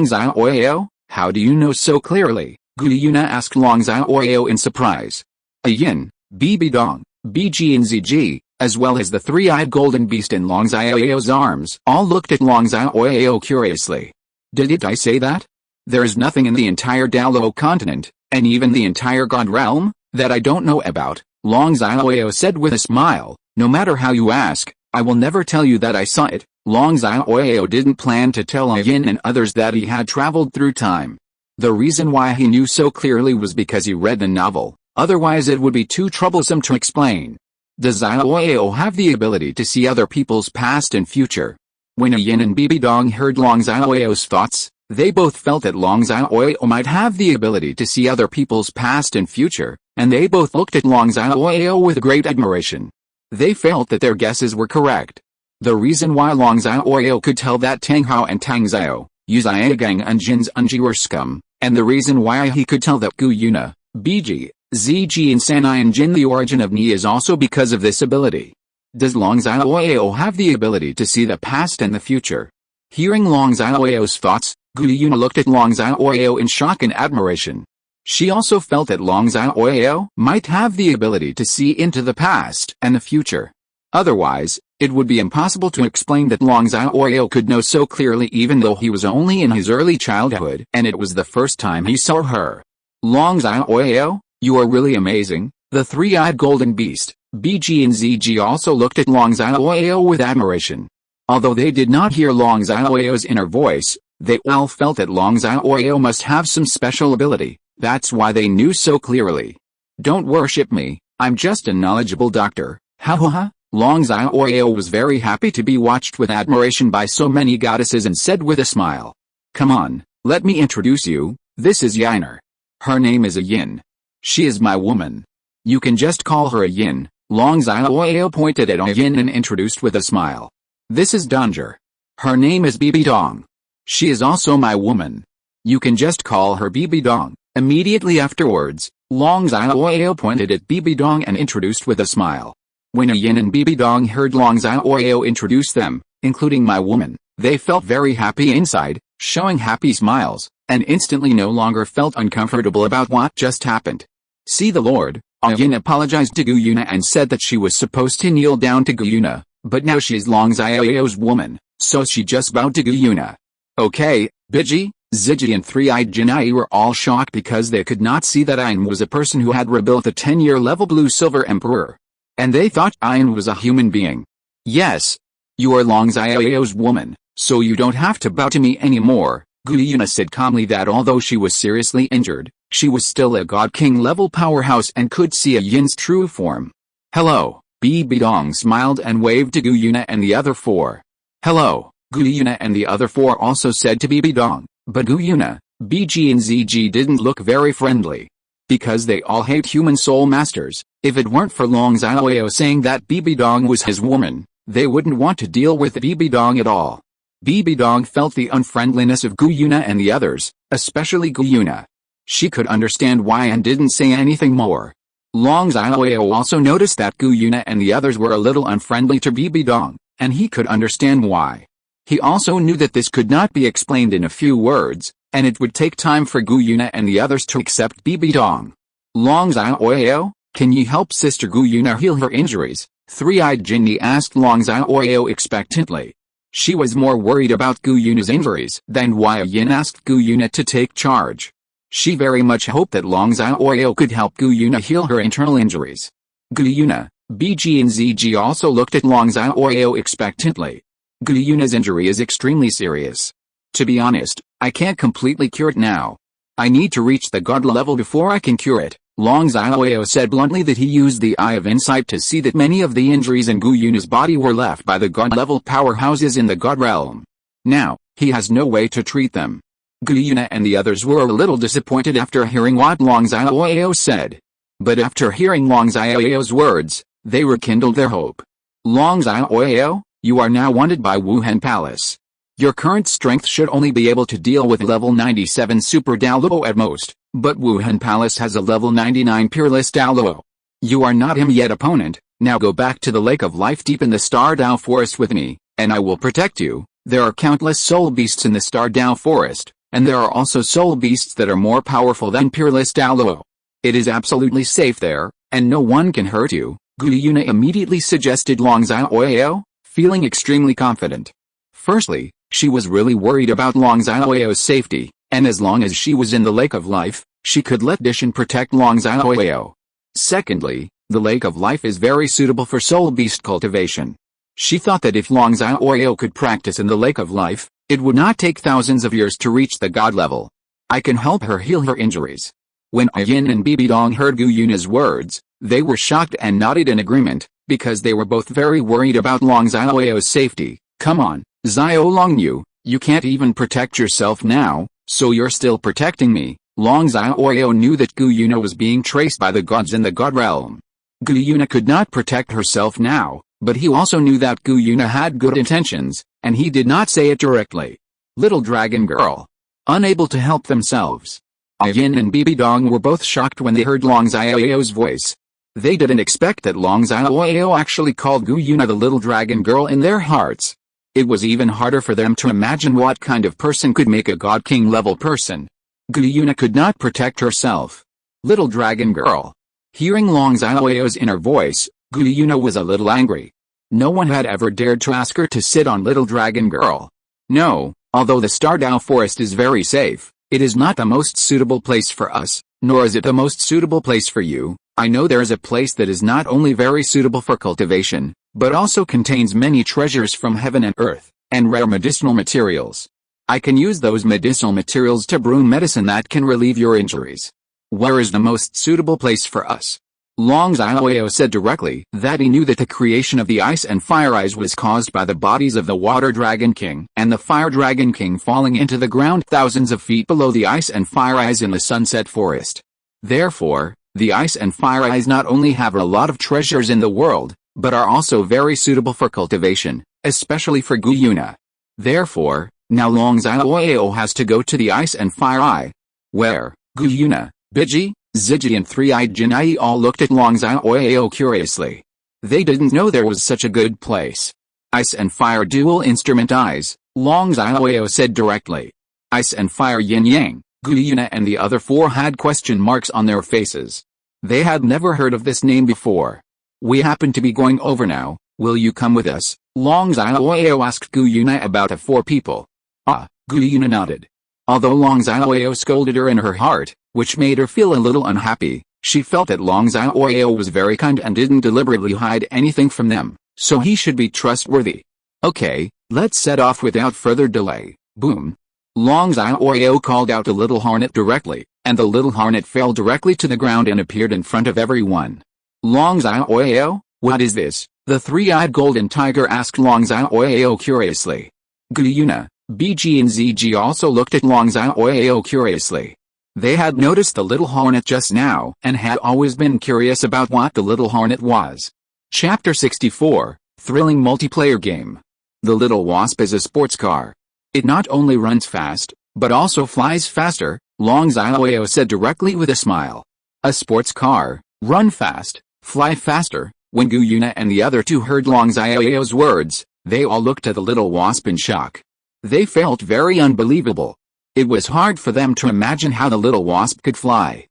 Xiaoyao, how do you know so clearly? Yuena asked Long Xiaoyao in surprise. Ah Yin, Bibi Dong, Biji and Ziji, as well as the three-eyed golden beast in Long Xiaoyao's arms, all looked at Long Xiaoyao curiously. Did I say that? There is nothing in the entire Douluo continent, and even the entire God realm, that I don't know about, Long Xiaoyao said with a smile. No matter how you ask, I will never tell you that I saw it. Long Xiaoyao didn't plan to tell Ah Yin and others that he had traveled through time. The reason why he knew so clearly was because he read the novel, otherwise it would be too troublesome to explain. Does Xiaoyao have the ability to see other people's past and future? When Ah Yin and Bibi Dong heard Long Xiaoyao's thoughts, they both felt that Long Xiaoyao might have the ability to see other people's past and future, and they both looked at Long Xiaoyao with great admiration. They felt that their guesses were correct. The reason why Long Xiaoyao could tell that Tang Hao and Tang Xiao, Yu Xiaogang and Jin's Unji were scum, and the reason why he could tell that Yuena, Biji, Ziji and Sanai and Jin the origin of Ni is also because of this ability. Does Long Xiaoyao have the ability to see the past and the future? Hearing Long Xiaoyao's thoughts, Yuena looked at Long Xiaoyao in shock and admiration. She also felt that Long Xiaoyao might have the ability to see into the past and the future. Otherwise, it would be impossible to explain that Long Xiaoyao could know so clearly even though he was only in his early childhood and it was the first time he saw her. Long Xiaoyao, you are really amazing. The three-eyed golden beast, Biji and Ziji also looked at Long Xiaoyao with admiration. Although they did not hear Long Xiaoyao's inner voice, they all felt that Long Xiaoyao must have some special ability. That's why they knew so clearly. Don't worship me, I'm just a knowledgeable doctor. Ha ha ha. Long Xiaoyao was very happy to be watched with admiration by so many goddesses and said with a smile. Come on, let me introduce you, this is Yuena. Her name is Ah Yin. She is my woman. You can just call her Ah Yin. Long Xiaoyao pointed at Ah Yin and introduced with a smile. This is Danger. Her name is Bibi Dong. She is also my woman. You can just call her Bibi Dong. Immediately afterwards, Long Xiaoyao pointed at Bibi Dong and introduced with a smile. When Ah Yin and Bibi Dong heard Long Xiaoyao introduce them, including my woman, they felt very happy inside, showing happy smiles, and instantly no longer felt uncomfortable about what just happened. See the Lord, Ah Yin apologized to Yuena and said that she was supposed to kneel down to Yuena, but now she's Long Xiaoyao's woman, so she just bowed to Yuena. Okay, Biji, Ziji and three-eyed Jinai were all shocked because they could not see that Yin was a person who had rebuilt the 10-year level Blue-Silver Emperor. And they thought Yin was a human being. Yes. You are Long Xiaoyao's woman, so you don't have to bow to me anymore. Yuena said calmly that although she was seriously injured, she was still a God King level powerhouse and could see Ah Yin's true form. Hello, Bibi Dong smiled and waved to Yuena and the other four. Hello, Yuena and the other four also said to Bibi Dong, but Yuena, Biji and Ziji didn't look very friendly. Because they all hate human soul masters, if it weren't for Long Xiaoyao saying that Bibi Dong was his woman, they wouldn't want to deal with Bibi Dong at all. Bibi Dong felt the unfriendliness of Yuena and the others, especially Yuena. She could understand why and didn't say anything more. Long Xiaoyao also noticed that Yuena and the others were a little unfriendly to Bibi Dong, and he could understand why. He also knew that this could not be explained in a few words, and it would take time for Yuena and the others to accept Bibi Dong. Long Xiaoyao, can you help Sister Gu Yuena heal her injuries? Three-eyed Jinni asked Long Xiaoyao expectantly. She was more worried about Gu Yuena's injuries than why Ah Yin asked Gu Yuena to take charge. She very much hoped that Long Xiaoyao could help Gu Yuena heal her internal injuries. Gu Yuena, BG and ZG also looked at Long Xiaoyao expectantly. Gu Yuena's injury is extremely serious. To be honest, I can't completely cure it now. I need to reach the god level before I can cure it. Long Xiaoyao said bluntly that he used the Eye of Insight to see that many of the injuries in Gu Yuena's body were left by the god-level powerhouses in the god realm. Now, he has no way to treat them. Gu Yuena and the others were a little disappointed after hearing what Long Xiaoyao said. But after hearing Long Xiaoyao's words, they rekindled their hope. Long Xiaoyao, you are now wanted by Wuhun Palace. Your current strength should only be able to deal with level 97 Super Douluo at most, but Wuhun Palace has a level 99 Peerless Douluo. You are not him yet opponent, now go back to the Lake of Life deep in the Star Dao Forest with me, and I will protect you. There are countless soul beasts in the Star Dao Forest, and there are also soul beasts that are more powerful than Peerless Douluo. It is absolutely safe there, and no one can hurt you, Gu Yuena immediately suggested Long Xiaoyao, feeling extremely confident. Firstly, she was really worried about Long Xiaoyao's safety, and as long as she was in the Lake of Life, she could let Dishan protect Long Xiaoyao. Secondly, the Lake of Life is very suitable for soul beast cultivation. She thought that if Long Xiaoyao could practice in the Lake of Life, it would not take thousands of years to reach the god level. I can help her heal her injuries. When Ah Yin and Bibi Dong heard Gu Yuena's words, they were shocked and nodded in agreement, because they were both very worried about Long Xiaoyao's safety. Come on, Xiao Longyu, you can't even protect yourself now, so you're still protecting me. Long Xiaoyao knew that Gu Yuena was being traced by the gods in the god realm. Gu Yuena could not protect herself now, but he also knew that Gu Yuena had good intentions, and he did not say it directly. Little dragon girl. Unable to help themselves. Ah Yin and Bibi Dong were both shocked when they heard Long Xiaoyao's voice. They didn't expect that Long Xiaoyao actually called Gu Yuena the little dragon girl in their hearts. It was even harder for them to imagine what kind of person could make a god king level person. Gu Yuena could not protect herself. Little dragon girl. Hearing Long Xiaoyao's inner voice, Gu Yuena was a little angry. No one had ever dared to ask her to sit on little dragon girl. No, although the Star Dao Forest is very safe, it is not the most suitable place for us, nor is it the most suitable place for you. I know there is a place that is not only very suitable for cultivation, but also contains many treasures from heaven and earth, and rare medicinal materials. I can use those medicinal materials to brew medicine that can relieve your injuries. Where is the most suitable place for us? Long Xiaoyao said directly that he knew that the creation of the Ice and Fire Eyes was caused by the bodies of the Water Dragon King and the Fire Dragon King falling into the ground thousands of feet below the Ice and Fire Eyes in the Sunset Forest. Therefore, the Ice and Fire Eyes not only have a lot of treasures in the world, but are also very suitable for cultivation, especially for Gu Yuena. Therefore, now Long Xiaoyao has to go to the Ice and Fire Eye. Where? Gu Yuena, Biji, Ziji and Three-Eyed Jinai all looked at Long Xiaoyao curiously. They didn't know there was such a good place. Ice and Fire Dual Instrument Eyes, Long Xiaoyao said directly. Ice and Fire Yin Yang, Gu Yuena and the other four had question marks on their faces. They had never heard of this name before. We happen to be going over now, will you come with us? Long Xiaoyao asked Gu Yuena about the four people. Ah, Gu Yuena nodded. Although Long Xiaoyao scolded her in her heart, which made her feel a little unhappy, she felt that Long Xiaoyao was very kind and didn't deliberately hide anything from them, so he should be trustworthy. Okay, let's set off without further delay. Boom. Long Xiaoyao called out the little hornet directly, and the little hornet fell directly to the ground and appeared in front of everyone. Long Xiaoyao, what is this? The three-eyed golden tiger asked Long Xiaoyao curiously. Gu Yuena, BG and ZG also looked at Long Xiaoyao curiously. They had noticed the little hornet just now and had always been curious about what the little hornet was. Chapter 64, Thrilling Multiplayer Game. The Little Wasp is a sports car. It not only runs fast, but also flies faster, Long Xiaoyao said directly with a smile. A sports car, run fast, fly faster. When Gu Yuena and the other two heard Long Xiaoyao's words, they all looked at the little wasp in shock. They felt very unbelievable. It was hard for them to imagine how the little wasp could fly.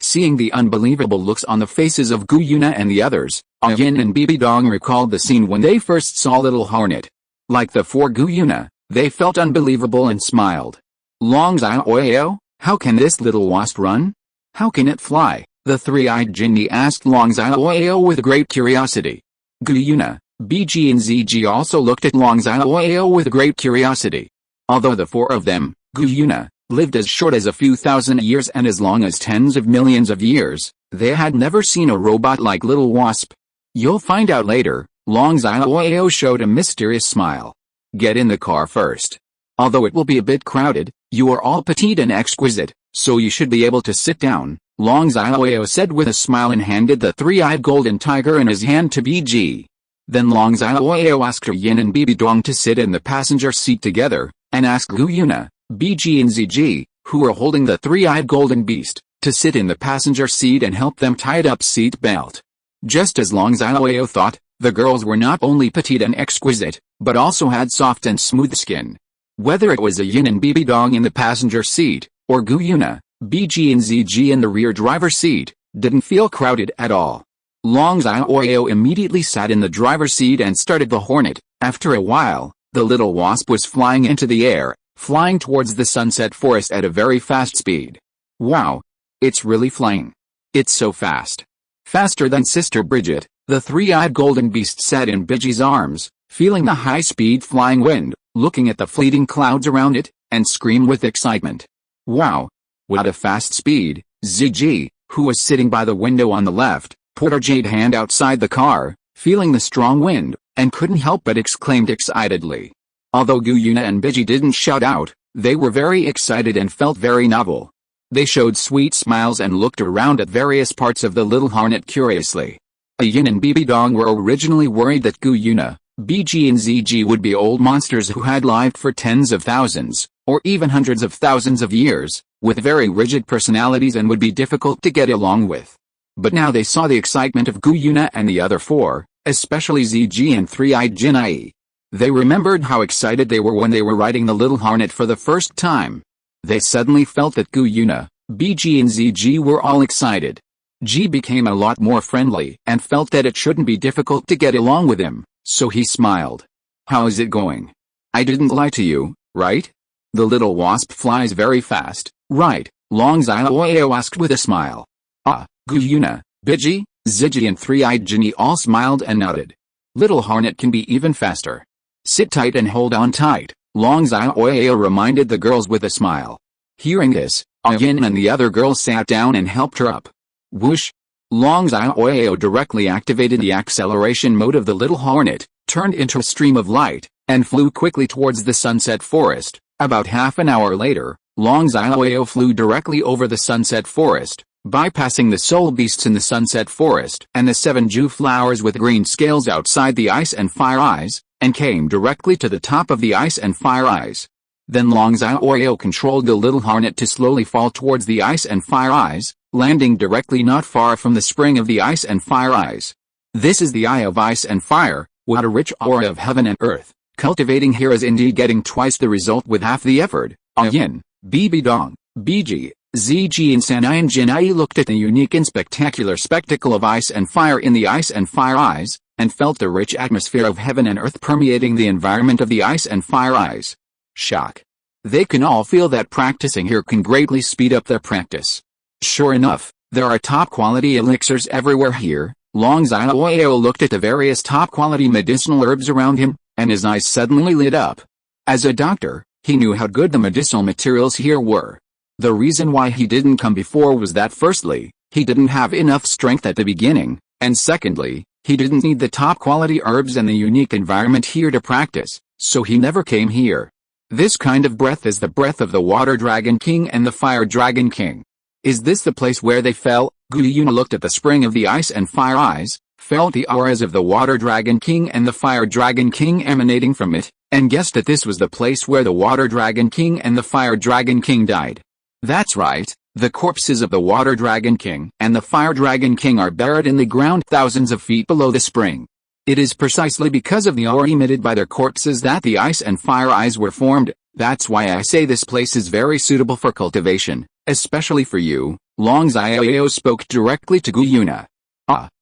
Seeing the unbelievable looks on the faces of Yuena and the others, Ah Yin and Bibi Dong recalled the scene when they first saw Little Hornet. Like the four Yuena, they felt unbelievable and smiled. Long Xiaoyao, how can this little wasp run? How can it fly? The three-eyed genie asked Long Xiaoyao with great curiosity. Yuena, BG and ZG also looked at Long Xiaoyao with great curiosity. Although the four of them, Yuena, lived as short as a few thousand years and as long as tens of millions of years, they had never seen a robot like Little Wasp. You'll find out later, Long Xiaoyao showed a mysterious smile. Get in the car first. Although it will be a bit crowded, you are all petite and exquisite, so you should be able to sit down, Long Xiaoyao said with a smile and handed the three-eyed golden tiger in his hand to BG. Then Long Xiaoyao asked Yin and Bibi Dong to sit in the passenger seat together, and asked Yuena, BG and ZG, who were holding the three-eyed golden beast, to sit in the passenger seat and help them tie it up seat belt. Just as Long Xiaoyao thought, the girls were not only petite and exquisite, but also had soft and smooth skin. Whether it was Yin and Bibi Dong in the passenger seat, or Yuena, BG and ZG in the rear driver's seat, didn't feel crowded at all. Long Xiaoyao immediately sat in the driver's seat and started the Hornet. After a while, the little wasp was flying into the air, flying towards the sunset forest at a very fast speed. Wow! It's really flying. It's so fast. Faster than Sister Bridget, the three-eyed golden beast sat in Biji's arms, feeling the high-speed flying wind, looking at the fleeting clouds around it, and screamed with excitement. Wow! What a fast speed! ZG, who was sitting by the window on the left, put her jade hand outside the car, feeling the strong wind, and couldn't help but exclaimed excitedly. Although Yuena and Biji didn't shout out, they were very excited and felt very novel. They showed sweet smiles and looked around at various parts of the little Hornet curiously. Yin and Bibi Dong were originally worried that Yuena, BG and ZG would be old monsters who had lived for tens of thousands, or even hundreds of thousands of years, with very rigid personalities and would be difficult to get along with. But now they saw the excitement of Yuena and the other four, especially ZG and three-eyed Jinai. They remembered how excited they were when they were riding the little Hornet for the first time. They suddenly felt that Yuena, BG and ZG were all excited. G became a lot more friendly and felt that it shouldn't be difficult to get along with him, so he smiled. How's it going? I didn't lie to you, right? The little wasp flies very fast, right? Long Xiaoyao asked with a smile. Ah, Yuena, Biji, Zigi and three-eyed Jinny all smiled and nodded. Little Hornet can be even faster. Sit tight and hold on tight, Long Xiaoyao reminded the girls with a smile. Hearing this, Ah Yin and the other girls sat down and helped her up. Whoosh! Long Xiaoyao directly activated the acceleration mode of the little Hornet, turned into a stream of light, and flew quickly towards the sunset forest. About half an hour later, Long Xiaoyao flew directly over the sunset forest, bypassing the soul beasts in the sunset forest and the 7 Ju flowers with green scales outside the ice and fire eyes, and came directly to the top of the ice and fire eyes. Then Long Xiaoyao controlled the little Hornet to slowly fall towards the ice and fire eyes, landing directly not far from the spring of the ice and fire eyes. This is the Eye of Ice and Fire. What a rich aura of heaven and earth. Cultivating here is indeed getting twice the result with half the effort. Ah Yin, Bibi Dong, BG, ZG and Sanai and Jinai looked at the unique and spectacular spectacle of ice and fire in the ice and fire eyes, and felt the rich atmosphere of heaven and earth permeating the environment of the ice and fire eyes. Shock. They can all feel that practicing here can greatly speed up their practice. Sure enough, there are top-quality elixirs everywhere here. Long Xiaoyao looked at the various top-quality medicinal herbs around him, and his eyes suddenly lit up. As a doctor, he knew how good the medicinal materials here were. The reason why he didn't come before was that firstly, he didn't have enough strength at the beginning, and secondly, he didn't need the top-quality herbs and the unique environment here to practice, so he never came here. This kind of breath is the breath of the Water Dragon King and the Fire Dragon King. Is this the place where they fell? Yuena looked at the spring of the ice and fire eyes, felt the auras of the Water Dragon King and the Fire Dragon King emanating from it, and guessed that this was the place where the Water Dragon King and the Fire Dragon King died. That's right, the corpses of the Water Dragon King and the Fire Dragon King are buried in the ground thousands of feet below the spring. It is precisely because of the aura emitted by their corpses that the ice and fire eyes were formed. That's why I say this place is very suitable for cultivation, especially for you, Long Xiaoyao spoke directly to Yuena.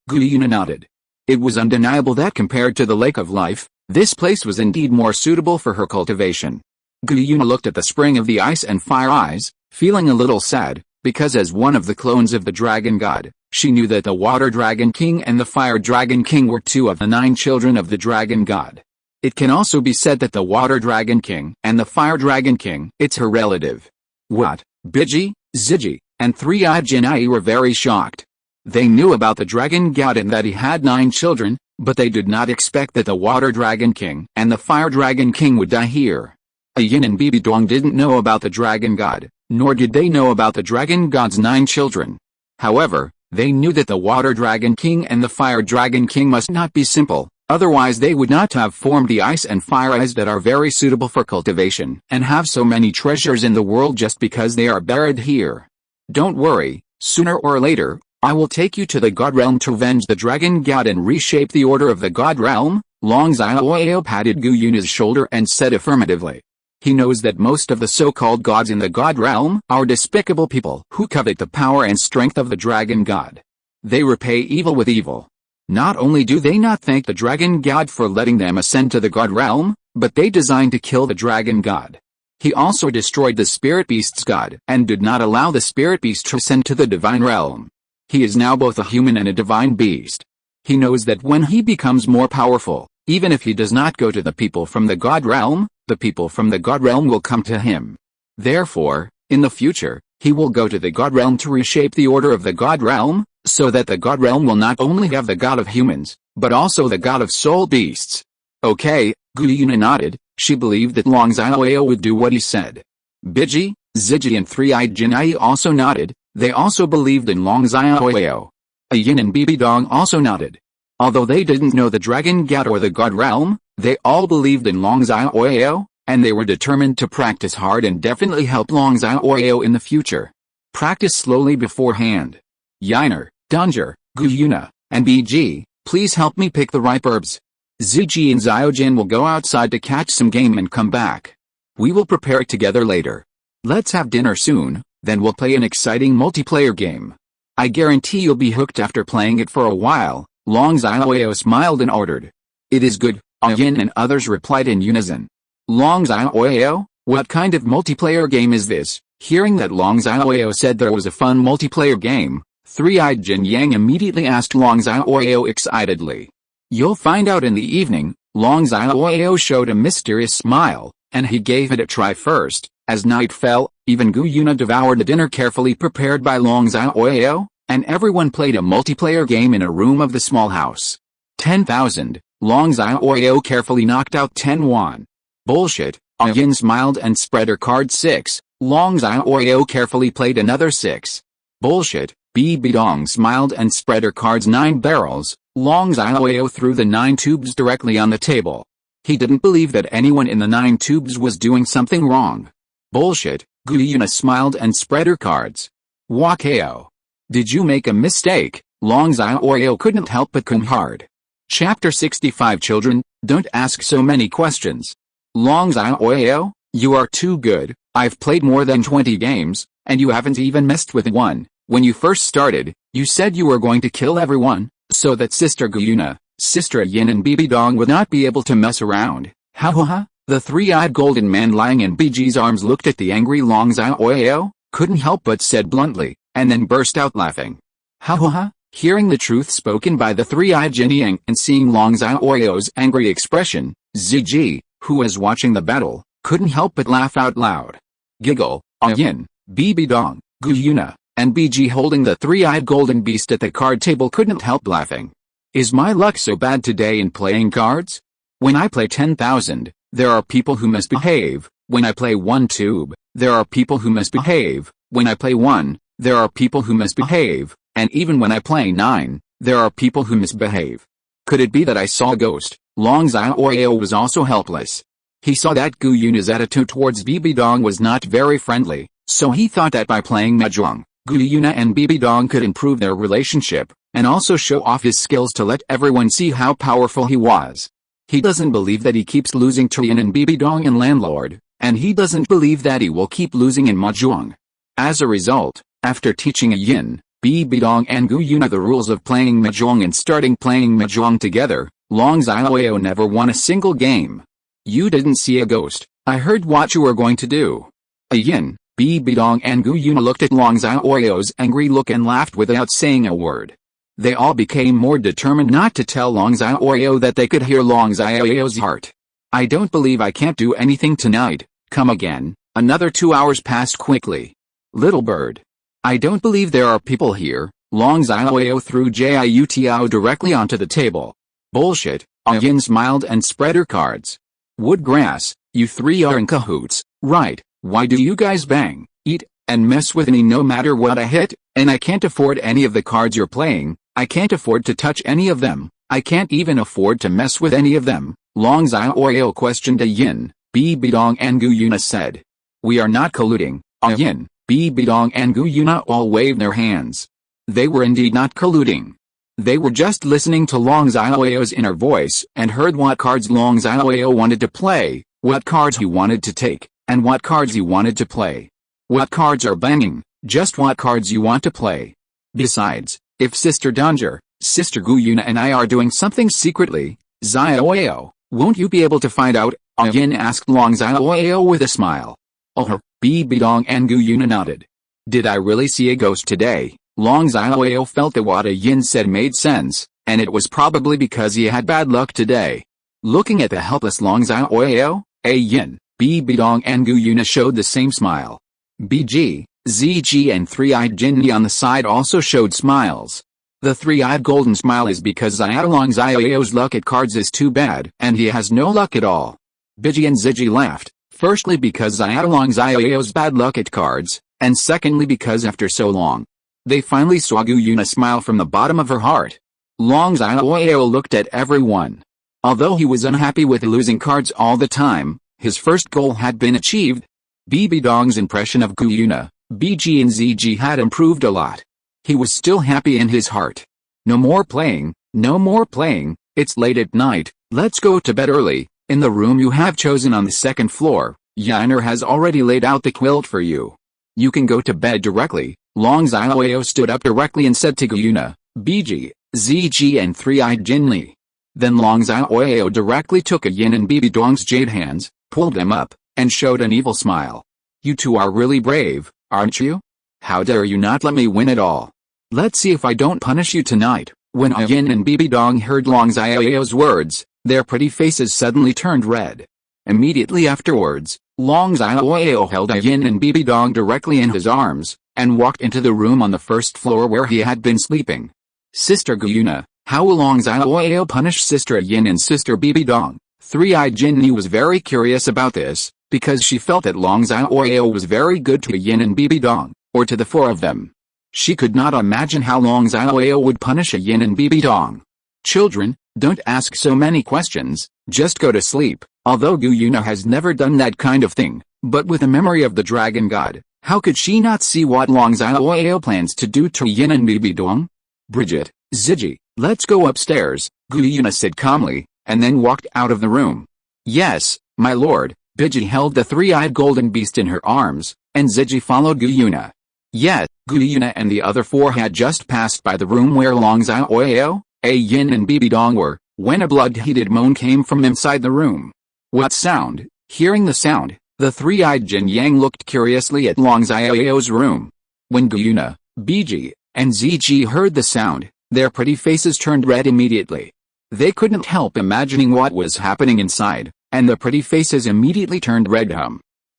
Yuena nodded. It was undeniable that compared to the Lake of Life, this place was indeed more suitable for her cultivation. Yuena looked at the spring of the ice and fire eyes, feeling a little sad, because as one of the clones of the Dragon God, she knew that the Water Dragon King and the Fire Dragon King were two of the 9 children of the Dragon God. It can also be said that the Water Dragon King and the Fire Dragon King, it's her relative. What? Biji, Ziji, and Three-Eyed Jinai were very shocked. They knew about the Dragon God and that he had 9 children, but they did not expect that the Water Dragon King and the Fire Dragon King would die here. Ah Yin and Bibi Dong didn't know about the Dragon God, nor did they know about the Dragon God's 9 children. However, they knew that the Water Dragon King and the Fire Dragon King must not be simple, otherwise they would not have formed the ice and fire eyes that are very suitable for cultivation and have so many treasures in the world just because they are buried here. Don't worry, sooner or later, I will take you to the God Realm to avenge the Dragon God and reshape the order of the God Realm. Long Xiaoyao patted Yuena's shoulder and said affirmatively. He knows that most of the so-called gods in the God Realm are despicable people who covet the power and strength of the Dragon God. They repay evil with evil. Not only do they not thank the Dragon God for letting them ascend to the God Realm, but they design to kill the Dragon God. He also destroyed the Spirit Beast's God and did not allow the Spirit Beast to ascend to the Divine Realm. He is now both a human and a divine beast. He knows that when he becomes more powerful, even if he does not go to the people from the God Realm, the people from the God Realm will come to him. Therefore, in the future, he will go to the God Realm to reshape the order of the God Realm, so that the God Realm will not only have the God of humans, but also the God of soul beasts. Okay, Yuena nodded. She believed that Long Xiaoyao would do what he said. Biji, Ziji and Three-Eyed Jinai also nodded. They also believed in Long Xiaoyao. Ah Yin and Bibi Dong also nodded. Although they didn't know the Dragon God or the God Realm, they all believed in Long Xiaoyao, and they were determined to practice hard and definitely help Long Xiaoyao in the future. Practice slowly beforehand. Yuena, Danger, Yuena, and Biji, please help me pick the ripe herbs. Ziji and Xiaojin will go outside to catch some game and come back. We will prepare it together later. Let's have dinner soon. Then we'll play an exciting multiplayer game. I guarantee you'll be hooked after playing it for a while. Long Xiaoyao smiled and ordered. It is good, Ah Yin and others replied in unison. Long Xiaoyao, what kind of multiplayer game is this? Hearing that Long Xiaoyao said there was a fun multiplayer game, Three-Eyed Jin Yang immediately asked Long Xiaoyao excitedly. You'll find out in the evening. Long Xiaoyao showed a mysterious smile, and he gave it a try first. As night fell, even Yuena devoured the dinner carefully prepared by Long Xiaoyao, and everyone played a multiplayer game in a room of the small house. 10,000, Long Xiaoyao carefully knocked out 10 won. Bullshit, Ah Yin smiled and spread her card 6, Long Xiaoyao carefully played another 6. Bullshit, Bibi Dong smiled and spread her cards 9 barrels, Long Xiaoyao threw the 9 tubes directly on the table. He didn't believe that anyone in the 9 tubes was doing something wrong. Bullshit, Yuena smiled and spread her cards. Wakao. Did you make a mistake? Long Xiaoyao couldn't help but come hard. Chapter 65 Children, don't ask so many questions. Long Xiaoyao, you are too good. I've played more than 20 games, and you haven't even messed with one. When you first started, you said you were going to kill everyone, so that Sister Yuena, Sister Yin and Bibi Dong would not be able to mess around. Ha ha ha. The three-eyed golden man lying in Biji's arms looked at the angry Long Xiaoyao, couldn't help but said bluntly, and then burst out laughing. Ha ha ha. Hearing the truth spoken by the three-eyed Jinyang and seeing Long Xiaoyao's angry expression, Ziji, who was watching the battle, couldn't help but laugh out loud. Giggle, Ah Yin, Bibi Dong, Yuena, and Biji holding the three-eyed golden beast at the card table couldn't help laughing. Is my luck so bad today in playing cards? When I play 10,000, there are people who misbehave. When I play 1 tube, there are people who misbehave. When I play 1, there are people who misbehave. And even when I play 9, there are people who misbehave. Could it be that I saw a ghost? Long Xiaoyao was also helpless. He saw that Yuena's attitude towards Bibi Dong was not very friendly, so he thought that by playing mahjong, Yuena and Bibi Dong could improve their relationship, and also show off his skills to let everyone see how powerful he was. He doesn't believe that he keeps losing to Yin and Bibi Dong in Landlord, and he doesn't believe that he will keep losing in mahjong. As a result, After teaching Ah Yin, Bibi Dong and Yuena the rules of playing mahjong and starting playing mahjong together, Xiaoyao never won a single game. You didn't see a ghost, I heard what you were going to do. Ah Yin, Bibi Dong and Yuena looked at Xiaoyao's angry look and laughed without saying a word. They all became more determined not to tell Xiaoyao that they could hear Xiaoyao's heart. I don't believe I can't do anything tonight, come again. Another 2 hours passed quickly. Little bird. I don't believe there are people here. Xiaoyao threw Jiao directly onto the table. Bullshit, Ah Yin smiled and spread her cards. Woodgrass, you three are in cahoots, right? Why do you guys bang, eat, and mess with me no matter what I hit? And I can't afford any of the cards you're playing. I can't afford to touch any of them. I can't even afford to mess with any of them. Xiaoyao questioned Ah Yin. Bibi Dong and Yuena said. We are not colluding. Ah Yin, Bibi Dong and Yuena all waved their hands. They were indeed not colluding. They were just listening to Xiaoyao's inner voice and heard what cards Xiaoyao wanted to play, what cards he wanted to take, and what cards he wanted to play. What cards are banging, just what cards you want to play. Besides, if Sister Danger, Sister Yuena and I are doing something secretly, Xiaoyao, won't you be able to find out? Ah Yin asked Xiaoyao with a smile. Oh, Bibi Dong and Yuena nodded. Did I really see a ghost today? Xiaoyao felt that what Ah Yin said made sense, and it was probably because he had bad luck today. Looking at the helpless Xiaoyao, Ah Yin, Bibi Dong and Yuena showed the same smile. BG, ZG and Three-Eyed Jinni on the side also showed smiles. The three-eyed golden smile is because Xiaoyao's luck at cards is too bad and he has no luck at all. Bigi and Zigi laughed, firstly because Xiaoyao's bad luck at cards, and secondly because after so long, they finally saw Yuena smile from the bottom of her heart. Xiaoyao looked at everyone. Although he was unhappy with losing cards all the time, his first goal had been achieved. Bibi Dong's impression of Yuena, BG and ZG had improved a lot. He was still happy in his heart. No more playing, no more playing, it's late at night, let's go to bed early. In the room you have chosen on the second floor, Yuena has already laid out the quilt for you. You can go to bed directly. Xiaoyao stood up directly and said to Yuena, BG, ZG and Three-Eyed Jinni. Then Xiaoyao directly took Ah Yin and Bibi Dong's jade hands, pulled them up, and showed an evil smile. You two are really brave, aren't you? How dare you not let me win at all? Let's see if I don't punish you tonight. When Ah Yin and Bibi Dong heard Xiaoyao's words, their pretty faces suddenly turned red. Immediately afterwards, Xiaoyao held Ah Yin and Bibi Dong directly in his arms, and walked into the room on the first floor where he had been sleeping. Sister Yuena, how will Xiaoyao punish Sister Yin and Sister Bibi Dong? Three-Eyed Jinni was very curious about this, because she felt that Xiaoyao was very good to Yin and Bibi Dong, or to the four of them. She could not imagine how Xiaoyao would punish Yin and Bibi Dong. Children, don't ask so many questions, just go to sleep. Although Yuena has never done that kind of thing, but with the memory of the dragon god, how could she not see what Xiaoyao plans to do to Yin and Bibi Dong? Bridget, Ziggy, let's go upstairs, Yuena said calmly, and then walked out of the room. Yes, my lord. Bigi held the three-eyed golden beast in her arms, and Ziggy followed Yuena. Yes, Yuena and the other four had just passed by the room where Xiaoyao, Ah Yin and Bibi Dong were, when a blood-heated moan came from inside the room. What sound? Hearing the sound, the three-eyed Jin Yang looked curiously at Xiaoyao's room. When Yuena, Bigi, and ZG heard the sound, their pretty faces turned red immediately. They couldn't help imagining what was happening inside, and the pretty faces immediately turned red.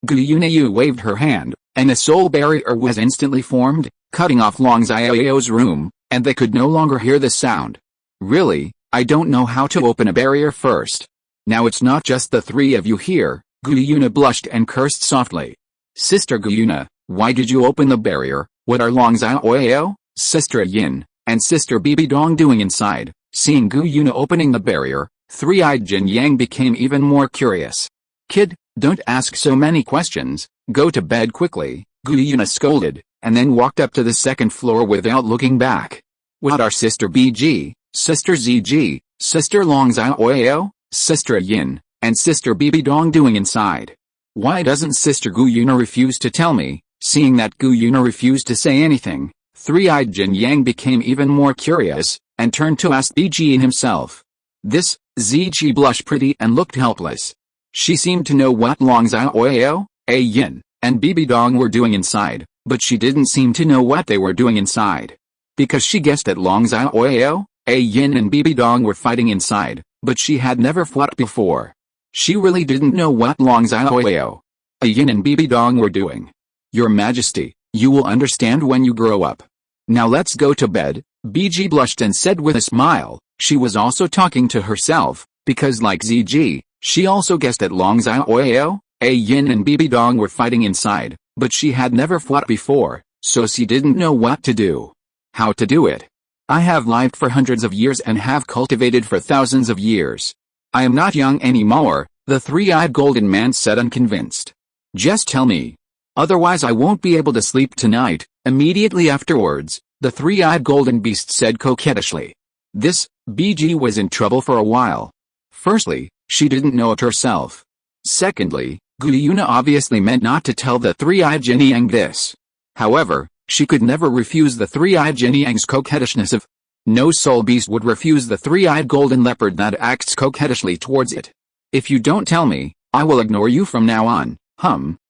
Yuena waved her hand, and a soul barrier was instantly formed, cutting off Xiaoyao's room, and they could no longer hear the sound. Really, I don't know how to open a barrier first. Now it's not just the three of you here. Yuena blushed and cursed softly. Sister Yuena, why did you open the barrier? What are Xiaoyao, Sister Yin, and Sister Bibi Dong doing inside? Seeing Yuena opening the barrier, Three-Eyed Jin Yang became even more curious. Kid, don't ask so many questions, go to bed quickly, Yuena scolded, and then walked up to the second floor without looking back. What are Sister BG, Sister ZG, Sister Xiaoyao, Sister Yin, and Sister Bibi Dong doing inside? Why doesn't Sister Yuena refuse to tell me? Seeing that Gu Yuna refused to say anything, three-eyed Jin Yang became even more curious, and turned to ask Ziyi himself. This, Ziyi blushed pretty and looked helpless. She seemed to know what Long Xiaoyao, Ah Yin, and Bibi Dong were doing inside, but she didn't seem to know what they were doing inside. Because she guessed that Long Xiaoyao, Ah Yin and Bibi Dong were fighting inside, but she had never fought before. She really didn't know what Long Xiaoyao, Ah Yin and Bibi Dong were doing. Your Majesty, you will understand when you grow up. Now let's go to bed, Biji blushed and said with a smile. She was also talking to herself, because like Ziyi, she also guessed that Long Xiaoyao, Ah Yin and Bibi Dong were fighting inside, but she had never fought before, so she didn't know what to do. How to do it? I have lived for hundreds of years and have cultivated for thousands of years. I am not young anymore, the three-eyed golden man said unconvinced. Just tell me. Otherwise I won't be able to sleep tonight. Immediately afterwards, the three-eyed golden beast said coquettishly. This, Biji was in trouble for a while. Firstly, she didn't know it herself. Secondly, Gu Yuna obviously meant not to tell the three-eyed Jin Yang this. However, she could never refuse the three-eyed Jin Yang's coquettishness of. No soul beast would refuse the three-eyed golden leopard that acts coquettishly towards it. If you don't tell me, I will ignore you from now on,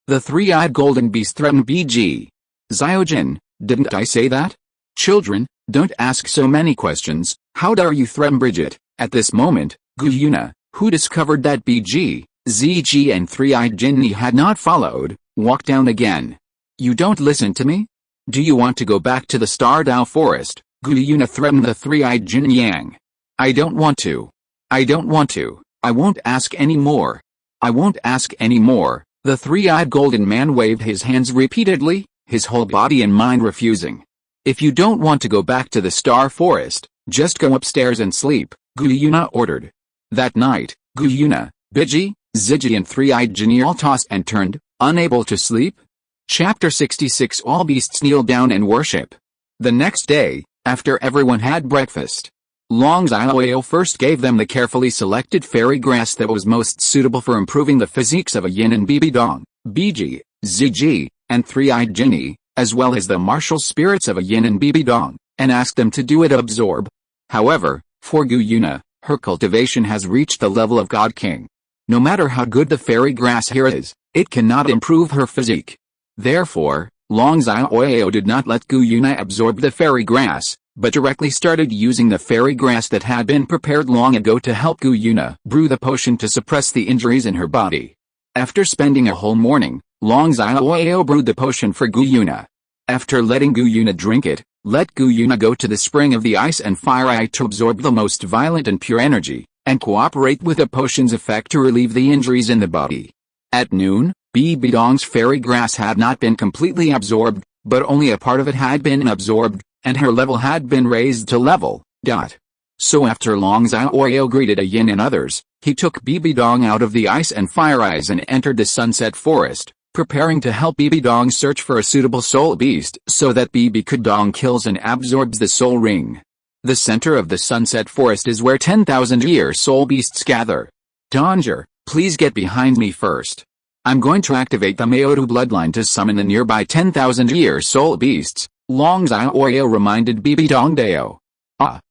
the three-eyed golden beast threatened Biji. Xiaojin, didn't I say that? Children, don't ask so many questions, how dare you threaten Bridget? At this moment, Gu Yuna, who discovered that Biji, Ziyi and three-eyed Jinni had not followed, walked down again. You don't listen to me? Do you want to go back to the Star Dao forest? Gu Yuna threatened the three-eyed Jin Yang. I don't want to. I don't want to. I won't ask any more. I won't ask any more. The three-eyed golden man waved his hands repeatedly, his whole body and mind refusing. If you don't want to go back to the Star Forest, just go upstairs and sleep, Gu Yuna ordered. That night, Gu Yuna, Biji, Ziyi and three-eyed Jinni all tossed and turned, unable to sleep. Chapter 66 All beasts kneel down and worship. The next day, after everyone had breakfast, Long Xiaoyao first gave them the carefully selected fairy grass that was most suitable for improving the physiques of Ah Yin and Bibi Dong, Biji, Ziyi, and three-eyed Jinni, as well as the martial spirits of Ah Yin and Bibi Dong, and asked them to do it absorb. However, for Gu Yuna, her cultivation has reached the level of God King. No matter how good the fairy grass here is, it cannot improve her physique. Therefore, Long Xiaoyao did not let Gu Yuna absorb the fairy grass, but directly started using the fairy grass that had been prepared long ago to help Gu Yuna brew the potion to suppress the injuries in her body. After spending a whole morning, Long Xiaoyao brewed the potion for Gu Yuna. After letting Gu Yuna drink it, let Gu Yuna go to the spring of the ice and fire eye to absorb the most violent and pure energy, and cooperate with the potion's effect to relieve the injuries in the body. At noon, Bibi Dong's fairy grass had not been completely absorbed, but only a part of it had been absorbed, and her level had been raised to level. So after Long Xiaoyao greeted Ah Yin and others, he took Bibi Dong out of the ice and fire eyes and entered the sunset forest, preparing to help Bibi Dong search for a suitable soul beast so that Bibi Dong kills and absorbs the soul ring. The center of the sunset forest is where 10,000-year soul beasts gather. Danger, please get behind me first. I'm going to activate the Maodu bloodline to summon the nearby 10,000-year soul beasts, Long Xiaoyao reminded Bibi Dong Dao.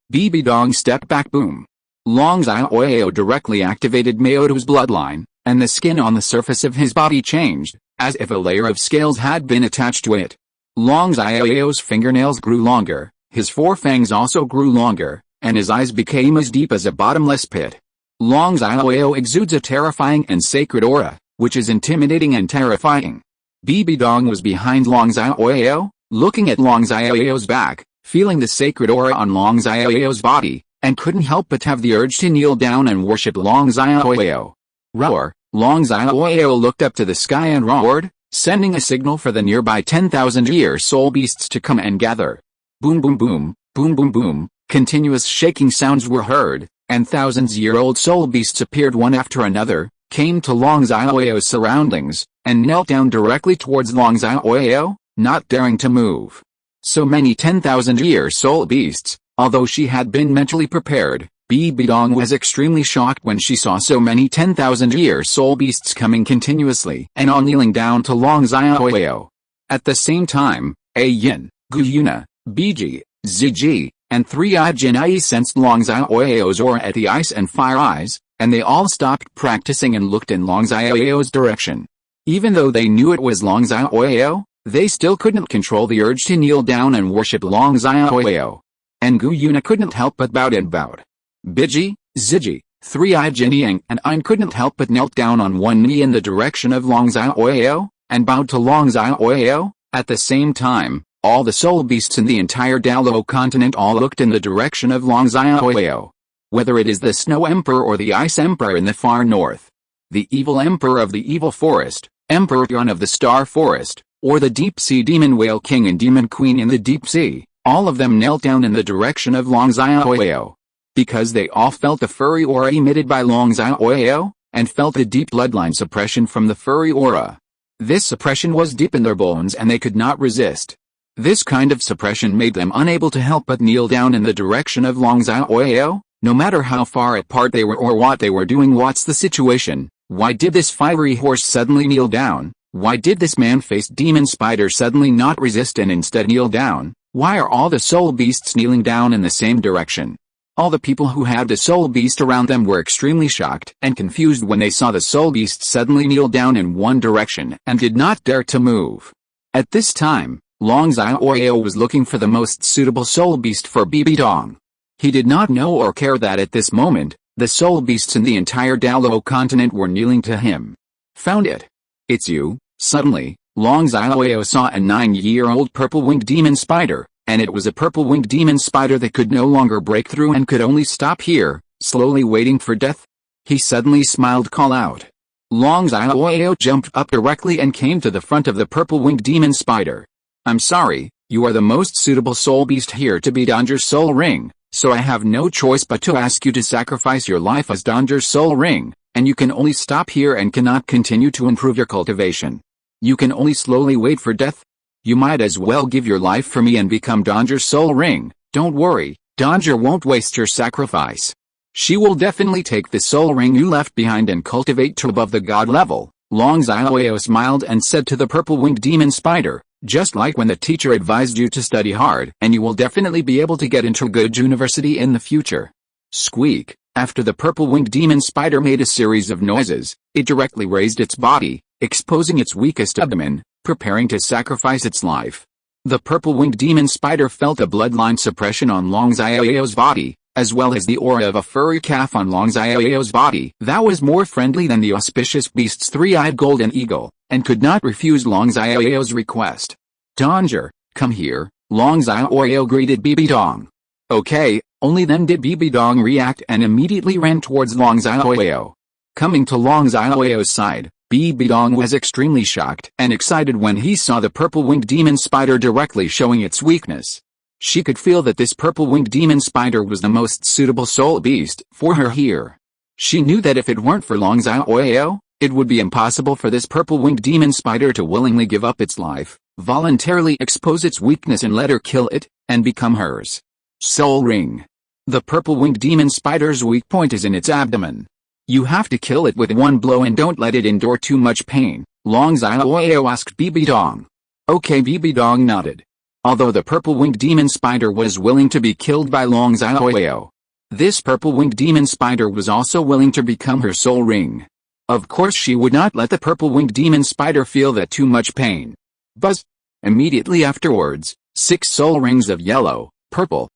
Bibi Dong stepped back boom. Long Xiaoyao directly activated Maodu's bloodline, and the skin on the surface of his body changed, as if a layer of scales had been attached to it. Long Xiaoyao's fingernails grew longer, his forefangs also grew longer, and his eyes became as deep as a bottomless pit. Long Xiaoyao exudes a terrifying and sacred aura, which is intimidating and terrifying. Bibi Dong was behind Long Xiaoyao, looking at Long Xiaoyao's back, feeling the sacred aura on Long Xiaoyao's body, and couldn't help but have the urge to kneel down and worship Long Xiaoyao. Roar! Long Xiaoyao looked up to the sky and roared, sending a signal for the nearby 10,000-year soul beasts to come and gather. Boom boom boom, boom boom boom, continuous shaking sounds were heard, and thousands-year-old soul beasts appeared one after another, came to Long Xiaoyao's surroundings, and knelt down directly towards Long Xiaoyao, not daring to move. So many 10,000-year soul beasts, although she had been mentally prepared, Bibi Dong was extremely shocked when she saw so many 10,000-year soul beasts coming continuously and all kneeling down to Long Xiaoyao. At the same time, Ah Yin, Yuena, Biji, Ziji, and three-eyed Jinai sensed Long Xiaoyao's aura at the ice and fire eyes, and they all stopped practicing and looked in Long Xiaoyao's direction. Even though they knew it was Long Xiaoyao, they still couldn't control the urge to kneel down and worship Long Xiaoyao. And Yuena couldn't help but bowed. Biji, Ziji, three-eyed Jinyang and Ein couldn't help but knelt down on one knee in the direction of Long Xiaoyao, and bowed to Long Xiaoyao. At the same time, all the soul beasts in the entire Douluo continent all looked in the direction of Long Xiaoyao. Whether it is the Snow Emperor or the Ice Emperor in the far north, the Evil Emperor of the Evil Forest, Emperor Yuan of the Star Forest, or the Deep Sea Demon Whale King and Demon Queen in the Deep Sea, all of them knelt down in the direction of Long Xiaoyao. Because they all felt the furry aura emitted by Long Xiaoyao, and felt the deep bloodline suppression from the furry aura. This suppression was deep in their bones and they could not resist. This kind of suppression made them unable to help but kneel down in the direction of Long Xiaoyao, no matter how far apart they were or what they were doing. What's the situation? Why did this fiery horse suddenly kneel down? Why did this man-faced demon spider suddenly not resist and instead kneel down? Why are all the soul beasts kneeling down in the same direction? All the people who had the soul beast around them were extremely shocked and confused when they saw the soul beast suddenly kneel down in one direction and did not dare to move. At this time, Long Xiaoyao was looking for the most suitable soul beast for Bibi Dong. He did not know or care that at this moment, the soul beasts in the entire Douluo continent were kneeling to him. Found it. It's you. Suddenly, Long Xiaoyao saw a 9-year-old purple-winged demon spider, and it was a purple-winged demon spider that could no longer break through and could only stop here, slowly waiting for death. He suddenly smiled, call out. Long Xiaoyao jumped up directly and came to the front of the purple-winged demon spider. I'm sorry, you are the most suitable soul beast here to be Danger's soul ring, so I have no choice but to ask you to sacrifice your life as Danger's soul ring, and you can only stop here and cannot continue to improve your cultivation. You can only slowly wait for death. You might as well give your life for me and become Danger's soul ring. Don't worry, Danger won't waste your sacrifice. She will definitely take the soul ring you left behind and cultivate to above the god level. Long Xiaoyao smiled and said to the purple-winged demon spider, just like when the teacher advised you to study hard, and you will definitely be able to get into a good university in the future. Squeak. After the purple-winged demon spider made a series of noises, it directly raised its body, exposing its weakest abdomen, preparing to sacrifice its life. The purple-winged demon spider felt a bloodline suppression on Long Xiaoyao's body, as well as the aura of a furry calf on Long Xiaoyao's body that was more friendly than the auspicious beast's three-eyed golden eagle, and could not refuse Long Xiaoyao's request. Danger, come here, Long Xiaoyao greeted Bibi Dong. Okay, only then did Bibi Dong react and immediately ran towards Long Xiaoyao. Coming to Long Xiaoyao's side, Bibi Dong was extremely shocked and excited when he saw the purple-winged demon spider directly showing its weakness. She could feel that this purple-winged demon spider was the most suitable soul beast for her here. She knew that if it weren't for Long Xiaoyao, it would be impossible for this purple-winged demon spider to willingly give up its life, voluntarily expose its weakness and let her kill it, and become hers. Soul ring. The purple-winged demon spider's weak point is in its abdomen. You have to kill it with one blow and don't let it endure too much pain, Long Xiaoyao asked Bibi Dong. Okay, Bibi Dong nodded. Although the purple-winged demon spider was willing to be killed by Long Xiaoyao, this purple-winged demon spider was also willing to become her soul ring. Of course she would not let the purple-winged demon spider feel that too much pain. Buzz! Immediately afterwards, 6 soul rings of yellow, purple,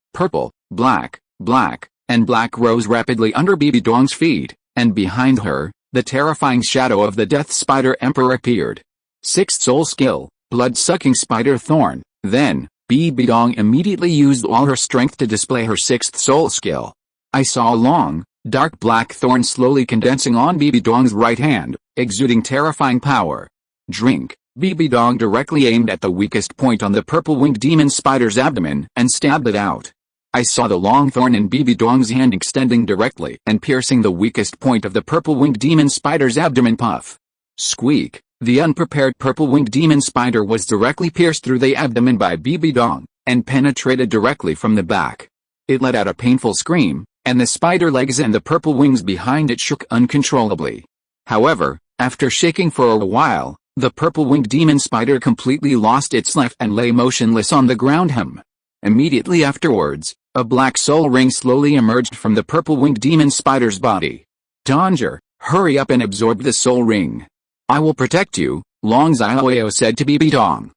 black, and black rose rapidly under Bibi Dong's feet, and behind her, the terrifying shadow of the Death Spider Emperor appeared. 6th soul skill, blood-sucking spider thorn. Then, Bibi Dong immediately used all her strength to display her 6th soul skill. I saw a long, dark black thorn slowly condensing on Bibi Dong's right hand, exuding terrifying power. Drink. Bibi Dong directly aimed at the weakest point on the purple-winged demon spider's abdomen and stabbed it out. I saw the long thorn in Bibi Dong's hand extending directly and piercing the weakest point of the purple-winged demon spider's abdomen. Puff. Squeak. The unprepared purple-winged demon spider was directly pierced through the abdomen by Bibi Dong, and penetrated directly from the back. It let out a painful scream, and the spider legs and the purple wings behind it shook uncontrollably. However, after shaking for a while, The purple-winged demon spider completely lost its life and lay motionless on the ground. Immediately afterwards, a black soul ring slowly emerged from the purple-winged demon spider's body. Danger, hurry up and absorb the soul ring. I will protect you, Long Xiaoyao said to Bibi Dong.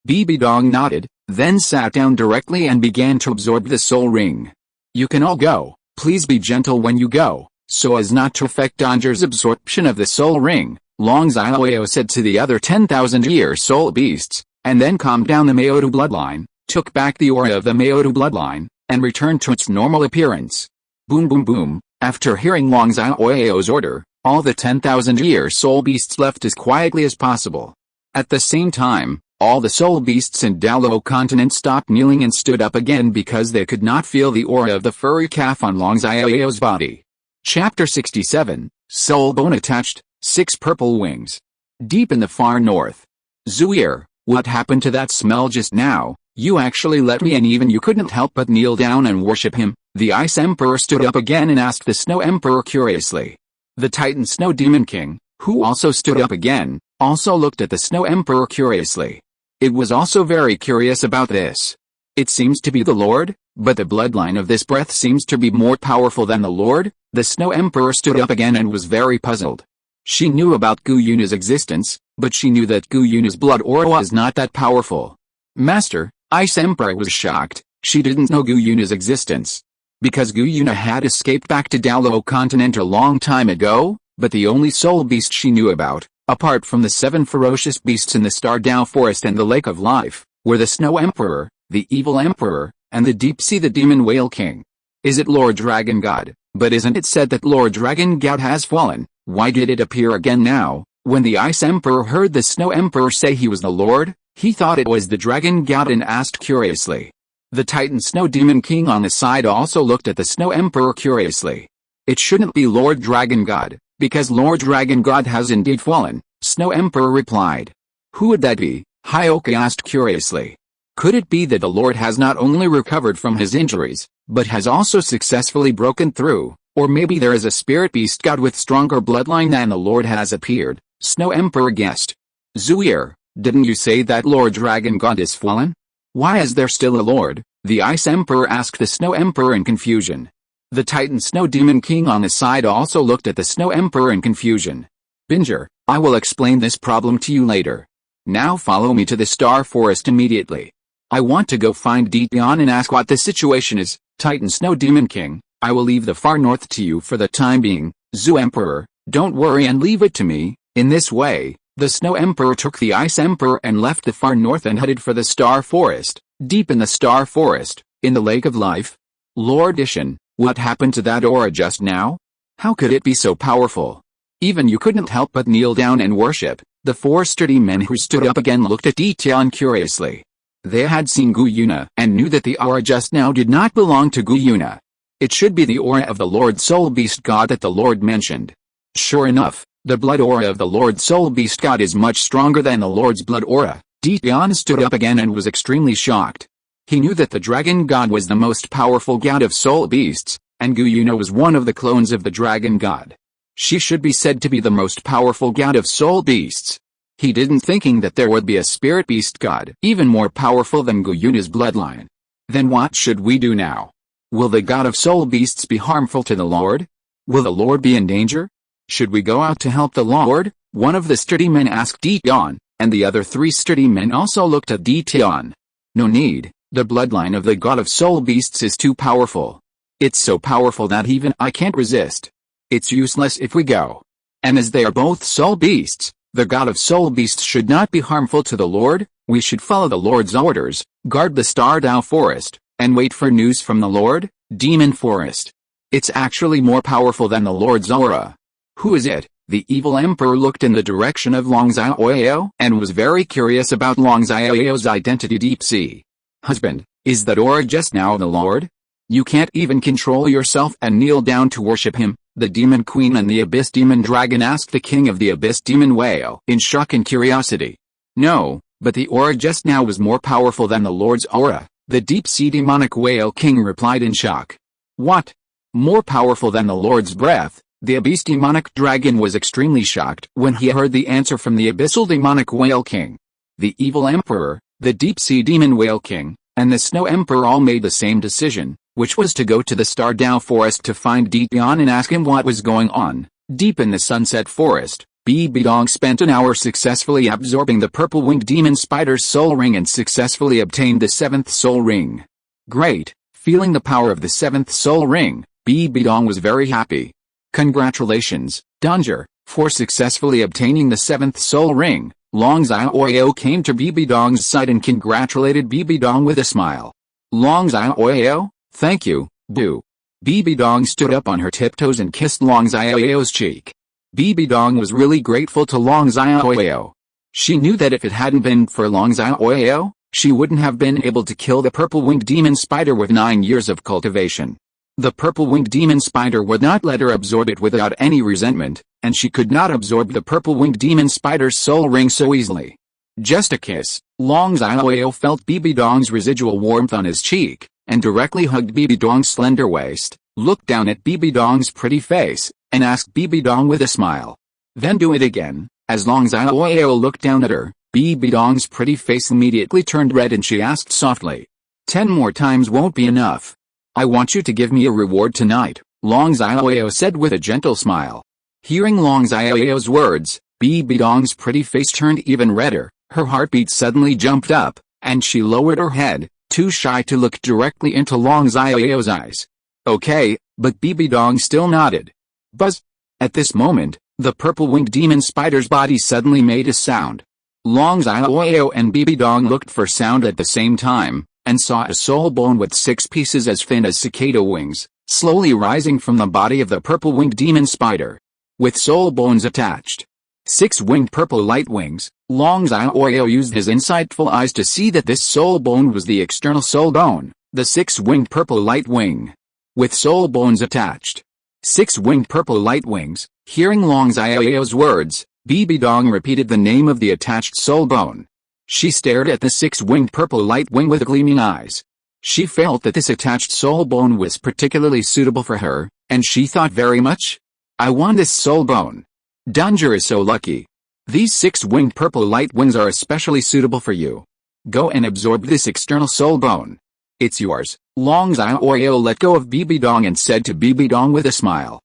Bibi Dong nodded, then sat down directly and began to absorb the soul ring. You can all go, please be gentle when you go, so as not to affect Danger's absorption of the soul ring, Long Xiaoyao said to the other 10,000-year soul beasts, and then calmed down the Maodu bloodline, took back the aura of the Maodu bloodline, and returned to its normal appearance. Boom boom boom, after hearing Long Xiaoyao's order, all the 10,000-year soul beasts left as quietly as possible. At the same time, all the soul beasts in Douluo continent stopped kneeling and stood up again because they could not feel the aura of the furry calf on Long Xiaoyao's body. Chapter 67, Soul Bone Attached, 6 Purple Wings. Deep in the far north. Zuir, what happened to that smell just now? You actually let me, and even you couldn't help but kneel down and worship him. The Ice Emperor stood up again and asked the Snow Emperor curiously. The Titan Snow Demon King, who also stood up again, also looked at the Snow Emperor curiously. It was also very curious about this. It seems to be the Lord, but the bloodline of this breath seems to be more powerful than the Lord. The Snow Emperor stood up again and was very puzzled. She knew about Yuena's existence, but she knew that Yuena's blood aura was not that powerful. Master, Ice Emperor was shocked. She didn't know Yuena's existence. Because Yuena had escaped back to Douluo continent a long time ago, but the only soul beast she knew about, apart from the 7 ferocious beasts in the Star Dao Forest and the Lake of Life, were the Snow Emperor, the Evil Emperor, and the Deep Sea the Demon Whale King. Is it Lord Dragon God? But isn't it said that Lord Dragon God has fallen? Why did it appear again now? When the Ice Emperor heard the Snow Emperor say he was the Lord, he thought it was the Dragon God and asked curiously. The Titan Snow Demon King on the side also looked at the Snow Emperor curiously. It shouldn't be Lord Dragon God, because Lord Dragon God has indeed fallen, Snow Emperor replied. Who would that be? Hyoka asked curiously. Could it be that the Lord has not only recovered from his injuries, but has also successfully broken through, or maybe there is a spirit beast god with stronger bloodline than the Lord has appeared, Snow Emperor guessed. Zuir, didn't you say that Lord Dragon God is fallen? Why is there still a Lord? The Ice Emperor asked the Snow Emperor in confusion. The Titan Snow Demon King on the side also looked at the Snow Emperor in confusion. Binger, I will explain this problem to you later. Now follow me to the Star Forest immediately. I want to go find Dion and ask what the situation is. Titan Snow Demon King, I will leave the far north to you for the time being. Zu Emperor, don't worry and leave it to me. In this way, the Snow Emperor took the Ice Emperor and left the far north and headed for the Star Forest. Deep in the Star Forest, in the Lake of Life. Lord Ishan, what happened to that aura just now? How could it be so powerful? Even you couldn't help but kneel down and worship. The 4 sturdy men who stood up again looked at Tian curiously. They had seen Yuena and knew that the aura just now did not belong to Yuena. It should be the aura of the Lord Soul Beast God that the Lord mentioned. Sure enough, the blood aura of the Lord Soul Beast God is much stronger than the Lord's blood aura. Tian stood up again and was extremely shocked. He knew that the Dragon God was the most powerful god of soul beasts, and Yuena was one of the clones of the Dragon God. She should be said to be the most powerful god of soul beasts. He didn't thinking that there would be a spirit beast god even more powerful than Yuena's bloodline. Then what should we do now? Will the god of soul beasts be harmful to the Lord? Will the Lord be in danger? Should we go out to help the Lord? One of the sturdy men asked Tian, and the other 3 sturdy men also looked at Tian. No need, the bloodline of the god of soul beasts is too powerful. It's so powerful that even I can't resist. It's useless if we go. And as they are both soul beasts, the god of soul beasts should not be harmful to the Lord. We should follow the Lord's orders, guard the Star Dao Forest, and wait for news from the Lord, Demon Forest. It's actually more powerful than the Lord's aura. Who is it? The Evil Emperor looked in the direction of Long Xiaoyao and was very curious about Long Xiaoyao's identity. Deep Sea. Husband, is that aura just now the Lord? You can't even control yourself and kneel down to worship him. The Demon Queen and the Abyss Demon Dragon asked the King of the Abyss Demon Whale in shock and curiosity. No, but the aura just now was more powerful than the Lord's aura, the Deep Sea Demonic Whale King replied in shock. What? More powerful than the Lord's breath? The abyss demonic dragon was extremely shocked when he heard the answer from the abyssal demonic whale king. The evil emperor, the deep-sea demon whale king, and the snow emperor all made the same decision, which was to go to the Star Dao forest to find Dian and ask him what was going on. Deep in the sunset forest, Bibi Dong spent an hour successfully absorbing the purple-winged demon spider's soul ring and successfully obtained the 7th soul ring. Great! Feeling the power of the 7th soul ring, Bibi Dong was very happy. Congratulations, Danger, for successfully obtaining the 7th soul ring. Long Xiaoyao came to Bibi Dong's side and congratulated Bibi Dong with a smile. Long Xiaoyao, thank you, boo. Bibi Dong stood up on her tiptoes and kissed Long Xiaoyao's cheek. Bibi Dong was really grateful to Long Xiaoyao. She knew that if it hadn't been for Long Xiaoyao, she wouldn't have been able to kill the purple-winged demon spider with 9 years of cultivation. The purple-winged demon spider would not let her absorb it without any resentment, and she could not absorb the purple-winged demon spider's soul ring so easily. Just a kiss, Long Xiaoyao felt Bibi Dong's residual warmth on his cheek, and directly hugged Bibi Dong's slender waist, looked down at Bibi Dong's pretty face, and asked Bibi Dong with a smile. Then do it again. As Long Xiaoyao looked down at her, Bibi Dong's pretty face immediately turned red and she asked softly, 10 more times won't be enough. I want you to give me a reward tonight, Long Xiaoyao said with a gentle smile. Hearing Long Xiaoyao's words, Bibi Dong's pretty face turned even redder, her heartbeat suddenly jumped up, and she lowered her head, too shy to look directly into Long Xiaoyao's eyes. Okay, but Bibi Dong still nodded. Buzz! At this moment, the purple-winged demon spider's body suddenly made a sound. Long Xiaoyao and Bibi Dong looked for sound at the same time, and saw a soul bone with 6 pieces as thin as cicada wings, slowly rising from the body of the purple-winged demon spider. With soul bones attached. 6 winged purple light wings, Long Xiaoyao used his insightful eyes to see that this soul bone was the external soul bone, the 6-winged purple light wing. With soul bones attached. 6 winged purple light wings. Hearing Long Xiaoyao's words, Bibi Dong repeated the name of the attached soul bone. She stared at the 6-winged purple light wing with gleaming eyes. She felt that this attached soul bone was particularly suitable for her, and she thought very much, I want this soul bone. Danger is so lucky. These 6-winged purple light wings are especially suitable for you. Go and absorb this external soul bone. It's yours. Long Xiaoyao let go of Bibi Dong and said to Bibi Dong with a smile.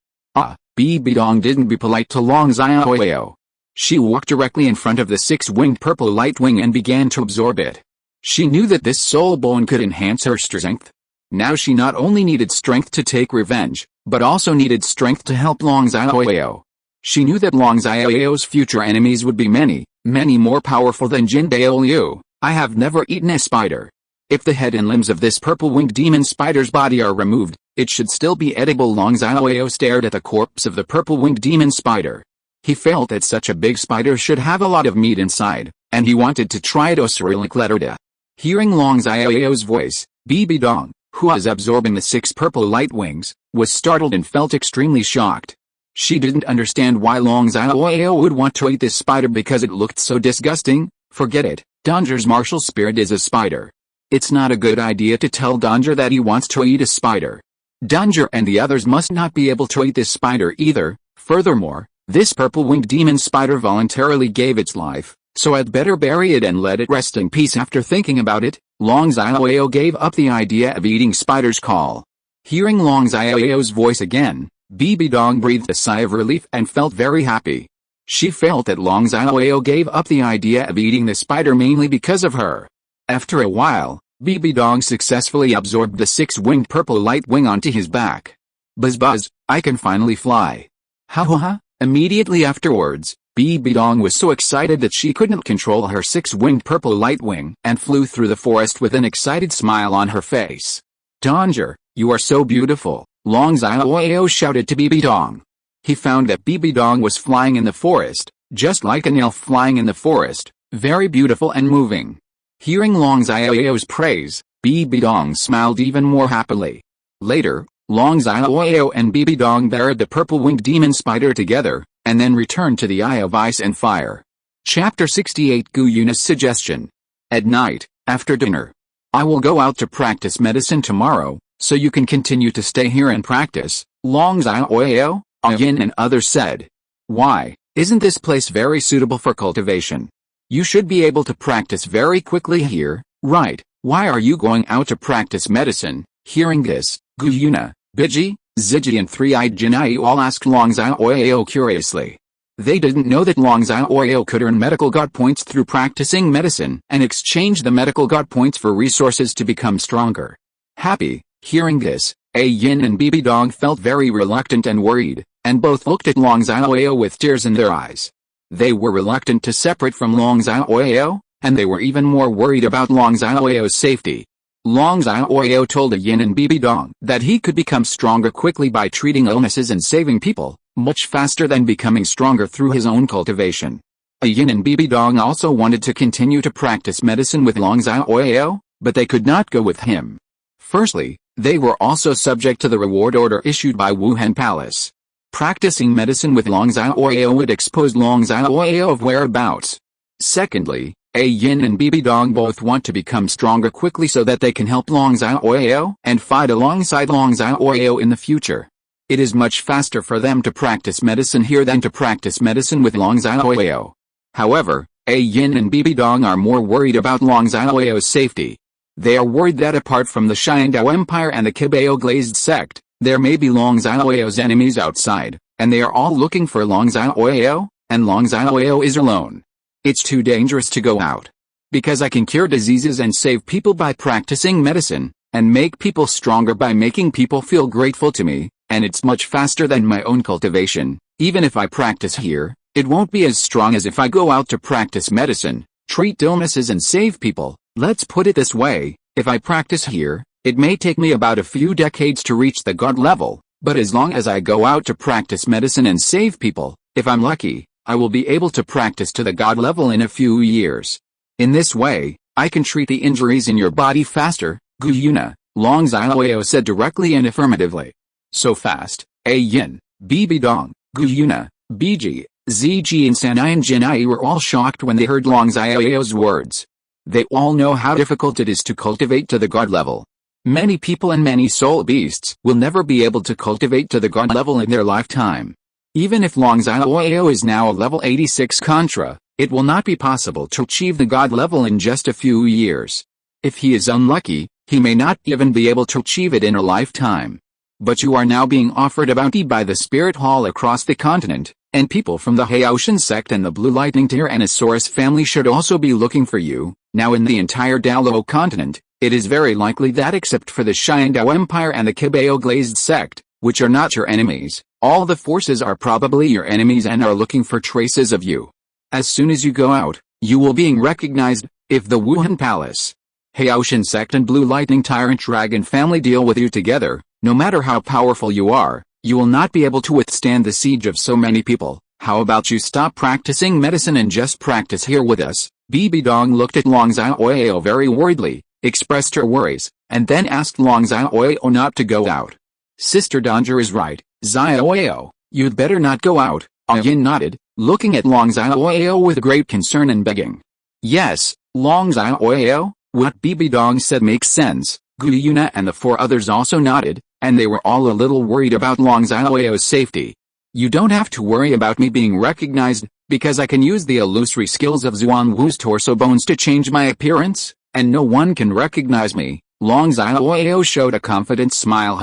Bibi Dong didn't be polite to Long Xiaoyao. She walked directly in front of the 6-winged purple light wing and began to absorb it. She knew that this soul bone could enhance her strength. Now she not only needed strength to take revenge, but also needed strength to help Long Xiaoyao. She knew that Long Xiaoyao's future enemies would be many, many more powerful than Jin Daoliu. I have never eaten a spider. If the head and limbs of this purple-winged demon spider's body are removed, it should still be edible. Long Xiaoyao stared at the corpse of the purple-winged demon spider. He felt that such a big spider should have a lot of meat inside, and he wanted to try it. Osirilikletterda. Hearing Long Xiaoyao's voice, Bibi Dong, who was absorbing the 6 purple light wings, was startled and felt extremely shocked. She didn't understand why Long Xiaoyao would want to eat this spider because it looked so disgusting. Forget it, Danger's martial spirit is a spider. It's not a good idea to tell Danger that he wants to eat a spider. Danger and the others must not be able to eat this spider either. Furthermore, this purple-winged demon spider voluntarily gave its life, so I'd better bury it and let it rest in peace. After thinking about it, Long Xiaoyao gave up the idea of eating spider's call. Hearing Long Xiaoyao's voice again, Bibi Dong breathed a sigh of relief and felt very happy. She felt that Long Xiaoyao gave up the idea of eating the spider mainly because of her. After a while, Bibi Dong successfully absorbed the 6-winged purple light wing onto his back. Buzz buzz, I can finally fly. Ha ha ha. Immediately afterwards, Bibi Dong was so excited that she couldn't control her 6-winged purple light wing and flew through the forest with an excited smile on her face. Danger, you are so beautiful, Long Xiaoyao shouted to Bibi Dong. He found that Bibi Dong was flying in the forest, just like an elf flying in the forest, very beautiful and moving. Hearing Long Xiaoyao's praise, Bibi Dong smiled even more happily. Later, Long Xiaoyao and Bibi Dong buried the purple-winged demon spider together, and then returned to the Eye of Ice and Fire. Chapter 68 Yuena's suggestion. At night, after dinner. I will go out to practice medicine tomorrow, so you can continue to stay here and practice. Long Xiaoyao, Ah Yin and others said. Why, isn't this place very suitable for cultivation? You should be able to practice very quickly here, right? Why are you going out to practice medicine? Hearing this, Yuena, Biji, Ziji and Three-Eyed Jinai all asked Long Xiaoyao curiously. They didn't know that Long Xiaoyao could earn medical god points through practicing medicine and exchange the medical god points for resources to become stronger. Happy, hearing this, Ah Yin and Bibi Dong felt very reluctant and worried, and both looked at Long Xiaoyao with tears in their eyes. They were reluctant to separate from Long Xiaoyao, and they were even more worried about Long Xiaoyao's safety. Long Xiaoyao told Ah Yin and Bibi Dong that he could become stronger quickly by treating illnesses and saving people, much faster than becoming stronger through his own cultivation. Ah Yin and Bibi Dong also wanted to continue to practice medicine with Long Xiaoyao, but they could not go with him. Firstly, they were also subject to the reward order issued by Wuhun Palace. Practicing medicine with Long Xiaoyao would expose Long Xiaoyao's whereabouts. Secondly, Ah Yin and Bibi Dong both want to become stronger quickly so that they can help Long Xiaoyao and fight alongside Long Xiaoyao in the future. It is much faster for them to practice medicine here than to practice medicine with Long Xiaoyao. However, Ah Yin and Bibi Dong are more worried about Long Xiaoyao's safety. They are worried that apart from the Xiaoyao Empire and the Qiao Glazed sect, there may be Long Xiaoyao's enemies outside, and they are all looking for Long Xiaoyao, and Long Xiaoyao is alone. It's too dangerous to go out. Because I can cure diseases and save people by practicing medicine, and make people stronger by making people feel grateful to me, and it's much faster than my own cultivation. Even if I practice here, it won't be as strong as if I go out to practice medicine, treat illnesses and save people. Let's put it this way, if I practice here, it may take me about a few decades to reach the god level, but as long as I go out to practice medicine and save people, if I'm lucky, I will be able to practice to the god level in a few years. In this way, I can treat the injuries in your body faster, Yuena, Long Xiaoyao said directly and affirmatively. So fast, Ah Yin, Bibi Dong, Yuena, Biji, Ziji and Sanai Jinai were all shocked when they heard Long Xiaoyao's words. They all know how difficult it is to cultivate to the god level. Many people and many soul beasts will never be able to cultivate to the god level in their lifetime. Even if Long Xiaoyao is now a level 86 Contra, it will not be possible to achieve the god level in just a few years. If he is unlucky, he may not even be able to achieve it in a lifetime. But you are now being offered a bounty by the Spirit Hall across the continent, and people from the Haotian sect and the Blue Lightning Tyrannosaurus family should also be looking for you. Now in the entire Douluo continent, it is very likely that except for the Xiaoyao Empire and the Qiao Glazed sect, which are not your enemies, all the forces are probably your enemies and are looking for traces of you. As soon as you go out, you will being recognized. If the Wuhun Palace, Haotian sect and Blue Lightning Tyrant Dragon family deal with you together, no matter how powerful you are, you will not be able to withstand the siege of so many people. How about you stop practicing medicine and just practice here with us? Bibi Dong looked at Long Xiaoyao very worriedly, expressed her worries, and then asked Long Xiaoyao not to go out. Sister Danger is right, Xiaoyao, you'd better not go out. Ah Yin nodded, looking at Long Xiaoyao with great concern and begging. Yes, Long Xiaoyao, what Bibi Dong said makes sense. Yuena and the four others also nodded, and they were all a little worried about Long Xiaoyao's safety. You don't have to worry about me being recognized, because I can use the illusory skills of Xuan Wu's torso bones to change my appearance, and no one can recognize me. Long Xiaoyao showed a confident smile.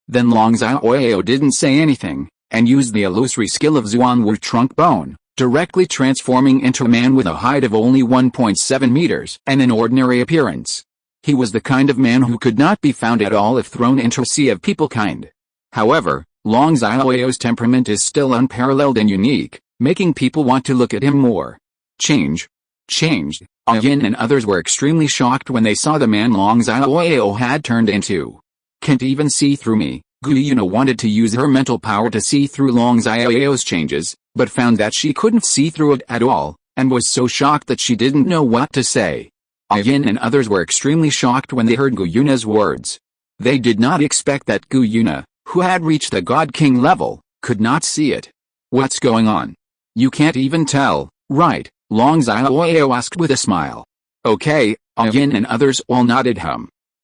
Then Long Xiaoyao didn't say anything, and used the illusory skill of Xuan Wu trunk bone, directly transforming into a man with a height of only 1.7 meters and an ordinary appearance. He was the kind of man who could not be found at all if thrown into a sea of people kind. However, Long Xiaoyao's temperament is still unparalleled and unique, making people want to look at him more. Changed. Ah Yin and others were extremely shocked when they saw the man Long Xiaoyao had turned into. Can't even see through me. Yuena wanted to use her mental power to see through Long Xiaoyao's changes, but found that she couldn't see through it at all, and was so shocked that she didn't know what to say. Ah Yin and others were extremely shocked when they heard Yuena's words. They did not expect that Yuena, who had reached the God King level, could not see it. What's going on? You can't even tell, right? Long Xiaoyao asked with a smile. Okay, Ah Yin and others all nodded.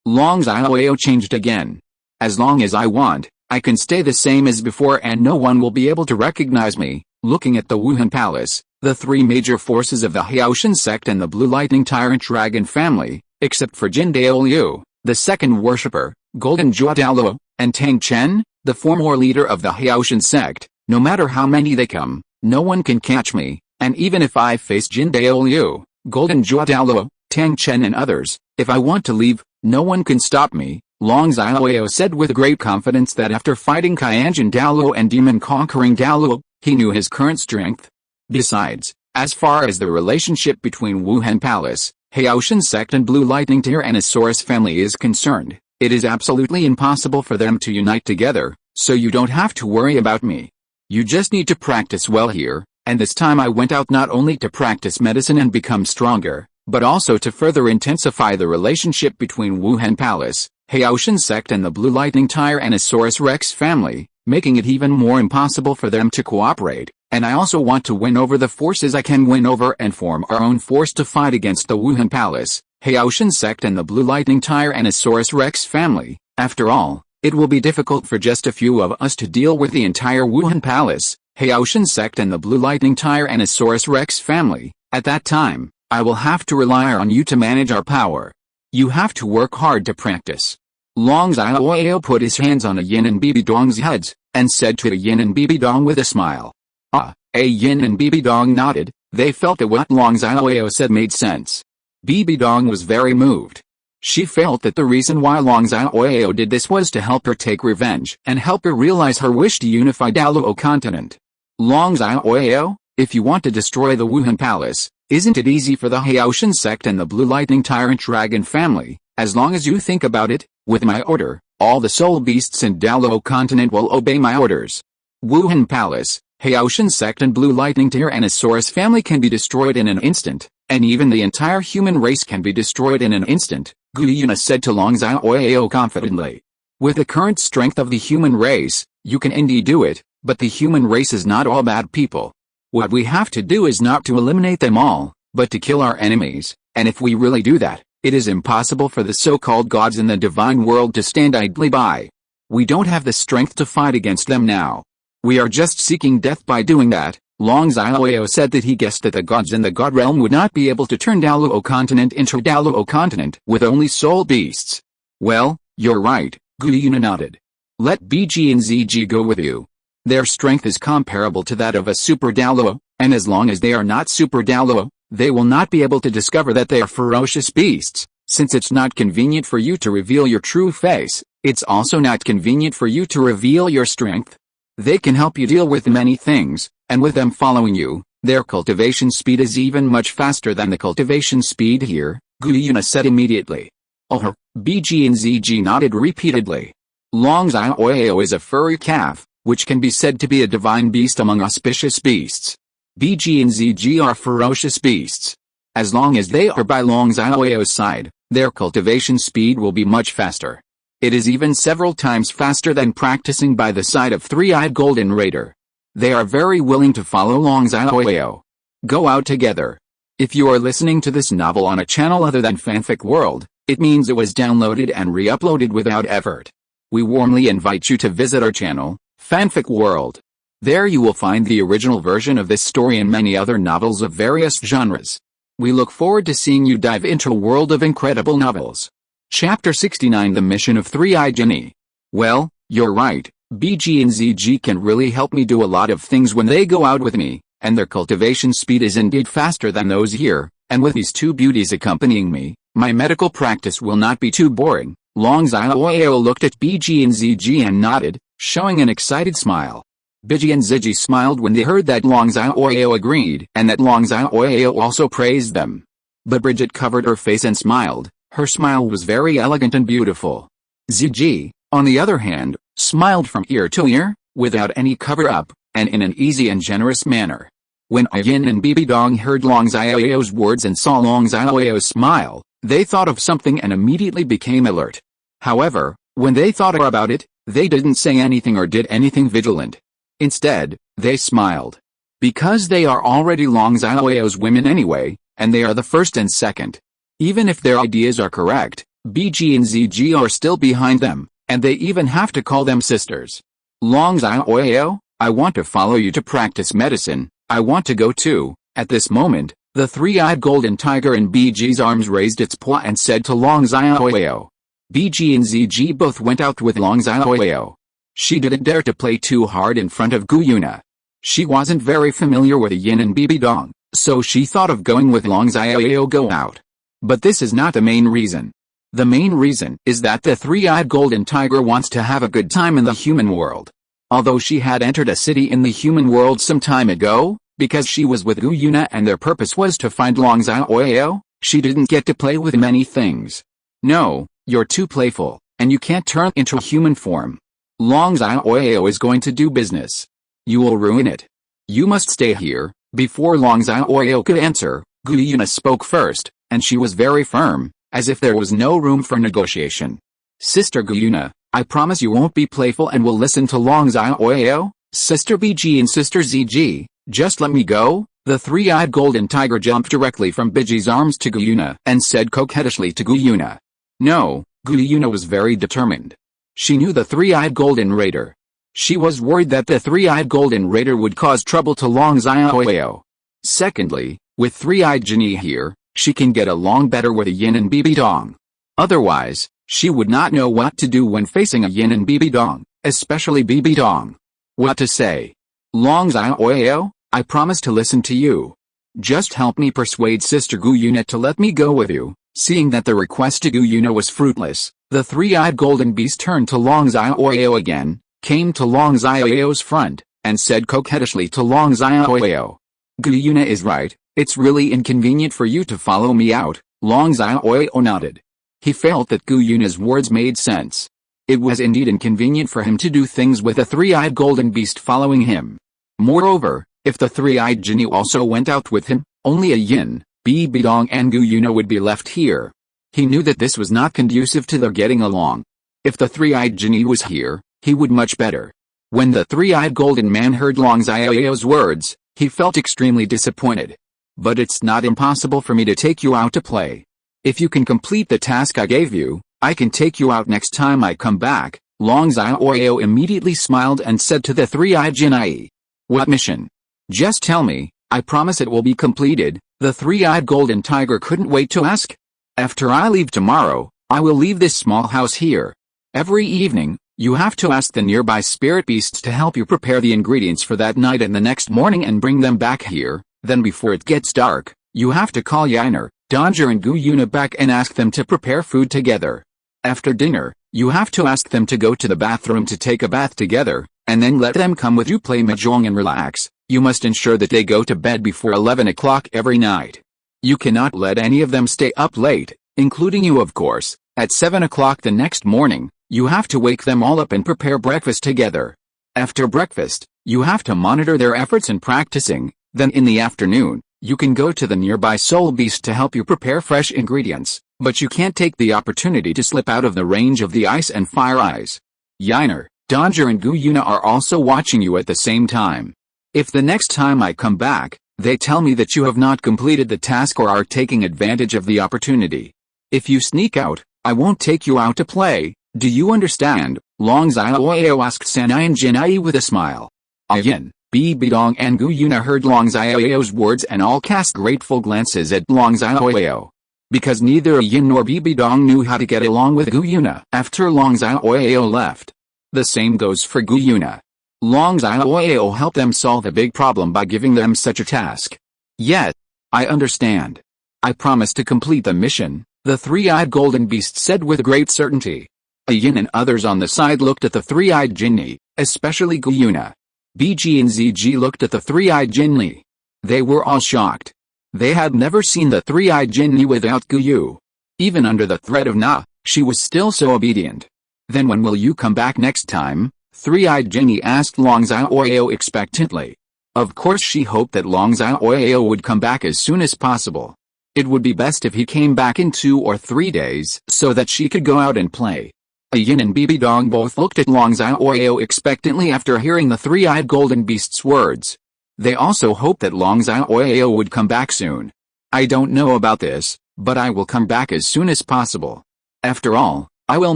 Long Xiaoyao changed again. As long as I want, I can stay the same as before and no one will be able to recognize me. Looking at the Wuhun Palace, the three major forces of the Haotian sect and the Blue Lightning Tyrant Dragon family, except for Jin Daoliu, the second worshipper, Golden Jua Douluo, and Tang Chen, the former leader of the Haotian sect, no matter how many they come, no one can catch me, and even if I face Jin Daoliu, Golden Jua Douluo, Tang Chen and others, if I want to leave, no one can stop me. Long Xiaoyao said with great confidence that after fighting Qianjin Douluo and demon-conquering Douluo, he knew his current strength. Besides, as far as the relationship between Wuhun Palace, Haotian sect and Blue Lightning Tyrannosaurus family is concerned, it is absolutely impossible for them to unite together, so you don't have to worry about me. You just need to practice well here, and this time I went out not only to practice medicine and become stronger, but also to further intensify the relationship between Wuhun Palace, Haotian sect and the Blue Lightning Tyrannosaurus Rex family, making it even more impossible for them to cooperate, and I also want to win over the forces I can win over and form our own force to fight against the Wuhun Palace, Haotian sect and the Blue Lightning Tyrannosaurus Rex family. After all, it will be difficult for just a few of us to deal with the entire Wuhun Palace, Haotian sect and the Blue Lightning Tyrannosaurus Rex family. At that time, I will have to rely on you to manage our power. You have to work hard to practice. Long Xiaoyao put his hands on Ah Yin and Bibi Dong's heads, and said to Ah Yin and Bibi Dong with a smile. Ah Yin and Bibi Dong nodded, they felt that what Long Xiaoyao said made sense. Bibi Dong was very moved. She felt that the reason why Long Xiaoyao did this was to help her take revenge and help her realize her wish to unify Douluo continent. Long Xiaoyao, if you want to destroy the Wuhun Palace, isn't it easy for the Haotian sect and the Blue Lightning Tyrant Dragon family, as long as you think about it? With my order, all the soul beasts in Douluo continent will obey my orders. Wuhun Palace, Haotian sect and Blue Lightning Tyrannosaurus family can be destroyed in an instant, and even the entire human race can be destroyed in an instant, Yuena said to Long Xiaoyao confidently. With the current strength of the human race, you can indeed do it, but the human race is not all bad people. What we have to do is not to eliminate them all, but to kill our enemies, and if we really do that, it is impossible for the so-called gods in the divine world to stand idly by. We don't have the strength to fight against them now. We are just seeking death by doing that. Long Xiaoyao said that he guessed that the gods in the god realm would not be able to turn Douluo continent into Douluo continent with only soul beasts. Well, you're right, Yuena nodded. Let BG and ZG go with you. Their strength is comparable to that of a super Douluo, and as long as they are not super Douluo, they will not be able to discover that they are ferocious beasts. Since it's not convenient for you to reveal your true face, it's also not convenient for you to reveal your strength. They can help you deal with many things, and with them following you, their cultivation speed is even much faster than the cultivation speed here, Yuena said immediately. Oh, BG and ZG nodded repeatedly. Long Xiaoyao is a furry calf, which can be said to be a divine beast among auspicious beasts. BG and ZG are ferocious beasts. As long as they are by Long Xiaoyao's side, their cultivation speed will be much faster. It is even several times faster than practicing by the side of Three-Eyed Golden Raider. They are very willing to follow Long Xiaoyao. Go out together. If you are listening to this novel on a channel other than Fanfic World, it means it was downloaded and re-uploaded without effort. We warmly invite you to visit our channel, Fanfic World. There you will find the original version of this story and many other novels of various genres. We look forward to seeing you dive into a world of incredible novels. Chapter 69 The Mission of Three-Eyed Genie. Well, you're right, BG and ZG can really help me do a lot of things when they go out with me, and their cultivation speed is indeed faster than those here, and with these two beauties accompanying me, my medical practice will not be too boring. Long Xiaoyao looked at BG and ZG and nodded, showing an excited smile. BG and ZG smiled when they heard that Long Xiaoyao agreed and that Long Xiaoyao also praised them. But Bridget covered her face and smiled. Her smile was very elegant and beautiful. ZG, on the other hand, smiled from ear to ear, without any cover-up, and in an easy and generous manner. When Ah Yin and Bibi Dong heard Long Xiaoyao's words and saw Long Xiaoyao's smile, they thought of something and immediately became alert. However, when they thought about it, they didn't say anything or did anything vigilant. Instead, they smiled. Because they are already Long Xiaoyao's women anyway, and they are the first and second. Even if their ideas are correct, BG and ZG are still behind them, and they even have to call them sisters. Long Xiaoyao, I want to follow you to practice medicine, I want to go too. At this moment, the three-eyed golden tiger in BG's arms raised its paw and said to Long Xiaoyao. BG and ZG both went out with Long Xiaoyao. She didn't dare to play too hard in front of Yuena. She wasn't very familiar with Yin and Bibi Dong, so she thought of going with Long Xiaoyao go out. But this is not the main reason. The main reason is that the three-eyed golden tiger wants to have a good time in the human world. Although she had entered a city in the human world some time ago, because she was with Yuena and their purpose was to find Long Xiaoyao, she didn't get to play with many things. No, you're too playful, and you can't turn into human form. Long Xiaoyao is going to do business. You will ruin it. You must stay here. Before Long Xiaoyao could answer, Yuena spoke first, and she was very firm, as if there was no room for negotiation. Sister Yuena, I promise you won't be playful and will listen to Long Xiaoyao. Sister BG and Sister ZG, just let me go. The three-eyed golden tiger jumped directly from BG's arms to Yuena and said coquettishly to Yuena. No, Yuena was very determined. She knew the three-eyed golden raider. She was worried that the three-eyed golden raider would cause trouble to Long Xiaoyao. Secondly, with three-eyed genie here, she can get along better with a Yin and Bibi Dong. Otherwise, she would not know what to do when facing a Yin and Bibi Dong, especially Bibi Dong. What to say? Long Xiaoyao, I promise to listen to you. Just help me persuade Sister Yuena to let me go with you. Seeing that the request to Yuena was fruitless, the three-eyed golden beast turned to Long Xiaoyao again, came to Long Xiaoyao's front, and said coquettishly to Long Xiaoyao. Yuena is right, it's really inconvenient for you to follow me out. Long Xiaoyao nodded. He felt that Yuena's words made sense. It was indeed inconvenient for him to do things with a three-eyed golden beast following him. Moreover, if the three-eyed genie also went out with him, only a Yin, Bibi Dong and Yuena would be left here. He knew that this was not conducive to their getting along. If the three-eyed genie was here, he would much better. When the three-eyed golden man heard Long Xiaoyao's words, he felt extremely disappointed. But it's not impossible for me to take you out to play. If you can complete the task I gave you, I can take you out next time I come back. Long Xiaoyao immediately smiled and said to the three-eyed genie. What mission? Just tell me, I promise it will be completed. The three-eyed golden tiger couldn't wait to ask. After I leave tomorrow, I will leave this small house here. Every evening, you have to ask the nearby spirit beasts to help you prepare the ingredients for that night and the next morning and bring them back here. Then before it gets dark, you have to call Yuena, Danger and Yuena back and ask them to prepare food together. After dinner, you have to ask them to go to the bathroom to take a bath together, and then let them come with you play mahjong and relax. You must ensure that they go to bed before 11 o'clock every night. You cannot let any of them stay up late, including you of course. At 7 o'clock the next morning, you have to wake them all up and prepare breakfast together. After breakfast, you have to monitor their efforts in practicing. Then in the afternoon, you can go to the nearby soul beast to help you prepare fresh ingredients, but you can't take the opportunity to slip out of the range of the ice and fire eyes. Yuena, Danger and Yuena are also watching you at the same time. If the next time I come back, they tell me that you have not completed the task or are taking advantage of the opportunity. If you sneak out, I won't take you out to play. Do you understand? Long Xiaoyao asked Sanayan Jinai with a smile. Ah Yin, Bibi Dong and Yuena heard Long Xiaoyao's words and all cast grateful glances at Long Xiaoyao. Because neither Yin nor Bibi Dong knew how to get along with Yuena after Long Xiaoyao left. The same goes for Yuena. Long Xiaoyao helped them solve a big problem by giving them such a task. Yet, I understand. I promise to complete the mission, the three-eyed golden beast said with great certainty. Ah Yin and others on the side looked at the three-eyed genie, especially Yuena. BG and ZG looked at the three-eyed genie. They were all shocked. They had never seen the three-eyed genie without Yu. Even under the threat of Na, she was still so obedient. Then when will you come back next time? Three-eyed genie asked Long Xiaoyao expectantly. Of course she hoped that Long Xiaoyao would come back as soon as possible. It would be best if he came back in 2 or 3 days so that she could go out and play. Ah Yin and Bibi Dong both looked at Long Xiaoyao expectantly after hearing the three-eyed golden beast's words. They also hoped that Long Xiaoyao would come back soon. I don't know about this, but I will come back as soon as possible. After all, I will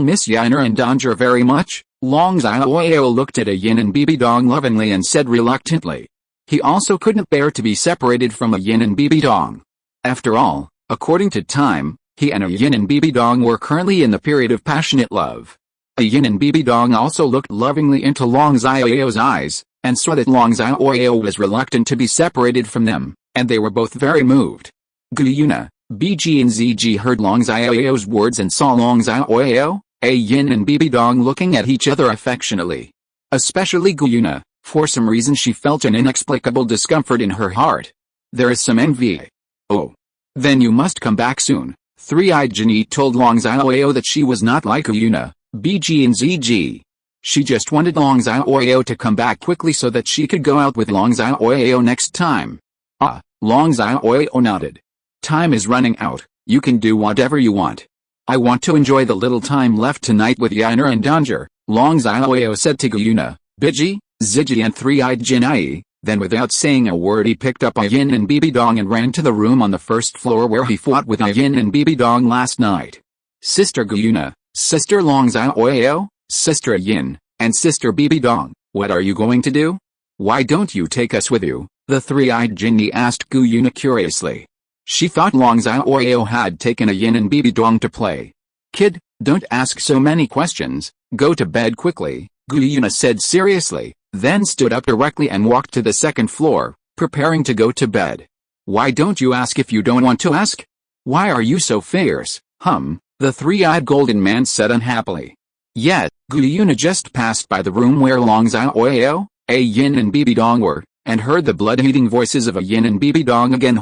miss Yuena and Danger very much. Long Xiaoyao looked at Ah Yin and Bibi Dong lovingly and said reluctantly. He also couldn't bear to be separated from Ah Yin and Bibi Dong. After all, according to time, he and Ah Yin and Bibi Dong were currently in the period of passionate love. Ah Yin and Bibi Dong also looked lovingly into Long Xiaoyao's eyes, and saw that Long Xiaoyao was reluctant to be separated from them, and they were both very moved. Yuena, BG and ZG heard Long Xiaoyao's words and saw Long Xiaoyao, Ah Yin and Bibi Dong looking at each other affectionately. Especially Yuena, for some reason she felt an inexplicable discomfort in her heart. There is some envy. Oh. Then you must come back soon. Three-eyed Jinny told Long Xiaoyao that she was not like Yuena, BG and ZG. She just wanted Long Xiaoyao to come back quickly so that she could go out with Long Xiaoyao next time. Ah, Long Xiaoyao nodded. Time is running out, you can do whatever you want. I want to enjoy the little time left tonight with Yuena and Danger, Long Xiaoyao said to Yuena, Biji, Ziggy and Three-eyed Jinai. Then without saying a word he picked up Ah Yin and Bibi Dong and ran to the room on the first floor where he fought with Ah Yin and Bibi Dong last night. Sister Yuena, Sister Long Xiaoyao, Sister Ah Yin, and Sister Bibi Dong, what are you going to do? Why don't you take us with you? The three-eyed Jinny asked Yuena curiously. She thought Long Xiaoyao had taken Ah Yin and Bibi Dong to play. Kid, don't ask so many questions, go to bed quickly, Yuena said seriously, then stood up directly and walked to the second floor, preparing to go to bed. Why don't you ask if you don't want to ask? Why are you so fierce, the three-eyed golden man said unhappily. Yet, Yuena just passed by the room where Long Xiaoyao, Ah Yin and Bibi Dong were, and heard the blood-eating voices of Ah Yin and Bibi Dong again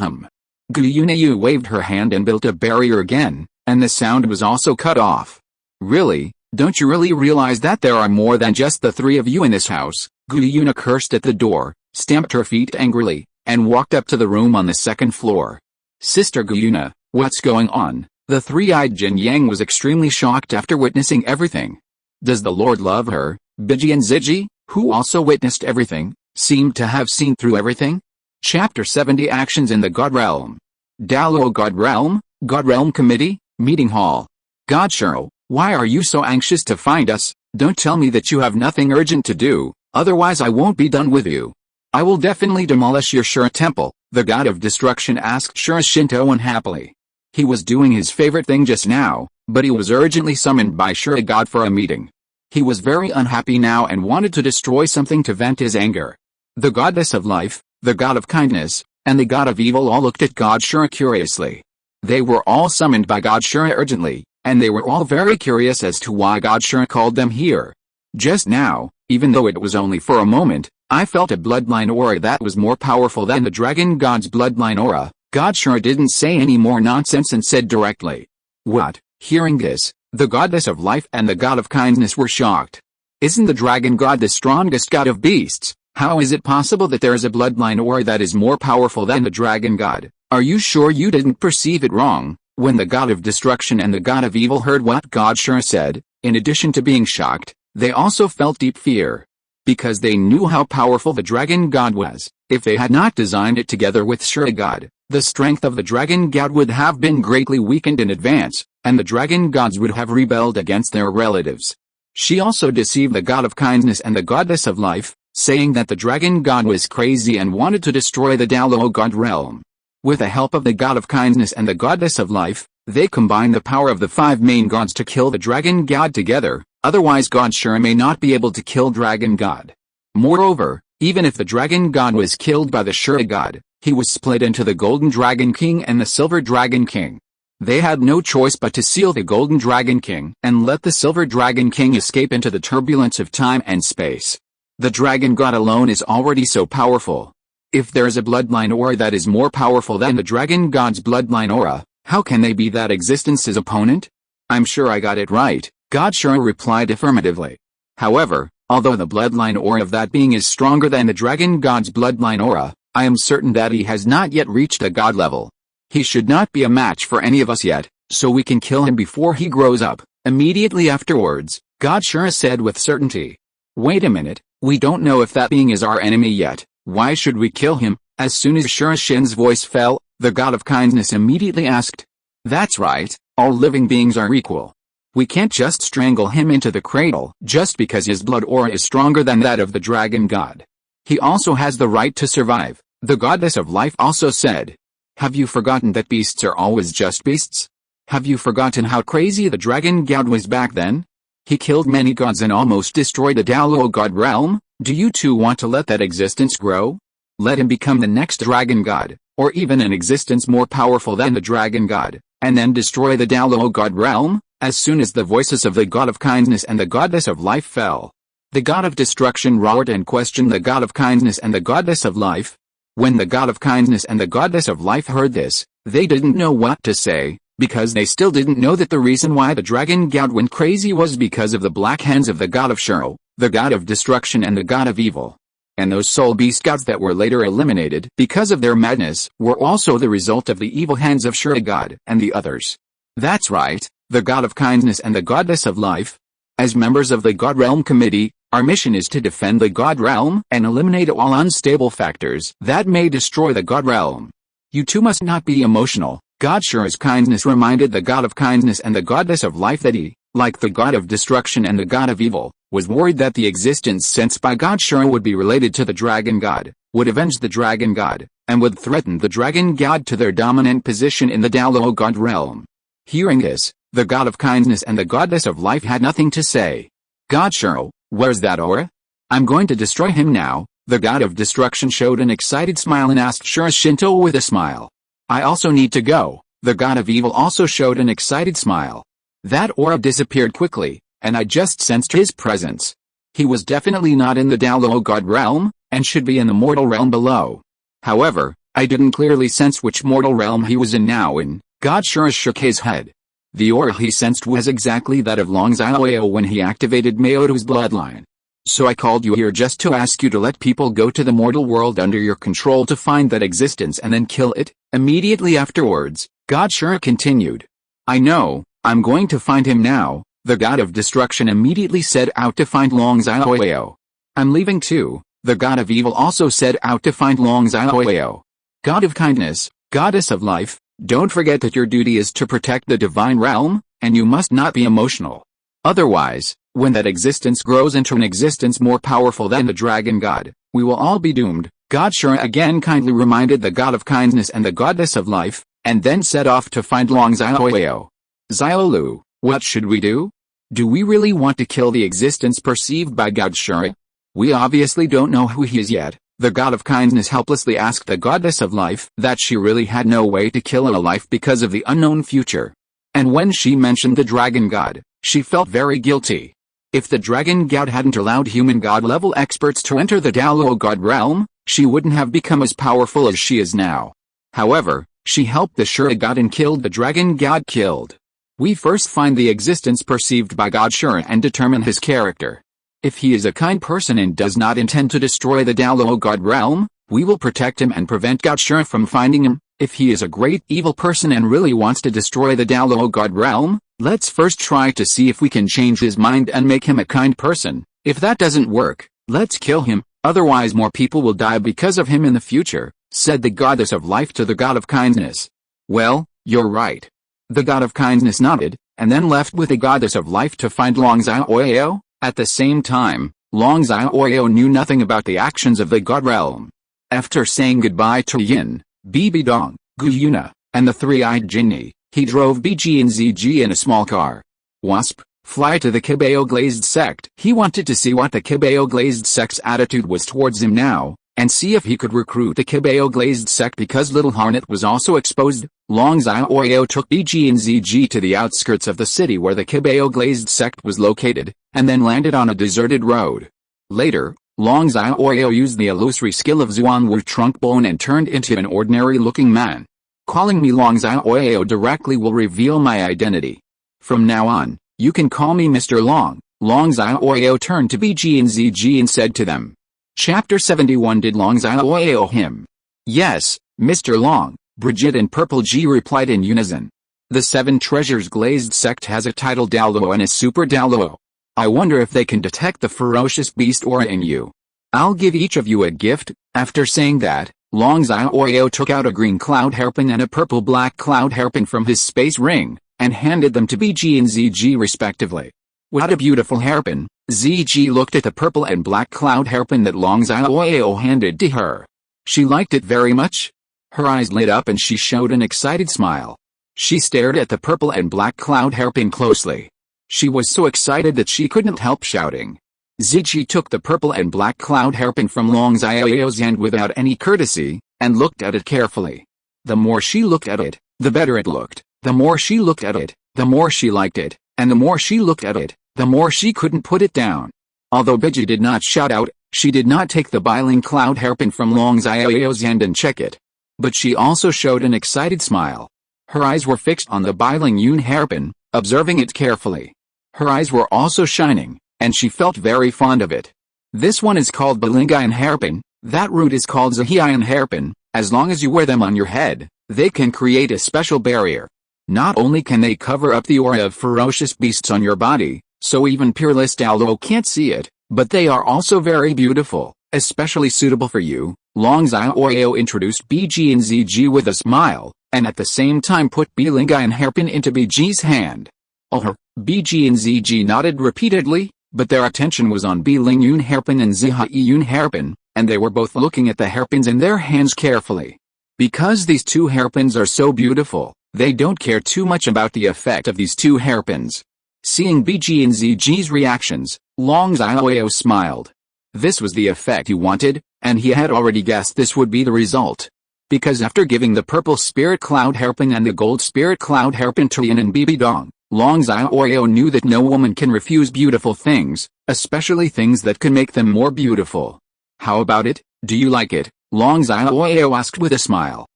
Yuena waved her hand and built a barrier again, and the sound was also cut off. Really, don't you really realize that there are more than just the three of you in this house? Yuena cursed at the door, stamped her feet angrily, and walked up to the room on the second floor. Sister Yuena, what's going on? The three-eyed Jin Yang was extremely shocked after witnessing everything. Does the Lord love her? Biji and Ziggy, who also witnessed everything, seemed to have seen through everything? Chapter 70 Actions in the God Realm. Douluo God Realm Committee, Meeting Hall. God Xiao, why are you so anxious to find us? Don't tell me that you have nothing urgent to do, otherwise I won't be done with you. I will definitely demolish your Shura temple, the god of destruction asked Shura Shinto unhappily. He was doing his favorite thing just now, but he was urgently summoned by Shura God for a meeting. He was very unhappy now and wanted to destroy something to vent his anger. The goddess of life, the god of kindness, and the god of evil all looked at God Shura curiously. They were all summoned by God Shura urgently, and they were all very curious as to why God Shura called them here. Just now, even though it was only for a moment, I felt a bloodline aura that was more powerful than the dragon god's bloodline aura. God Shura didn't say any more nonsense and said directly. What? Hearing this, the goddess of life and the god of kindness were shocked. Isn't the dragon god the strongest god of beasts? How is it possible that there is a bloodline aura that is more powerful than the dragon god? Are you sure you didn't perceive it wrong? When the god of destruction and the god of evil heard what God Shura said, in addition to being shocked, they also felt deep fear. Because they knew how powerful the dragon god was, if they had not designed it together with Shura god, the strength of the dragon god would have been greatly weakened in advance, and the dragon gods would have rebelled against their relatives. She also deceived the god of kindness and the goddess of life, saying that the dragon god was crazy and wanted to destroy the Douluo god realm. With the help of the god of kindness and the goddess of life, they combined the power of the five main gods to kill the dragon god together, otherwise God Shura may not be able to kill dragon god. Moreover, even if the dragon god was killed by the Shura god, he was split into the golden dragon king and the silver dragon king. They had no choice but to seal the golden dragon king and let the silver dragon king escape into the turbulence of time and space. The dragon god alone is already so powerful. If there is a bloodline aura that is more powerful than the dragon god's bloodline aura, how can they be that existence's opponent? I'm sure I got it right, God Shura replied affirmatively. However, although the bloodline aura of that being is stronger than the dragon god's bloodline aura, I am certain that he has not yet reached the god level. He should not be a match for any of us yet, so we can kill him before he grows up. Immediately afterwards, God Shura said with certainty. Wait a minute, we don't know if that being is our enemy yet, why should we kill him? As soon as Shura Shin's voice fell, the god of kindness immediately asked. That's right, all living beings are equal. We can't just strangle him into the cradle just because his blood aura is stronger than that of the dragon god. He also has the right to survive, the goddess of life also said. Have you forgotten that beasts are always just beasts? Have you forgotten how crazy the dragon god was back then? He killed many gods and almost destroyed the Douluo god realm. Do you too want to let that existence grow? Let him become the next dragon god, or even an existence more powerful than the dragon god, and then destroy the Douluo god realm? As soon as the voices of the god of kindness and the goddess of life fell, the god of destruction roared and questioned the god of kindness and the goddess of life. When the god of kindness and the goddess of life heard this, they didn't know what to say, because they still didn't know that the reason why the dragon god went crazy was because of the black hands of the god of Xiao, the god of destruction and the god of evil. And those soul beast gods that were later eliminated because of their madness were also the result of the evil hands of Xiao god and the others. That's right, the god of kindness and the goddess of life. As members of the God Realm Committee, our mission is to defend the God Realm and eliminate all unstable factors that may destroy the God Realm. You too must not be emotional. God Xiao's kindness reminded the god of kindness and the goddess of life that he, like the god of destruction and the god of evil, was worried that the existence sensed by God Xiao would be related to the dragon god, would avenge the dragon god, and would threaten the dragon god to their dominant position in the Douluo god realm. Hearing this, the god of kindness and the goddess of life had nothing to say. God Xiao, where's that aura? I'm going to destroy him now. The god of destruction showed an excited smile and asked Xiao Shinto with a smile. I also need to go. The god of evil also showed an excited smile. That aura disappeared quickly, and I just sensed his presence. He was definitely not in the Douluo god realm, and should be in the mortal realm below. However, I didn't clearly sense which mortal realm he was in now. God Xiao shook his head. The aura he sensed was exactly that of Long Xiaoyao when he activated Maoto's bloodline. So I called you here just to ask you to let people go to the mortal world under your control to find that existence and then kill it. Immediately afterwards, God Xiao continued. I know, I'm going to find him now. The god of destruction immediately set out to find Long Xiaoyao. I'm leaving too. The god of evil also set out to find Long Xiaoyao. God of kindness, goddess of life, don't forget that your duty is to protect the divine realm, and you must not be emotional. Otherwise, when that existence grows into an existence more powerful than the dragon god, we will all be doomed. God Xiao again kindly reminded the god of kindness and the goddess of life, and then set off to find Long Xiaoyao. Xiaolu, what should we do? Do we really want to kill the existence perceived by God Xiao? We obviously don't know who he is yet. The god of kindness helplessly asked the goddess of life that she really had no way to kill a life because of the unknown future. And when she mentioned the dragon god, she felt very guilty. If the dragon god hadn't allowed human god-level experts to enter the Douluo god realm, she wouldn't have become as powerful as she is now. However, she helped the Xiao god and killed the dragon god killed. We first find the existence perceived by God Xiao and determine his character. If he is a kind person and does not intend to destroy the Douluo god realm, we will protect him and prevent God Xiao from finding him. If he is a great evil person and really wants to destroy the Douluo god realm, let's first try to see if we can change his mind and make him a kind person. If that doesn't work, let's kill him, otherwise more people will die because of him in the future, said the goddess of life to the god of kindness. Well, you're right. The god of kindness nodded, and then left with the goddess of life to find Long Xiaoyao. At the same time, Long Xiaoyao knew nothing about the actions of the god realm. After saying goodbye to Yin, Bibi Dong, Yuena, and the three-eyed genie, he drove BG and ZG in a small car. Wasp, fly to the Cabello Glazed sect. He wanted to see what the Cabello Glazed sect's attitude was towards him now, and see if he could recruit the Cabello Glazed sect because Little Hornet was also exposed. Long Xiaoyao took BG and ZG to the outskirts of the city where the Cabello Glazed sect was located, and then landed on a deserted road. Later, Long Xiaoyao used the illusory skill of Zuanwu Trunk Bone and turned into an ordinary-looking man. Calling me Long Xiaoyao directly will reveal my identity. From now on, you can call me Mr. Long. Long Xiaoyao turned to BG and ZG and said to them. Chapter 71. Did Long Xiaoyao him? Yes, Mr. Long, Brigitte and Purple G replied in unison. The Seven Treasures Glazed sect has a title Douluo and a Super Douluo. I wonder if they can detect the ferocious beast aura in you. I'll give each of you a gift. After saying that, Long Xiaoyao took out a green cloud hairpin and a purple-black cloud hairpin from his space ring, and handed them to BG and ZG respectively. What a beautiful hairpin. ZG looked at the purple and black cloud hairpin that Long Xiaoyao handed to her. She liked it very much. Her eyes lit up and she showed an excited smile. She stared at the purple and black cloud hairpin closely. She was so excited that she couldn't help shouting. ZG took the purple and black cloud hairpin from Long Xiaoyao's hand without any courtesy, and looked at it carefully. The more she looked at it, the better it looked. The more she looked at it, the more she liked it, and the more she looked at it, the more she couldn't put it down. Although Bibi did not shout out, she did not take the biling cloud hairpin from Long Xiaoyao's hand and check it. But she also showed an excited smile. Her eyes were fixed on the biling yun hairpin, observing it carefully. Her eyes were also shining, and she felt very fond of it. This one is called Bilingayan hairpin, that root is called Zahiayan hairpin. As long as you wear them on your head, they can create a special barrier. Not only can they cover up the aura of ferocious beasts on your body, so even peerless Douluo can't see it, but they are also very beautiful, especially suitable for you. Long Xiaoyao introduced BG and ZG with a smile, and at the same time put Bilingayan hairpin into BG's hand. BG and ZG nodded repeatedly, but their attention was on Biling Yun hairpin and Zihai Yun hairpin, and they were both looking at the hairpins in their hands carefully. Because these two hairpins are so beautiful, they don't care too much about the effect of these two hairpins. Seeing BG and ZG's reactions, Long Xiaoyao smiled. This was the effect he wanted, and he had already guessed this would be the result. Because after giving the purple spirit cloud hairpin and the gold spirit cloud hairpin to Yuena and Bibi Dong, Long Xiaoyao knew that no woman can refuse beautiful things, especially things that can make them more beautiful. How about it? Do you like it? Long Xiaoyao asked with a smile.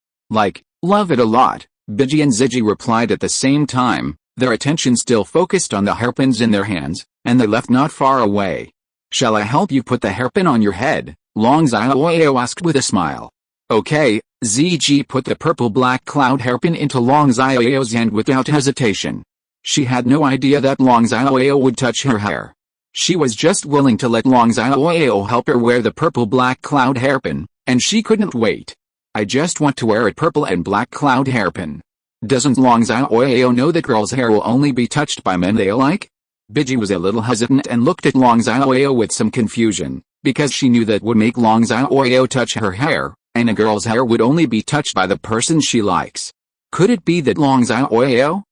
Love it a lot, Bibi and ZG replied at the same time, their attention still focused on the hairpins in their hands, and they left not far away. Shall I help you put the hairpin on your head? Long Xiaoyao asked with a smile. Okay, ZG put the purple-black cloud hairpin into Long Xiaoyao's hand without hesitation. She had no idea that Long Xiaoyao would touch her hair. She was just willing to let Long Xiaoyao help her wear the purple-black cloud hairpin, and she couldn't wait. I just want to wear a purple and black cloud hairpin. Doesn't Long Xiaoyao know that girls' hair will only be touched by men they like? Bibi was a little hesitant and looked at Long Xiaoyao with some confusion, because she knew that would make Long Xiaoyao touch her hair, and a girl's hair would only be touched by the person she likes. Could it be that Long Xiaoyao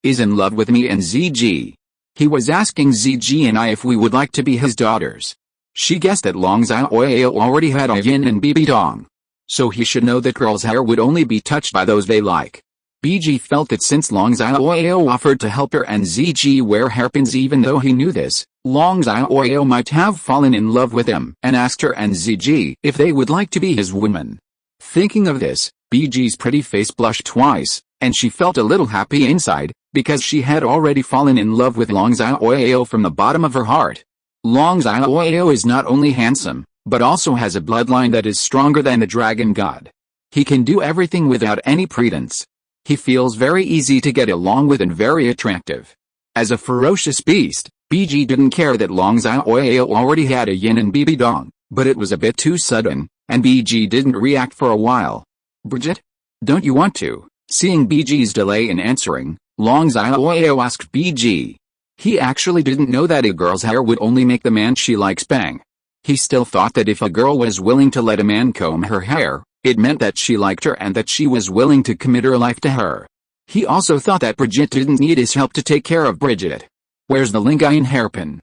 is in love with me and ZG? He was asking ZG and I if we would like to be his daughters. She guessed that Long Xiaoyao already had Ah Yin and Bibi Dong. So he should know that girls' hair would only be touched by those they like. BG felt that since Long Xiaoyao offered to help her and ZG wear hairpins even though he knew this, Long Xiaoyao might have fallen in love with him and asked her and ZG if they would like to be his women. Thinking of this, BG's pretty face blushed twice, and she felt a little happy inside, because she had already fallen in love with Long Xiaoyao from the bottom of her heart. Long Xiaoyao is not only handsome, but also has a bloodline that is stronger than the dragon god. He can do everything without any pretense. He feels very easy to get along with and very attractive. As a ferocious beast, BG didn't care that Long Xiaoyao already had Ah Yin and Bibi Dong, but it was a bit too sudden, and BG didn't react for a while. Brigitte? Don't you want to? Seeing BG's delay in answering, Long Xiaoyao asked BG. He actually didn't know that a girl's hair would only make the man she likes bang. He still thought that if a girl was willing to let a man comb her hair, it meant that she liked her and that she was willing to commit her life to her. He also thought that Brigitte didn't need his help to take care of Brigitte. Where's the Lingayan hairpin?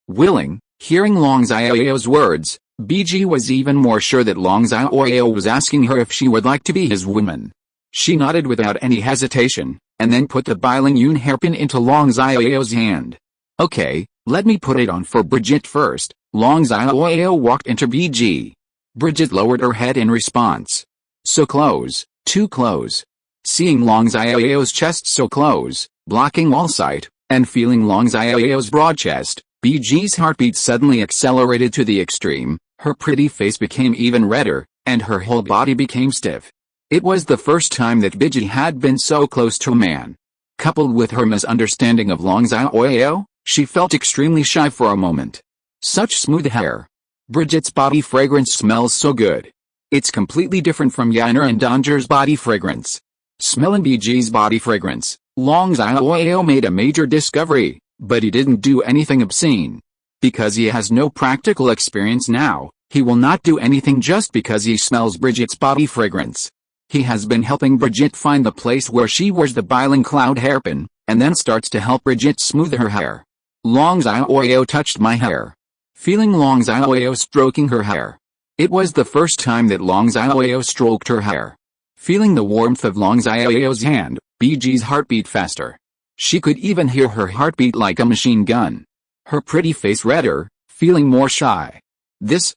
Willing. Hearing Long Xiaoyao's words, BG was even more sure that Long Xiaoyao was asking her if she would like to be his woman. She nodded without any hesitation, and then put the Biling Yun hairpin into Long Xiaoyao's hand. Okay, let me put it on for Brigitte first. Long Xiaoyao walked into BG. Brigitte lowered her head in response. So close, too close. Seeing Long Xiaoyao's chest so close, blocking all sight, and feeling Long Xiaoyao's broad chest, BG's heartbeat suddenly accelerated to the extreme, her pretty face became even redder, and her whole body became stiff. It was the first time that Bibi had been so close to a man. Coupled with her misunderstanding of Long Xiaoyao, she felt extremely shy for a moment. Such smooth hair. Brigitte's body fragrance smells so good. It's completely different from Yuena and Danger's body fragrance. Smelling Biji's body fragrance, Long Xiaoyao made a major discovery, but he didn't do anything obscene. Because he has no practical experience now, he will not do anything just because he smells Brigitte body fragrance. He has been helping Brigitte find the place where she wears the biling cloud hairpin, and then starts to help Brigitte smooth her hair. Long Xiaoyao touched my hair. Feeling Long Xiaoyao stroking her hair. It was the first time that Long Xiaoyao stroked her hair. Feeling the warmth of Long Xiaoyao's hand, Biji's heart beat faster. She could even hear her heartbeat like a machine gun. Her pretty face redder, feeling more shy. This.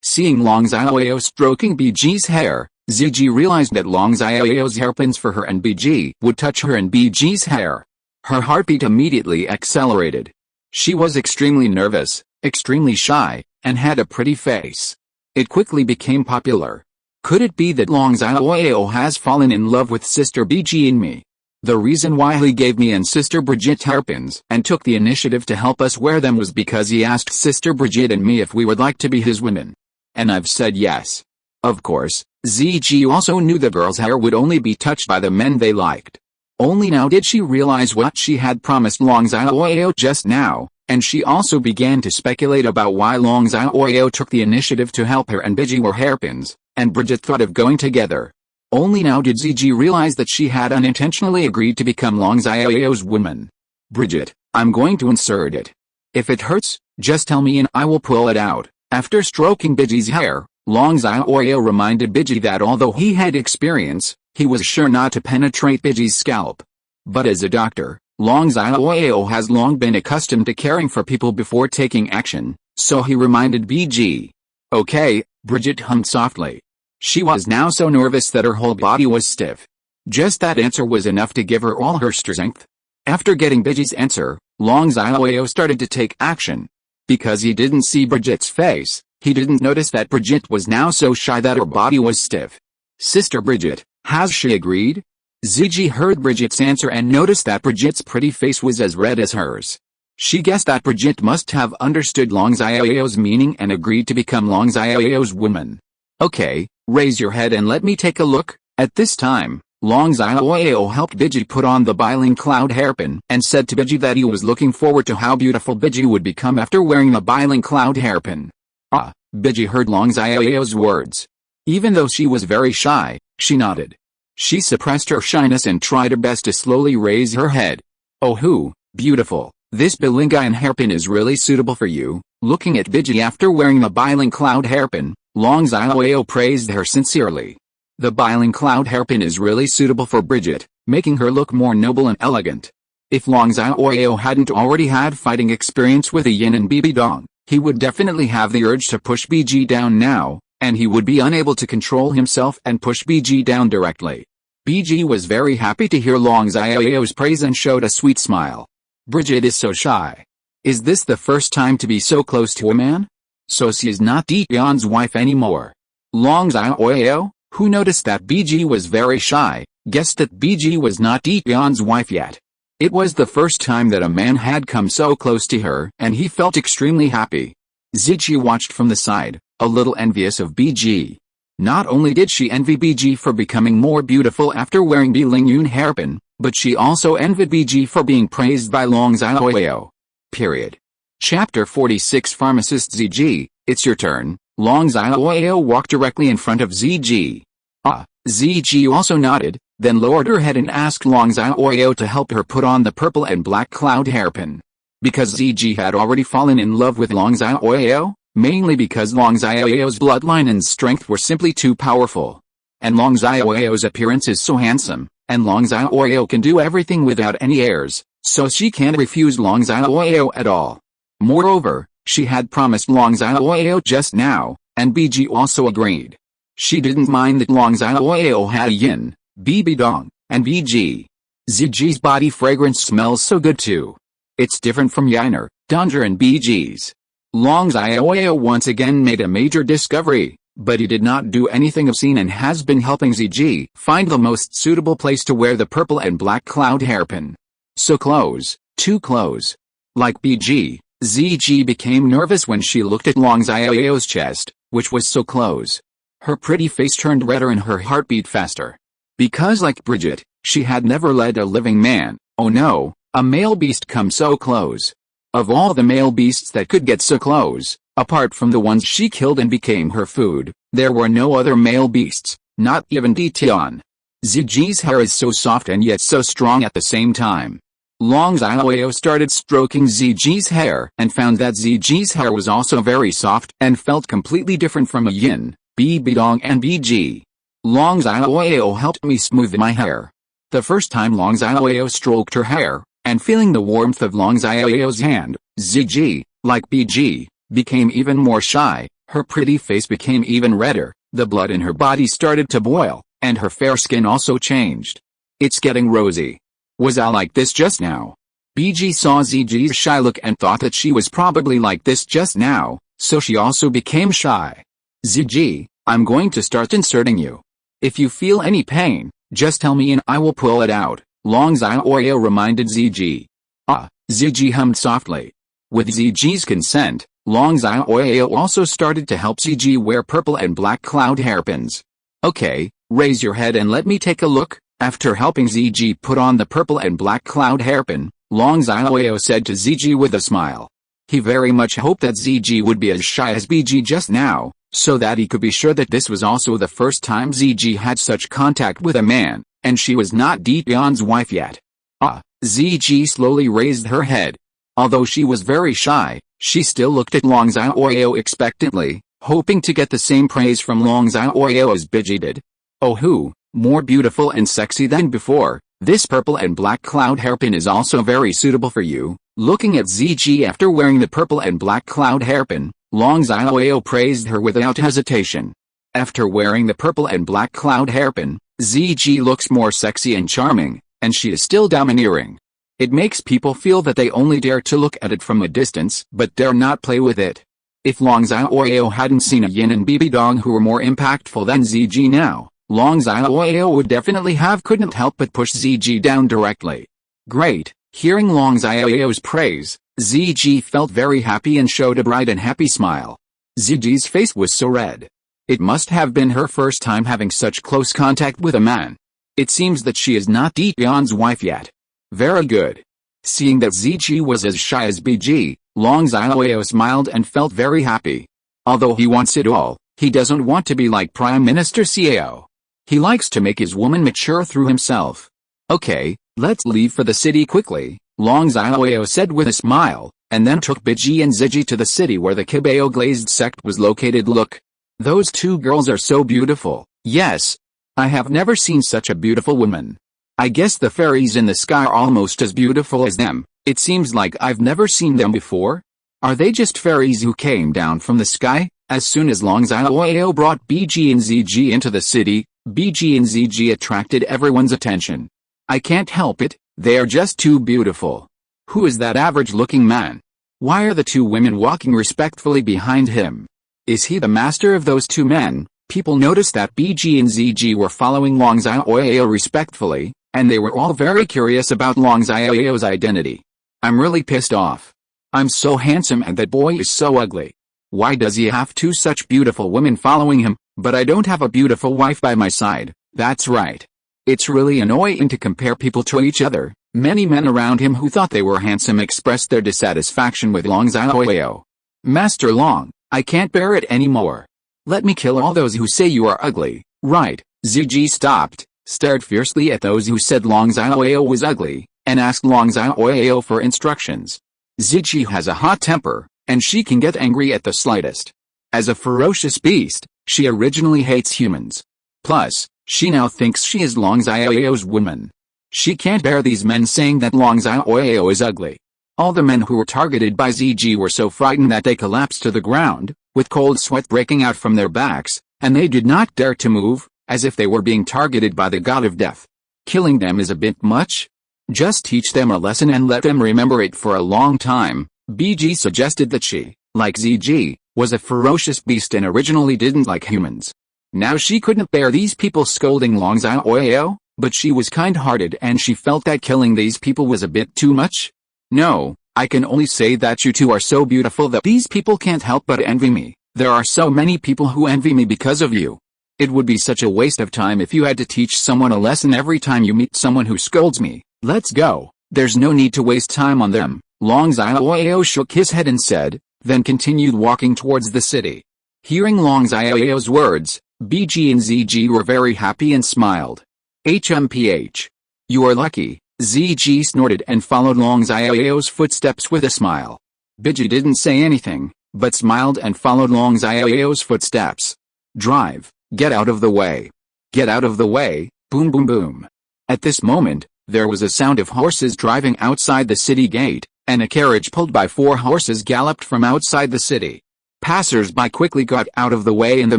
Seeing Long Xiaoyao stroking Biji's hair, Ziji realized that Long Xiaoyao's hairpins for her and Biji would touch her and Biji's hair. Her heartbeat immediately accelerated. She was extremely nervous, extremely shy, and had a pretty face. It quickly became popular. Could it be that Long Xiaoyao has fallen in love with Sister Biji and me? The reason why he gave me and Sister Brigitte hairpins and took the initiative to help us wear them was because he asked Sister Brigitte and me if we would like to be his women. And I've said yes. Of course, Ziji also knew the girl's hair would only be touched by the men they liked. Only now did she realize what she had promised Long Xiaoyao just now, and she also began to speculate about why Long Xiaoyao took the initiative to help her and Biji wear hairpins, and Brigitte thought of going together. Only now did Ziji realize that she had unintentionally agreed to become Long Xiaoyao's woman. Brigitte, I'm going to insert it. If it hurts, just tell me and I will pull it out. After stroking Biji's hair, Long Xiaoyao reminded Biji that although he had experience, he was sure not to penetrate Biji's scalp. But as a doctor, Long Xiaoyao has long been accustomed to caring for people before taking action, so he reminded Biji. Okay, Brigitte hummed softly. She was now so nervous that her whole body was stiff. Just that answer was enough to give her all her strength. After getting Biji's answer, Long Xiaoyao started to take action. Because he didn't see Brigitte's face, he didn't notice that Brigitte was now so shy that her body was stiff. Sister Brigitte, has she agreed? Ziji heard Brigitte's answer and noticed that Brigitte's pretty face was as red as hers. She guessed that Brigitte must have understood Long Xiaoyao's meaning and agreed to become Long Xiaoyao's woman. Okay, raise your head and let me take a look. At this time, Long Xiaoyao helped Biji put on the biling cloud hairpin and said to Biji that he was looking forward to how beautiful Biji would become after wearing the biling cloud hairpin. Ah, Biji heard Long Xiaoyao's words. Even though she was very shy, she nodded. She suppressed her shyness and tried her best to slowly raise her head. Oh beautiful, this bilinguine hairpin is really suitable for you. Looking at Biji after wearing the biling cloud hairpin, Long Xiaoyao praised her sincerely. The biling cloud hairpin is really suitable for Brigitte, making her look more noble and elegant. If Long Xiaoyao hadn't already had fighting experience with Ah Yin and Bibi Dong, he would definitely have the urge to push Biji down now, and he would be unable to control himself and push Biji down directly. Biji was very happy to hear Long Xiaoyao's praise and showed a sweet smile. Brigitte is so shy. Is this the first time to be so close to a man? So she is not Di Yan's wife anymore. Long Xiaoyao, who noticed that Biji was very shy, guessed that Biji was not Di Yan's wife yet. It was the first time that a man had come so close to her and he felt extremely happy. Ziji watched from the side, a little envious of Biji. Not only did she envy Biji for becoming more beautiful after wearing bilinguine hairpin, but she also envied Biji for being praised by Long Xiaoyao. Period. Chapter 46 Pharmacist Ziji, it's your turn. Long Xiaoyao walked directly in front of Ziji. Ah, Ziji also nodded, then lowered her head and asked Long Xiaoyao to help her put on the purple and black cloud hairpin. Because Ziji had already fallen in love with Long Xiaoyao, mainly because Long Xiaoyao's bloodline and strength were simply too powerful. And Long Xiaoyao's appearance is so handsome, and Long Xiaoyao can do everything without any airs, so she can't refuse Long Xiaoyao at all. Moreover, she had promised Long Xiaoyao just now, and Biji also agreed. She didn't mind that Long Xiaoyao had Ah Yin, Bibi Dong, and Biji. Ziji's body fragrance smells so good too. It's different from Yuena, Donger and Biji's. Long Xiaoyao once again made a major discovery, but he did not do anything obscene and has been helping Ziji find the most suitable place to wear the purple and black cloud hairpin. So close, too close. Like Biji, Ziji became nervous when she looked at Long Xiaoyao's chest, which was so close. Her pretty face turned redder and her heart beat faster. Because like Bridget, she had never led a living man. Oh no, a male beast come so close. Of all the male beasts that could get so close, apart from the ones she killed and became her food, there were no other male beasts, not even Tian. Ziji's hair is so soft and yet so strong at the same time. Long Xiaoyao started stroking Ziji's hair and found that Ziji's hair was also very soft and felt completely different from Ah Yin, Bibi Dong and Bg. Long Xiaoyao helped me smooth my hair. The first time Long Xiaoyao stroked her hair, and feeling the warmth of Long Xiaoyao's hand, Ziji, like Bg, became even more shy, her pretty face became even redder, the blood in her body started to boil, and her fair skin also changed. It's getting rosy. Was I like this just now? Bg saw Ziji's shy look and thought that she was probably like this just now, so she also became shy. Ziji, I'm going to start inserting you. If you feel any pain, just tell me and I will pull it out, Long Xiaoyao reminded Ziji. Ah, Ziji hummed softly. With Ziji's consent, Long Xiaoyao also started to help Ziji wear purple and black cloud hairpins. Okay, raise your head and let me take a look. After helping Ziji put on the purple and black cloud hairpin, Long Xiaoyao said to Ziji with a smile. He very much hoped that Ziji would be as shy as Bg just now, so that he could be sure that this was also the first time Ziji had such contact with a man, and she was not Tian's wife yet. Ah, Ziji slowly raised her head. Although she was very shy, she still looked at Long Xiaoyao expectantly, hoping to get the same praise from Long Xiaoyao as Bg did. Oh who, more beautiful and sexy than before, this purple and black cloud hairpin is also very suitable for you. Looking at Ziji after wearing the purple and black cloud hairpin, Long Xiaoyao praised her without hesitation. After wearing the purple and black cloud hairpin, Ziji looks more sexy and charming, and she is still domineering. It makes people feel that they only dare to look at it from a distance but dare not play with it. If Long Xiaoyao hadn't seen Ah Yin and Bibi Dong who were more impactful than Ziji now, Long Xiaoyao would definitely couldn't help but push Ziji down directly. Great, hearing Long Xiaoyao's praise, Ziji felt very happy and showed a bright and happy smile. Ziji's face was so red. It must have been her first time having such close contact with a man. It seems that she is not Tian's wife yet. Very good. Seeing that Ziji was as shy as Bg, Long Xiaoyao smiled and felt very happy. Although he wants it all, he doesn't want to be like Prime Minister Xiao. He likes to make his woman mature through himself. Okay, let's leave for the city quickly, Long Xiaoyao said with a smile, and then took Bg and Ziji to the city where the Kibao glazed sect was located. Look. Those two girls are so beautiful. Yes. I have never seen such a beautiful woman. I guess the fairies in the sky are almost as beautiful as them. It seems like I've never seen them before. Are they just fairies who came down from the sky? As soon as Long Xiaoyao brought Bg and Ziji into the city, Bg and Ziji attracted everyone's attention. I can't help it, they are just too beautiful. Who is that average-looking man? Why are the two women walking respectfully behind him? Is he the master of those two men? People noticed that Bg and Ziji were following Long Xiaoyao respectfully, and they were all very curious about Long Xiaoyao's identity. I'm really pissed off. I'm so handsome and that boy is so ugly. Why does he have two such beautiful women following him, but I don't have a beautiful wife by my side? That's right. It's really annoying to compare people to each other. Many men around him who thought they were handsome expressed their dissatisfaction with Long Xiaoyao. Master Long, I can't bear it anymore. Let me kill all those who say you are ugly. Right. Ziji stopped, stared fiercely at those who said Long Xiaoyao was ugly, and asked Long Xiaoyao for instructions. Ziji has a hot temper, and she can get angry at the slightest. As a ferocious beast, she originally hates humans. Plus, she now thinks she is Long Xiaoyao's woman. She can't bear these men saying that Long Xiaoyao is ugly. All the men who were targeted by Ziji were so frightened that they collapsed to the ground, with cold sweat breaking out from their backs, and they did not dare to move, as if they were being targeted by the god of death. Killing them is a bit much. Just teach them a lesson and let them remember it for a long time. Bg suggested that she, like Ziji, was a ferocious beast and originally didn't like humans. Now she couldn't bear these people scolding Long Xiaoyao, but she was kind-hearted and she felt that killing these people was a bit too much. No, I can only say that you two are so beautiful that these people can't help but envy me. There are so many people who envy me because of you. It would be such a waste of time if you had to teach someone a lesson every time you meet someone who scolds me. Let's go. There's no need to waste time on them. Long Xiaoyao shook his head and said, then continued walking towards the city. Hearing Long Xiaoyao's words, BG and ZG were very happy and smiled. HMPH. You are lucky, ZG snorted and followed Long Xiaoyao's footsteps with a smile. BG didn't say anything, but smiled and followed Long Xiaoyao's footsteps. Drive, get out of the way. Get out of the way, boom boom boom. At this moment, there was a sound of horses driving outside the city gate, and a carriage pulled by 4 horses galloped from outside the city. Passers-by quickly got out of the way in the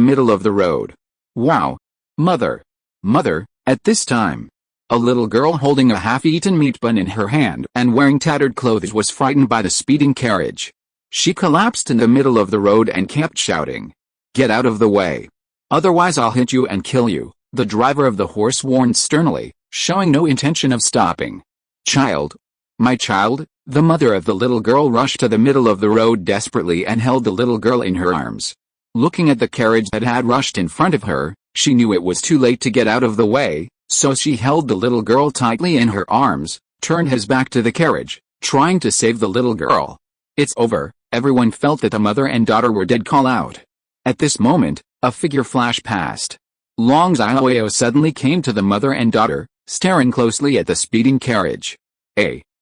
middle of the road. Wow! Mother! Mother! At this time, a little girl holding a half-eaten meat bun in her hand and wearing tattered clothes was frightened by the speeding carriage. She collapsed in the middle of the road and kept shouting, "Get out of the way! Otherwise I'll hit you and kill you," the driver of the horse warned sternly, showing no intention of stopping. "Child! My child!" The mother of the little girl rushed to the middle of the road desperately and held the little girl in her arms. Looking at the carriage that had rushed in front of her, she knew it was too late to get out of the way, so she held the little girl tightly in her arms, turned his back to the carriage, trying to save the little girl. "It's over." Everyone felt that the mother and daughter were dead. Call out. At this moment, a figure flashed past. Long Xiaoyao suddenly came to the mother and daughter, staring closely at the speeding carriage.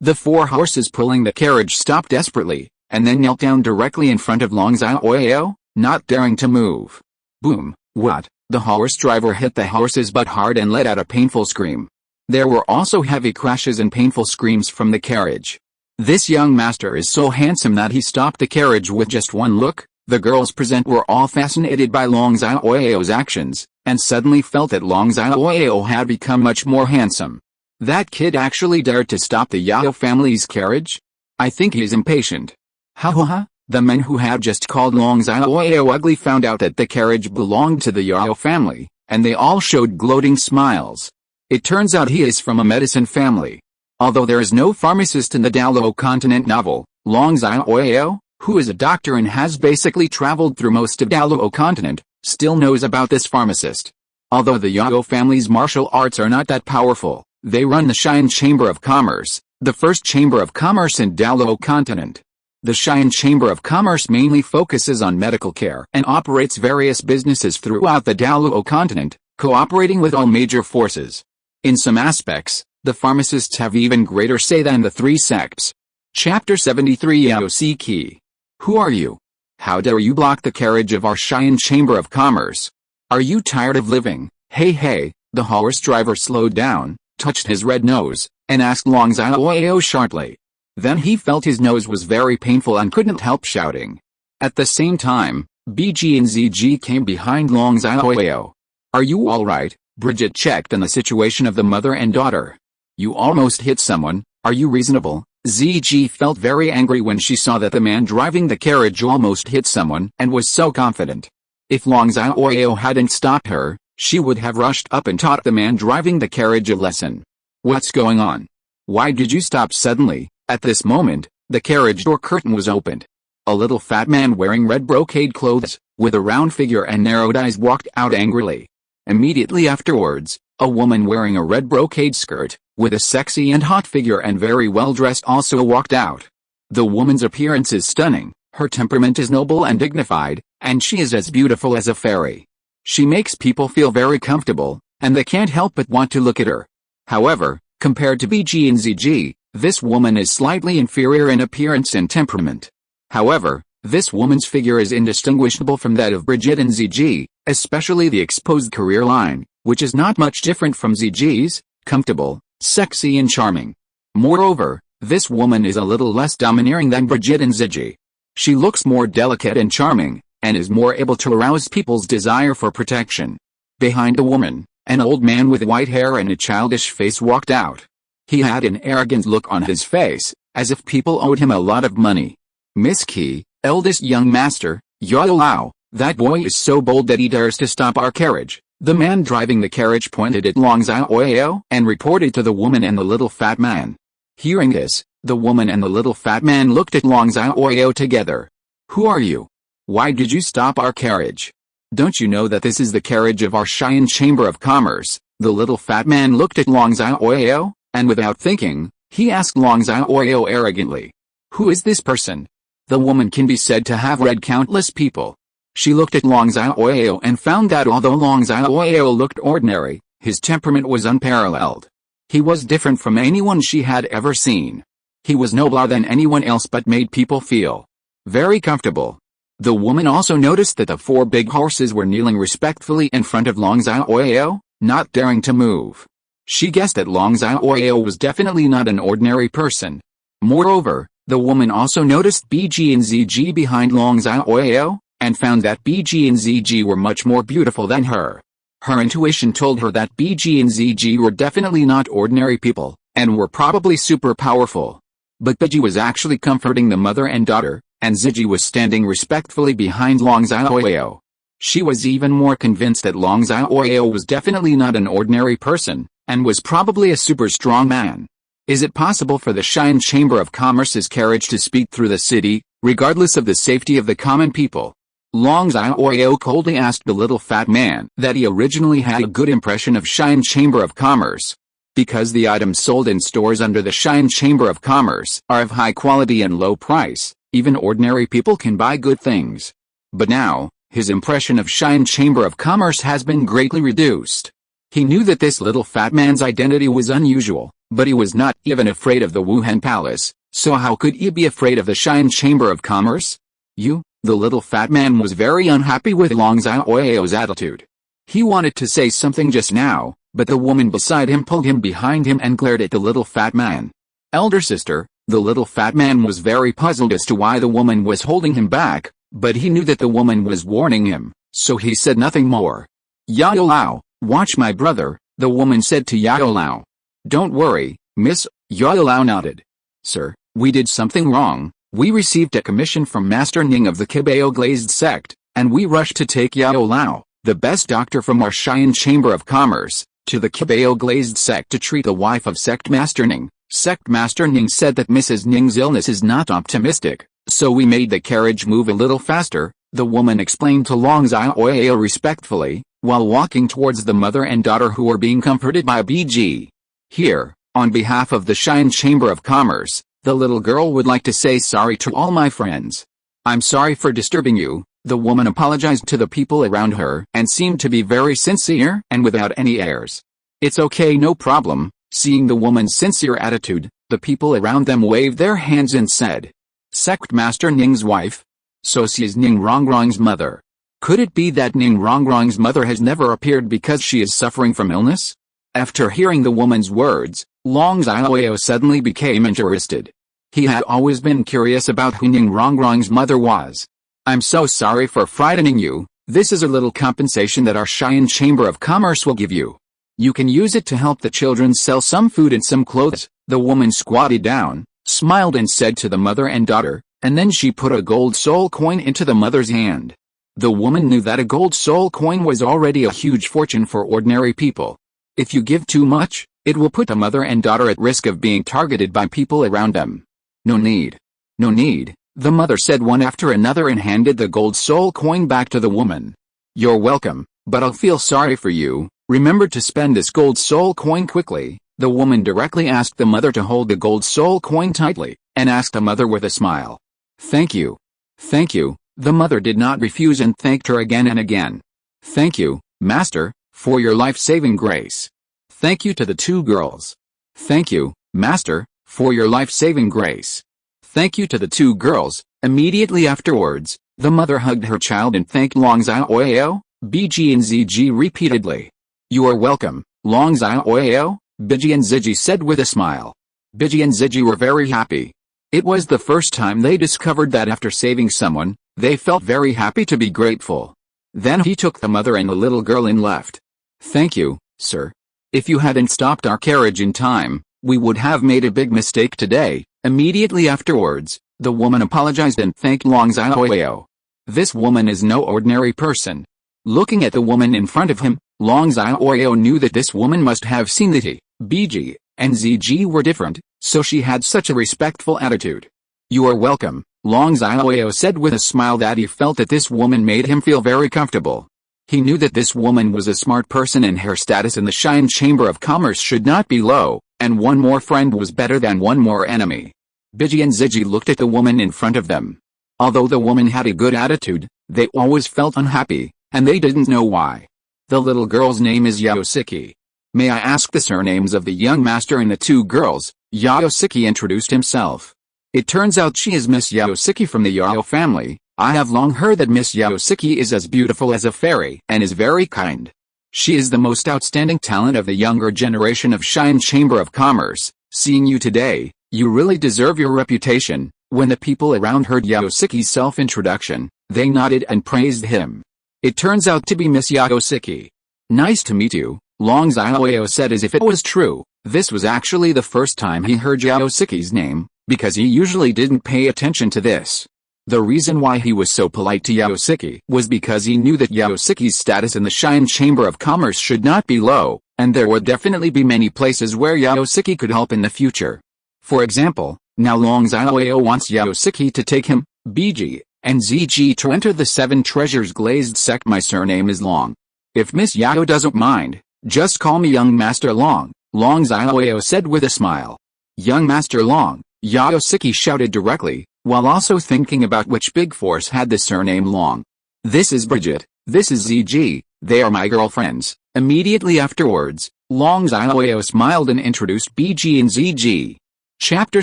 The 4 horses pulling the carriage stopped desperately, and then knelt down directly in front of Long Xiaoyao, not daring to move. Boom! What? The horse driver hit the horse's butt hard and let out a painful scream. There were also heavy crashes and painful screams from the carriage. This young master is so handsome that he stopped the carriage with just one look. The girls present were all fascinated by Long Xiaoyao's actions, and suddenly felt that Long Xiaoyao had become much more handsome. That kid actually dared to stop the Yao family's carriage? I think he is impatient. Ha ha ha! The men who had just called Long Xiaoyao ugly found out that the carriage belonged to the Yao family, and they all showed gloating smiles. It turns out he is from a medicine family. Although there is no pharmacist in the Douluo continent novel, Long Xiaoyao, who is a doctor and has basically traveled through most of Douluo continent, still knows about this pharmacist. Although the Yao family's martial arts are not that powerful, they run the Xian Chamber of Commerce, the first chamber of commerce in Douluo continent. The Xian Chamber of Commerce mainly focuses on medical care and operates various businesses throughout the Douluo continent, cooperating with all major forces. In some aspects, the pharmacists have even greater say than the 3 sects. Chapter 73 Yao Si Ki. Who are you? How dare you block the carriage of our Xian Chamber of Commerce? Are you tired of living? Hey, the horse driver slowed down, touched his red nose, and asked Long Xiaoyao sharply. Then he felt his nose was very painful and couldn't help shouting. At the same time, BG and ZG came behind Long Xiaoyao. Are you alright? Bridget checked on the situation of the mother and daughter. You almost hit someone, are you reasonable? ZG felt very angry when she saw that the man driving the carriage almost hit someone and was so confident. If Long Xiaoyao hadn't stopped her, she would have rushed up and taught the man driving the carriage a lesson. What's going on? Why did you stop suddenly? At this moment, the carriage door curtain was opened. A little fat man wearing red brocade clothes, with a round figure and narrowed eyes walked out angrily. Immediately afterwards, a woman wearing a red brocade skirt, with a sexy and hot figure and very well dressed also walked out. The woman's appearance is stunning, her temperament is noble and dignified, and she is as beautiful as a fairy. She makes people feel very comfortable, and they can't help but want to look at her. However, compared to BG and ZG, this woman is slightly inferior in appearance and temperament. However, this woman's figure is indistinguishable from that of Bridget and ZG, especially the exposed career line, which is not much different from ZG's, comfortable, sexy and charming. Moreover, this woman is a little less domineering than Bridget and ZG. She looks more delicate and charming, and is more able to arouse people's desire for protection. Behind the woman, an old man with white hair and a childish face walked out. He had an arrogant look on his face, as if people owed him a lot of money. Miss Qi, eldest young master, Xiaoyao, that boy is so bold that he dares to stop our carriage. The man driving the carriage pointed at Long Xiaoyao and reported to the woman and the little fat man. Hearing this, the woman and the little fat man looked at Long Xiaoyao together. Who are you? Why did you stop our carriage? Don't you know that this is the carriage of our Xian Chamber of Commerce? The little fat man looked at Long Xiaoyao, and without thinking, he asked Long Xiaoyao arrogantly. Who is this person? The woman can be said to have read countless people. She looked at Long Xiaoyao and found that although Long Xiaoyao looked ordinary, his temperament was unparalleled. He was different from anyone she had ever seen. He was nobler than anyone else but made people feel very comfortable. The woman also noticed that the 4 big horses were kneeling respectfully in front of Long Xiaoyao, not daring to move. She guessed that Long Xiaoyao was definitely not an ordinary person. Moreover, the woman also noticed BG and ZG behind Long Xiaoyao, and found that BG and ZG were much more beautiful than her. Her intuition told her that BG and ZG were definitely not ordinary people, and were probably super powerful. But BG was actually comforting the mother and daughter, and ZG was standing respectfully behind Long Xiaoyao. She was even more convinced that Long Xiaoyao was definitely not an ordinary person, and was probably a super strong man. Is it possible for the Xian Chamber of Commerce's carriage to speed through the city, regardless of the safety of the common people? Long Xiaoyao coldly asked the little fat man that he originally had a good impression of Xian Chamber of Commerce. Because the items sold in stores under the Xian Chamber of Commerce are of high quality and low price, even ordinary people can buy good things. But now, his impression of Xian Chamber of Commerce has been greatly reduced. He knew that this little fat man's identity was unusual, but he was not even afraid of the Wuhan Palace, so how could he be afraid of the Xian Chamber of Commerce? The little fat man was very unhappy with Long Xiaoyao's attitude. He wanted to say something just now, but the woman beside him pulled him behind him and glared at the little fat man. Elder sister, the little fat man was very puzzled as to why the woman was holding him back, but he knew that the woman was warning him, so he said nothing more. Yao Lao, watch my brother, the woman said to Yao Lao. Don't worry, miss, Yao Lao nodded. Sir, we did something wrong. We received a commission from Master Ning of the Kibao Glazed sect, and we rushed to take Yao Lao, the best doctor from our Xian Chamber of Commerce, to the Kibao Glazed sect to treat the wife of Sect Master Ning. Sect Master Ning said that Mrs. Ning's illness is not optimistic, so we made the carriage move a little faster, the woman explained to Long Xiaoyao respectfully, while walking towards the mother and daughter who were being comforted by BG. Here, on behalf of the Xian Chamber of Commerce, the little girl would like to say sorry to all my friends. I'm sorry for disturbing you, the woman apologized to the people around her and seemed to be very sincere and without any airs. It's okay, no problem. Seeing the woman's sincere attitude, the people around them waved their hands and said, Sect Master Ning's wife? So she is Ning Rongrong's mother. Could it be that Ning Rongrong's mother has never appeared because she is suffering from illness? After hearing the woman's words, Long Xiaoyao suddenly became interested. He had always been curious about who Ning Rongrong's mother was. I'm so sorry for frightening you. This is a little compensation that our Xian Chamber of Commerce will give you. You can use it to help the children sell some food and some clothes. The woman squatted down, smiled and said to the mother and daughter, and then she put a gold soul coin into the mother's hand. The woman knew that a gold soul coin was already a huge fortune for ordinary people. If you give too much, it will put the mother and daughter at risk of being targeted by people around them. No need. No need, the mother said one after another and handed the gold soul coin back to the woman. You're welcome, but I'll feel sorry for you. Remember to spend this gold soul coin quickly. The woman directly asked the mother to hold the gold soul coin tightly, and asked the mother with a smile. Thank you. Thank you. The mother did not refuse and thanked her again and again. Thank you, Master, for your life-saving grace. Thank you to the 2 girls. Thank you, Master, for your life-saving grace. Thank you to the 2 girls. Immediately afterwards, the mother hugged her child and thanked Long Xiaoyao, BG and ZG repeatedly. You are welcome, Long Xiaoyao, BG and ZG said with a smile. BG and ZG were very happy. It was the first time they discovered that after saving someone, they felt very happy to be grateful. Then he took the mother and the little girl and left. Thank you, sir. If you hadn't stopped our carriage in time, we would have made a big mistake today. Immediately afterwards, the woman apologized and thanked Long Xiaoyao. This woman is no ordinary person. Looking at the woman in front of him, Long Xiaoyao knew that this woman must have seen that he, BG, and ZG were different, so she had such a respectful attitude. You are welcome, Long Xiaoyao said with a smile that he felt that this woman made him feel very comfortable. He knew that this woman was a smart person and her status in the Xian Chamber of Commerce should not be low, and one more friend was better than one more enemy. Bibi and Ziji looked at the woman in front of them. Although the woman had a good attitude, they always felt unhappy, and they didn't know why. The little girl's name is Yaosiki. May I ask the surnames of the young master and the two girls? Yaosiki introduced himself. It turns out she is Miss Yaosiki from the Yao family. I have long heard that Miss Yaosiki is as beautiful as a fairy and is very kind. She is the most outstanding talent of the younger generation of Xian Chamber of Commerce. Seeing you today, you really deserve your reputation. When the people around heard Yaosiki's self-introduction, they nodded and praised him. It turns out to be Miss Yaosiki. Nice to meet you, Long Xiaoyao said as if it was true. This was actually the first time he heard Yaosiki's name, because he usually didn't pay attention to this. The reason why he was so polite to Yaosiki was because he knew that Yaosiki's status in the Xian Chamber of Commerce should not be low, and there would definitely be many places where Yaosiki could help in the future. For example, now Long Xiaoyao wants Yaosiki to take him, Biji, and Ziji to enter the Seven Treasures Glazed sect. My surname is Long. If Miss Yao doesn't mind, just call me Young Master Long, Long Xiaoyao said with a smile. Young Master Long, Yaosiki shouted directly, while also thinking about which big force had the surname Long. This is Bridget, this is Ziji, they are my girlfriends. Immediately afterwards, Long Xiaoyao smiled and introduced Biji and Ziji. Chapter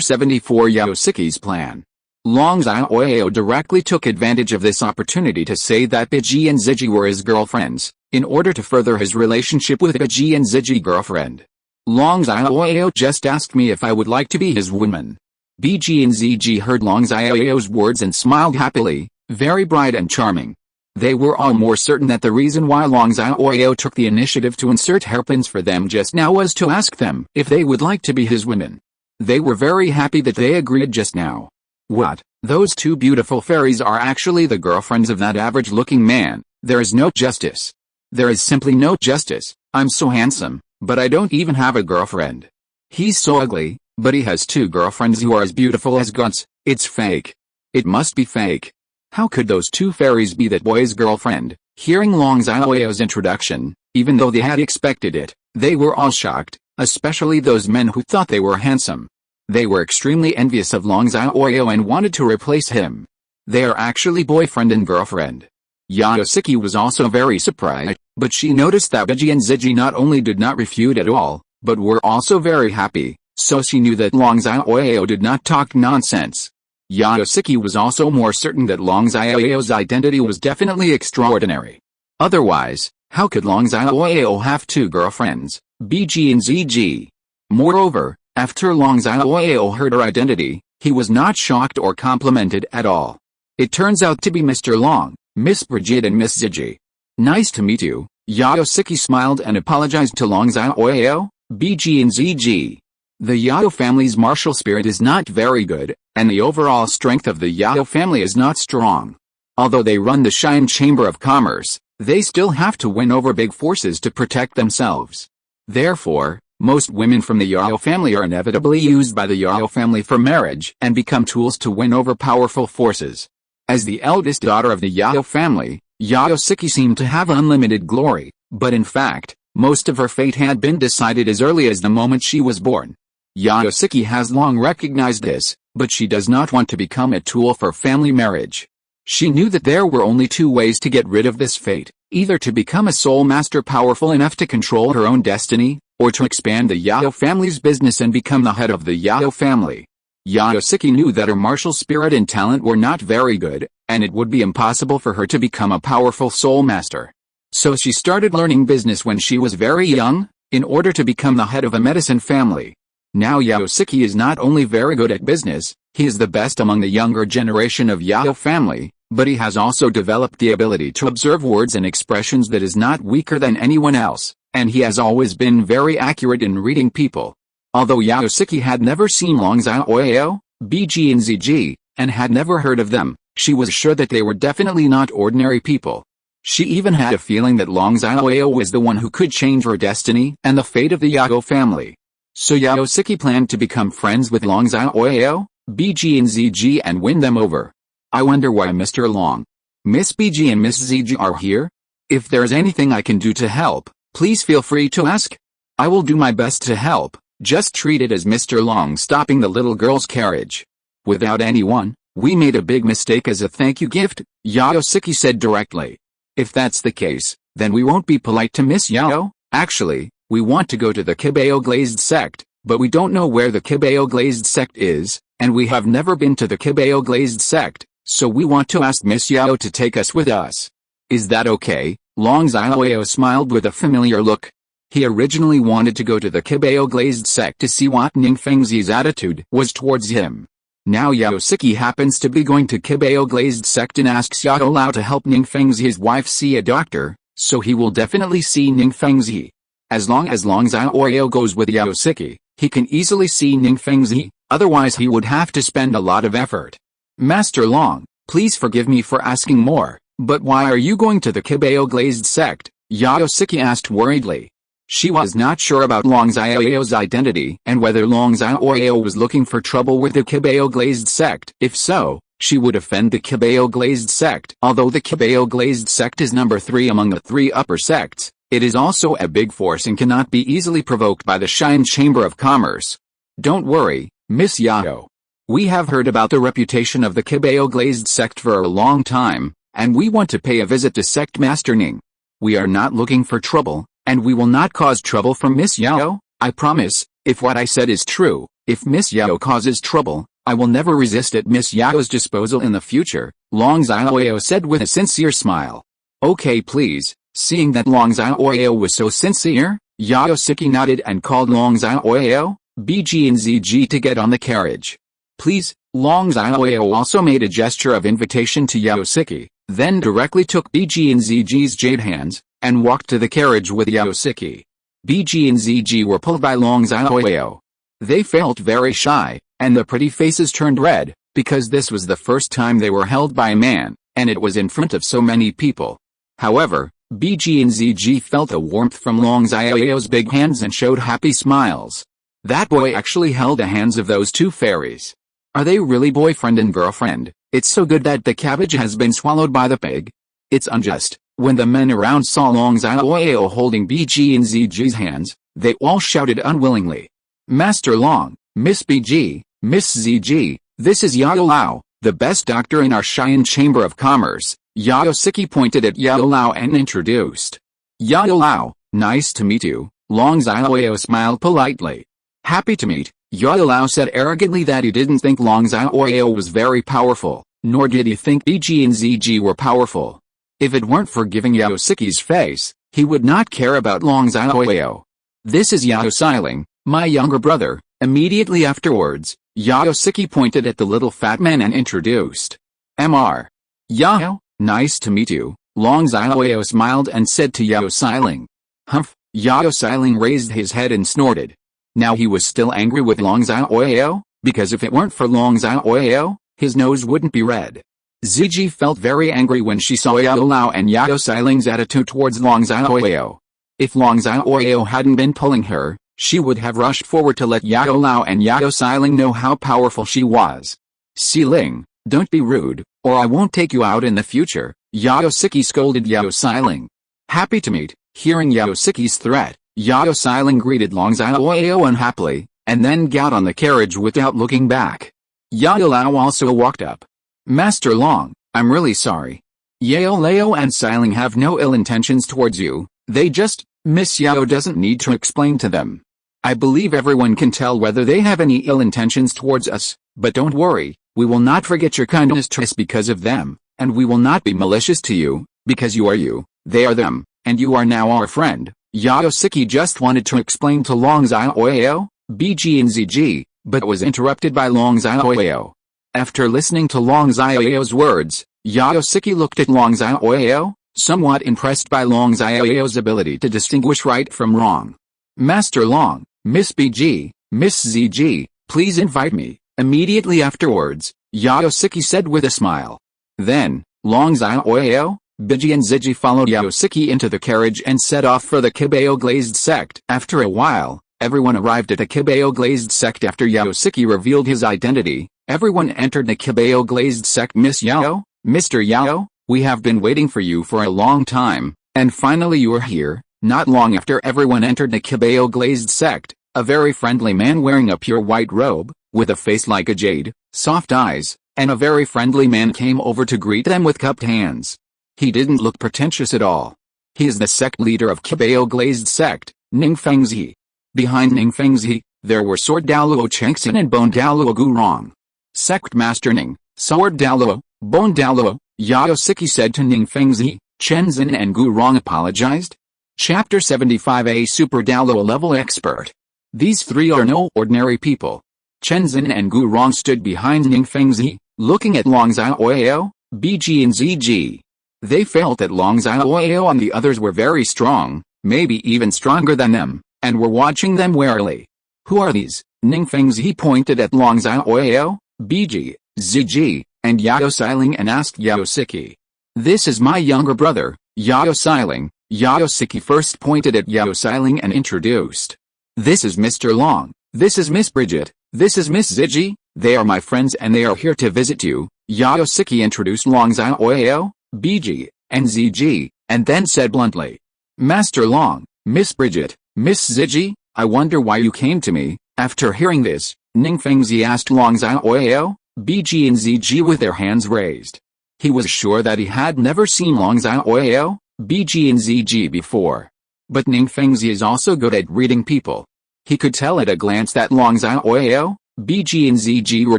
74 Yaosiki's Plan. Long Xiaoyao directly took advantage of this opportunity to say that Biji and Ziji were his girlfriends, in order to further his relationship with Biji and Ziji girlfriend. Long Xiaoyao just asked me if I would like to be his woman. Biji and Ziji heard Long Xiaoyao's words and smiled happily, very bright and charming. They were all more certain that the reason why Long Xiaoyao took the initiative to insert hairpins for them just now was to ask them if they would like to be his women. They were very happy that they agreed just now. What? Those two beautiful fairies are actually the girlfriends of that average-looking man. There is no justice. There is simply no justice. I'm so handsome, but I don't even have a girlfriend. He's so ugly, but he has two girlfriends who are as beautiful as gods. It's fake. It must be fake. How could those two fairies be that boy's girlfriend? Hearing Long Xiaoyao's introduction, even though they had expected it, they were all shocked, especially those men who thought they were handsome. They were extremely envious of Long Xiaoyao and wanted to replace him. They are actually boyfriend and girlfriend. Yaosiki was also very surprised, but she noticed that Biji and Ziji not only did not refute at all, but were also very happy, so she knew that Long Xiaoyao did not talk nonsense. Yaosiki was also more certain that Long Xiaoyao's identity was definitely extraordinary. Otherwise, how could Long Xiaoyao have two girlfriends, Biji and Ziji? Moreover, after Long Xiaoyao heard her identity, he was not shocked or complimented at all. It turns out to be Mr. Long, Miss Bridget and Miss Ziji. Nice to meet you. Yaosiki smiled and apologized to Long Xiaoyao, Biji and Ziji. The Yao family's martial spirit is not very good, and the overall strength of the Yao family is not strong. Although they run the Xian Chamber of Commerce, they still have to win over big forces to protect themselves. Therefore, most women from the Yao family are inevitably used by the Yao family for marriage and become tools to win over powerful forces. As the eldest daughter of the Yao family, Yaosiki seemed to have unlimited glory, but in fact, most of her fate had been decided as early as the moment she was born. Yaosiki has long recognized this, but she does not want to become a tool for family marriage. She knew that there were only two ways to get rid of this fate, either to become a soul master powerful enough to control her own destiny, or to expand the Yao family's business and become the head of the Yao family. Yaosiki knew that her martial spirit and talent were not very good, and it would be impossible for her to become a powerful soul master. So she started learning business when she was very young, in order to become the head of a medicine family. Now Yaosiki is not only very good at business, he is the best among the younger generation of Yao family, but he has also developed the ability to observe words and expressions that is not weaker than anyone else, and he has always been very accurate in reading people. Although Yaosiki had never seen Long Xiaoyao, Biji and Ziji, and had never heard of them, she was sure that they were definitely not ordinary people. She even had a feeling that Long Xiaoyao was the one who could change her destiny and the fate of the Yao family. So Yaosiki planned to become friends with Long Xiaoyao, Biji and Ziji and win them over. I wonder why Mr. Long, Miss Biji and Miss Ziji are here? If there's anything I can do to help, please feel free to ask. I will do my best to help. Just treat it as Mr. Long stopping the little girl's carriage. Without anyone, we made a big mistake as a thank you gift, Yaosiki said directly. If that's the case, then we won't be polite to Miss Xiao. Actually, we want to go to the Kibao Glazed Sect, but we don't know where the Kibao Glazed Sect is, and we have never been to the Kibao Glazed Sect, so we want to ask Miss Xiao to take us with us. Is that okay? Long Xiaoyao smiled with a familiar look. He originally wanted to go to the Kibao Glazed Sect to see what Ningfengzi's attitude was towards him. Now Yaosiki happens to be going to Kibao Glazed Sect and asks Xiaolao to help Ningfengzi's wife see a doctor, so he will definitely see Ningfengzi. As long as Long Xiaoyao goes with Yaosiki, he can easily see Ningfengzi, otherwise he would have to spend a lot of effort. Master Long, please forgive me for asking more, but why are you going to the Kibao Glazed Sect? Yaosiki asked worriedly. She was not sure about Long Xiaoyao's identity and whether Long Xiaoyao was looking for trouble with the Kibao Glazed Sect. If so, she would offend the Kibao Glazed Sect. Although the Kibao Glazed Sect is number 3 among the 3 upper sects, it is also a big force and cannot be easily provoked by the Xian Chamber of Commerce. Don't worry, Miss Xiao. We have heard about the reputation of the Kibao Glazed Sect for a long time, and we want to pay a visit to Sect Master Ning. We are not looking for trouble, and we will not cause trouble from Miss Xiao, I promise. If what I said is true, if Miss Xiao causes trouble, I will never resist at Miss Xiao's disposal in the future, Long Xiaoyao said with a sincere smile. Okay please. Seeing that Long Xiaoyao was so sincere, Yaosiki nodded and called Long Xiaoyao, BG and ZG to get on the carriage. Please. Long Xiaoyao also made a gesture of invitation to Yaosiki, then directly took BG and ZG's jade hands, and walked to the carriage with Yaosiki. BG and ZG were pulled by Long Xiaoyao. They felt very shy, and the pretty faces turned red, because this was the first time they were held by a man, and it was in front of so many people. However, BG and ZG felt the warmth from Long Xiaoyao's big hands and showed happy smiles. That boy actually held the hands of those two fairies. Are they really boyfriend and girlfriend? It's so good that the cabbage has been swallowed by the pig. It's unjust. When the men around saw Long Xiaoyao holding BG and ZG's hands, they all shouted unwillingly. Master Long, Miss BG, Miss ZG, this is Xiaolao, the best doctor in our Xian Chamber of Commerce. Yaosiki pointed at Xiaolao and introduced. Xiaolao, nice to meet you. Long Xiaoyao smiled politely. Happy to meet. Xiaolao said arrogantly that he didn't think Long Xiaoyao was very powerful, nor did he think BG and ZG were powerful. If it weren't for giving Yaosiki's face, he would not care about Long Xiaoyao. This is Xiao Xiling, my younger brother. Immediately afterwards, Yaosiki pointed at the little fat man and introduced. Mr. Xiao, nice to meet you. Long Xiaoyao smiled and said to Xiao Xiling. Humph. Xiao Xiling raised his head and snorted. Now he was still angry with Long Xiaoyao, because if it weren't for Long Xiaoyao, his nose wouldn't be red. Ziji felt very angry when she saw Xiaolao and Xiao Xiling's attitude towards Long Xiaoyao. If Long Xiaoyao hadn't been pulling her, she would have rushed forward to let Xiaolao and Xiao Xiling know how powerful she was. Xiling, don't be rude, or I won't take you out in the future, Yaosiki scolded Xiao Xiling. Happy to meet. Hearing Yaosiki's threat, Xiao Xiling greeted Long Xiaoyao unhappily, and then got on the carriage without looking back. Xiaolao also walked up. Master Long, I'm really sorry. Xiaolao and Xiling have no ill intentions towards you, they just, Miss Xiao doesn't need to explain to them. I believe everyone can tell whether they have any ill intentions towards us, but don't worry, we will not forget your kindness just because of them, and we will not be malicious to you, because you are you, they are them, and you are now our friend. Yaosiki just wanted to explain to Long Xiaoyao, BG and ZG, but was interrupted by Long Xiaoyao. After listening to Long Xiaoyao's words, Yaosiki looked at Long Xiaoyao, somewhat impressed by Long Xiaoyao's ability to distinguish right from wrong. Master Long, Miss BG, Miss ZG, please invite me. Immediately afterwards, Yaosiki said with a smile. Then, Long Xiaoyao, BG and ZG followed Yaosiki into the carriage and set off for the Kibao Glazed Sect. After a while, everyone arrived at the Kibao Glazed Sect after Yaosiki revealed his identity. Everyone entered the Kibao Glazed Sect. Miss Xiao, Mr. Xiao, we have been waiting for you for a long time. And finally you are here." Not long after everyone entered the Kibao glazed sect, a very friendly man wearing a pure white robe, with a face like a jade, soft eyes, and a very friendly man came over to greet them with cupped hands. He didn't look pretentious at all. He is the sect leader of Kibao glazed sect, Ning Fengzi. Behind Ning Fengzi, there were Sword Douluo Chengxin and Bone Douluo Gurong. Sect Master Ning, Sword Douluo, Bone Douluo, Yao Siki said to Ning Fengzi. Chenzin and Gurong apologized. Chapter 75. A Super Douluo level expert. These three are no ordinary people. Chenzin and Gurong stood behind Ning Fengzi, looking at Long Xiaoyao, BG and ZG. They felt that Long Xiaoyao and the others were very strong, maybe even stronger than them, and were watching them warily. Who are these? Ning Fengzi pointed at Long Xiaoyao, BG, ZG, and Yao Xiling and asked Yao Siki. This is my younger brother, Yao Xiling. Yao Siki first pointed at Yao Xiling and introduced. This is Mr. Long, this is Miss Bridget, this is Miss Ziji, they are my friends and they are here to visit you. Yao Siki introduced Long Xiaoyao, BG, and ZG, and then said bluntly. Master Long, Miss Bridget, Miss Ziji, I wonder why you came to me. After hearing this, Ning Fengzi asked Long Xiaoyao, BG and ZG with their hands raised. He was sure that he had never seen Long Xiaoyao, BG and ZG before. But Ning Fengzi is also good at reading people. He could tell at a glance that Long Xiaoyao, BG and ZG were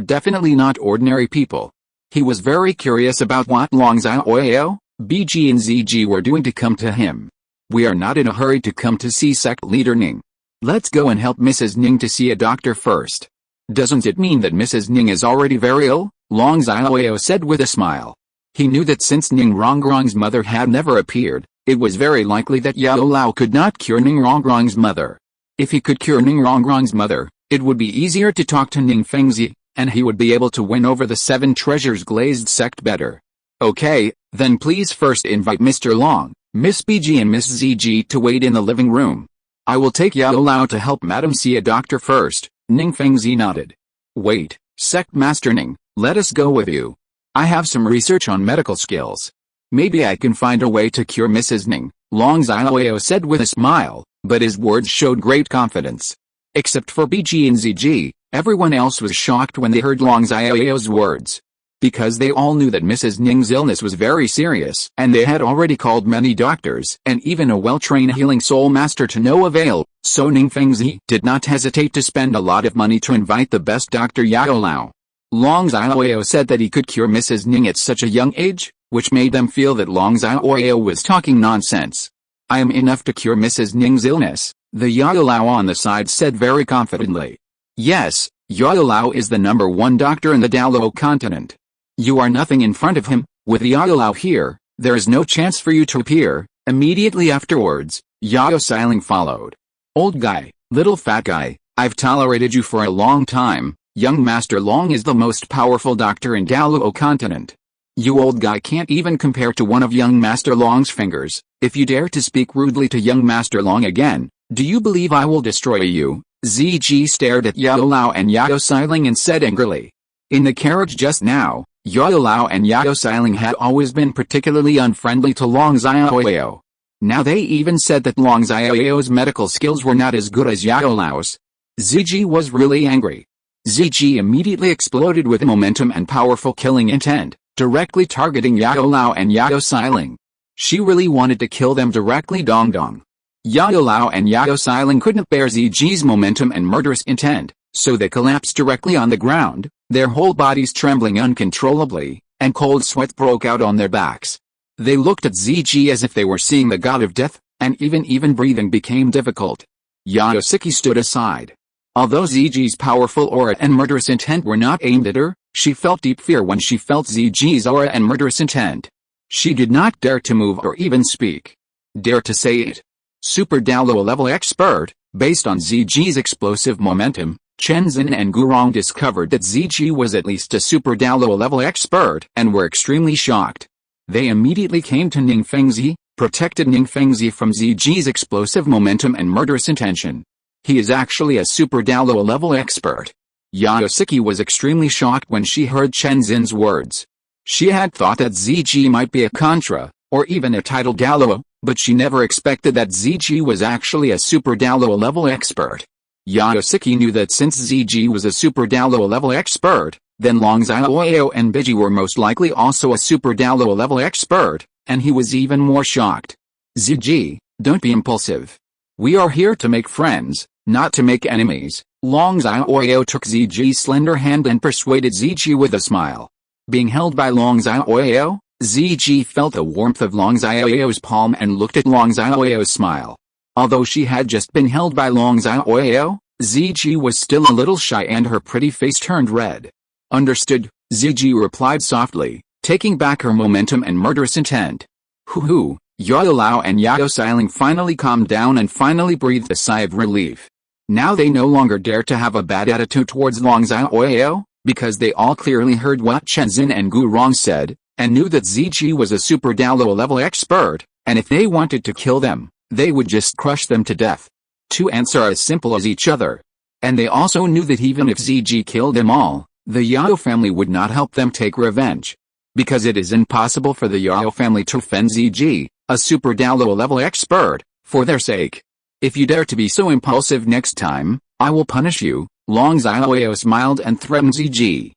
definitely not ordinary people. He was very curious about what Long Xiaoyao, BG and ZG were doing to come to him. We are not in a hurry to come to see sect leader Ning. Let's go and help Mrs. Ning to see a doctor first. Doesn't it mean that Mrs. Ning is already very ill? Long Xiaoyao said with a smile. He knew that since Ning Rongrong's mother had never appeared, it was very likely that Yao Lao could not cure Ning Rongrong's mother. If he could cure Ning Rongrong's mother, it would be easier to talk to Ning Fengzi, and he would be able to win over the Seven Treasures glazed sect better. Okay, then please first invite Mr. Long, Miss BG and Miss ZG to wait in the living room. I will take Yao Lao to help Madam see a doctor first. Ning Fengzi nodded. Wait, Sect Master Ning, let us go with you. I have some research on medical skills. Maybe I can find a way to cure Mrs. Ning, Long Xiaoyao said with a smile, but his words showed great confidence. Except for BG and ZG, everyone else was shocked when they heard Long Xiaoyao's words. Because they all knew that Mrs. Ning's illness was very serious, and they had already called many doctors and even a well-trained healing soul master to no avail, so Ning Fengzi did not hesitate to spend a lot of money to invite the best Dr. Yao Lao. Long Xiaoyao said that he could cure Mrs. Ning at such a young age, which made them feel that Long Xiaoyao was talking nonsense. I am enough to cure Mrs. Ning's illness, the Yao Lao on the side said very confidently. Yes, Yao Lao is the #1 doctor in the Douluo continent. You are nothing in front of him. With Yao Lao here, there is no chance for you to appear. Immediately afterwards, Yao Xiling followed. Old guy, little fat guy, I've tolerated you for a long time. Young Master Long is the most powerful doctor in Douluo continent. You old guy can't even compare to one of young Master Long's fingers. If you dare to speak rudely to young Master Long again, do you believe I will destroy you? ZG stared at Yao Lao and Yao Xiling and said angrily. In the carriage just now, Yao Lao and Yao Xiling had always been particularly unfriendly to Long Xiaoyao. Now they even said that Long Xiaoyao's medical skills were not as good as Yao Lao's. ZG was really angry. ZG immediately exploded with momentum and powerful killing intent, directly targeting Yao Lao and Yao Xiling. She really wanted to kill them directly. Dong Dong. Yao Lao and Yao Xiling couldn't bear ZG's momentum and murderous intent, so they collapsed directly on the ground, their whole bodies trembling uncontrollably, and cold sweat broke out on their backs. They looked at ZG as if they were seeing the god of death, and even breathing became difficult. Yao Siki stood aside. Although ZG's powerful aura and murderous intent were not aimed at her, she felt deep fear when she felt ZG's aura and murderous intent. She did not dare to move or even speak. Dare to say it. Super Douluo level expert, based on ZG's explosive momentum, Chenzin and Gurong discovered that ZG was at least a Super Douluo level expert and were extremely shocked. They immediately came to Ning Fengzi, protected Ning Fengzi from ZG's explosive momentum and murderous intention. He is actually a Super Douluo level expert. Yao Siki was extremely shocked when she heard Chenzin's words. She had thought that ZG might be a Contra, or even a titled Douluo, but she never expected that Ziji was actually a super Douluo level expert. Xiaoyao knew that since Ziji was a super Douluo level expert, then Xiaoyao and Biji were most likely also a super Douluo level expert, and he was even more shocked. Ziji, don't be impulsive. We are here to make friends, not to make enemies. Xiaoyao took Ziji's slender hand and persuaded Ziji with a smile. Being held by Xiaoyao, Ziji felt the warmth of Xiaoyao's palm and looked at Xiaoyao's smile. Although she had just been held by Xiaoyao, Ziji was still a little shy and her pretty face turned red. Understood, Ziji replied softly, taking back her momentum and murderous intent. Hoo-hoo, Yuena and Xiao finally calmed down and finally breathed a sigh of relief. Now they no longer dared to have a bad attitude towards Xiaoyao, because they all clearly heard what Chenzin and Gurong said, and knew that Ziji was a super Douluo level expert, and if they wanted to kill them, they would just crush them to death. Two ants are as simple as each other. And they also knew that even if Ziji killed them all, the Xiao family would not help them take revenge. Because it is impossible for the Xiao family to offend Ziji, a super Douluo level expert, for their sake. If you dare to be so impulsive next time, I will punish you. Xiaoyao smiled and threatened Ziji.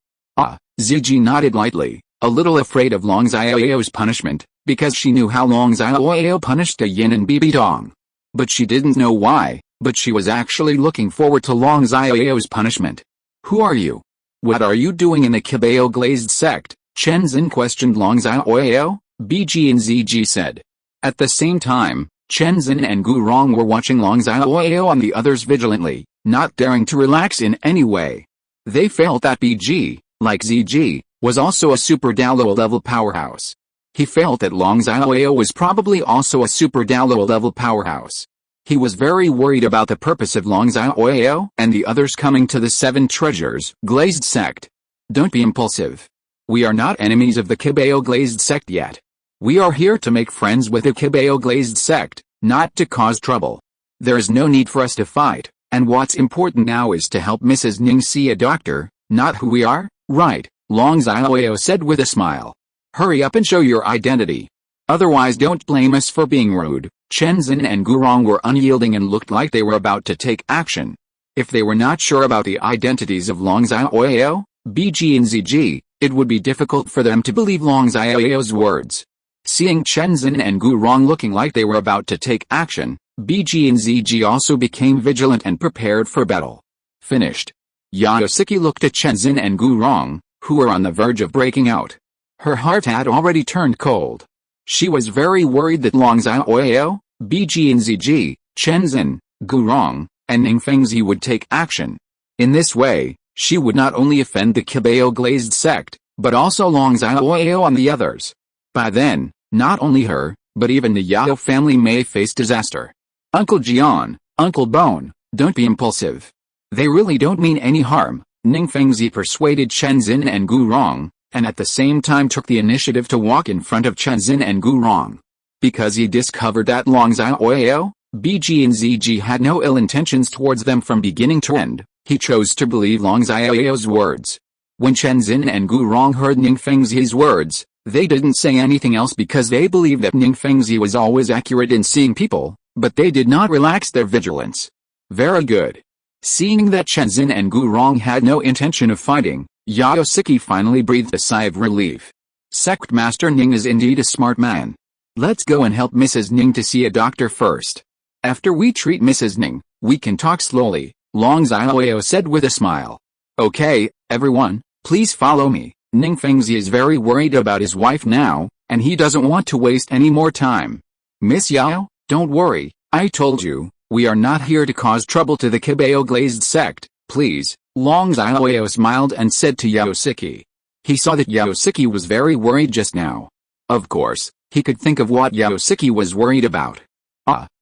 Ziji nodded lightly, a little afraid of Xiaoyao's punishment, because she knew how Xiaoyao punished Ah Yin and Bibi Dong. But she didn't know why, but she was actually looking forward to Xiaoyao's punishment. Who are you? What are you doing in the Qiao glazed sect? Chenzin questioned Xiaoyao, Biji and Ziji said. At the same time, Chenzin and Gurong were watching Xiaoyao and the others vigilantly, not daring to relax in any way. They felt that Biji, like Ziji, was also a super Douluo level powerhouse. He felt that Xiaoyao was probably also a super Douluo level powerhouse. He was very worried about the purpose of Xiaoyao and the others coming to the Seven Treasures glazed sect. Don't be impulsive. We are not enemies of the Qiao glazed sect yet. We are here to make friends with the Qiao glazed sect, not to cause trouble. There is no need for us to fight, and what's important now is to help Mrs. Ning see a doctor, not who we are, right? Xiaoyao said with a smile. Hurry up and show your identity. Otherwise don't blame us for being rude. Chenzin and Gurong were unyielding and looked like they were about to take action. If they were not sure about the identities of Xiaoyao, Biji and Ziji, it would be difficult for them to believe Xiaoyao's words. Seeing Chenzin and Gurong looking like they were about to take action, Biji and Ziji also became vigilant and prepared for battle. Finished. Xiaoyao looked at Chenzin and Gurong, who were on the verge of breaking out. Her heart had already turned cold. She was very worried that Xiaoyao, Biji and Ziji, Chenzin, Gurong, and Ningfengzi would take action. In this way, she would not only offend the Qiao glazed sect, but also Xiaoyao and the others. By then, not only her, but even the Xiao family may face disaster. Uncle Jian, Uncle Bone, don't be impulsive. They really don't mean any harm. Ningfengzi persuaded Chenzin and Gurong, and at the same time took the initiative to walk in front of Chenzin and Gurong. Because he discovered that Xiaoyao, Biji and Ziji had no ill intentions towards them from beginning to end, he chose to believe Xiaoyao's words. When Chenzin and Gurong heard Ningfengzi's words, they didn't say anything else because they believed that Ningfengzi was always accurate in seeing people, but they did not relax their vigilance. Very good. Seeing that Chenzin and Gurong had no intention of fighting, Xiaoyao finally breathed a sigh of relief. Sect Master Ning is indeed a smart man. Let's go and help Mrs. Ning to see a doctor first. After we treat Mrs. Ning, we can talk slowly, Xiaoyao said with a smile. Okay, everyone, please follow me. Ningfengzi is very worried about his wife now, and he doesn't want to waste any more time. Miss Xiao, don't worry, I told you, we are not here to cause trouble to the Qiao glazed sect, please. Xiaoyao smiled and said to Xiaoyao. He saw that Xiaoyao was very worried just now. Of course, he could think of what Xiaoyao was worried about.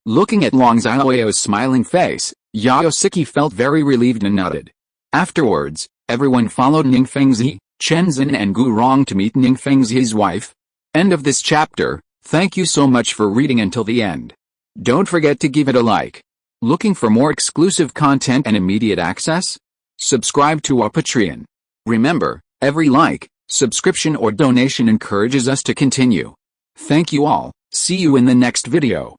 Looking at Xiaoyao's smiling face, Xiaoyao felt very relieved and nodded. Afterwards, everyone followed Ningfengzi, Chenzin and Gurong to meet Ningfengzi's wife. End of this chapter. Thank you so much for reading until the end. Don't forget to give it a like. Looking for more exclusive content and immediate access? Subscribe to our Patreon. Remember, every like, subscription or donation encourages us to continue. Thank you all. See you in the next video.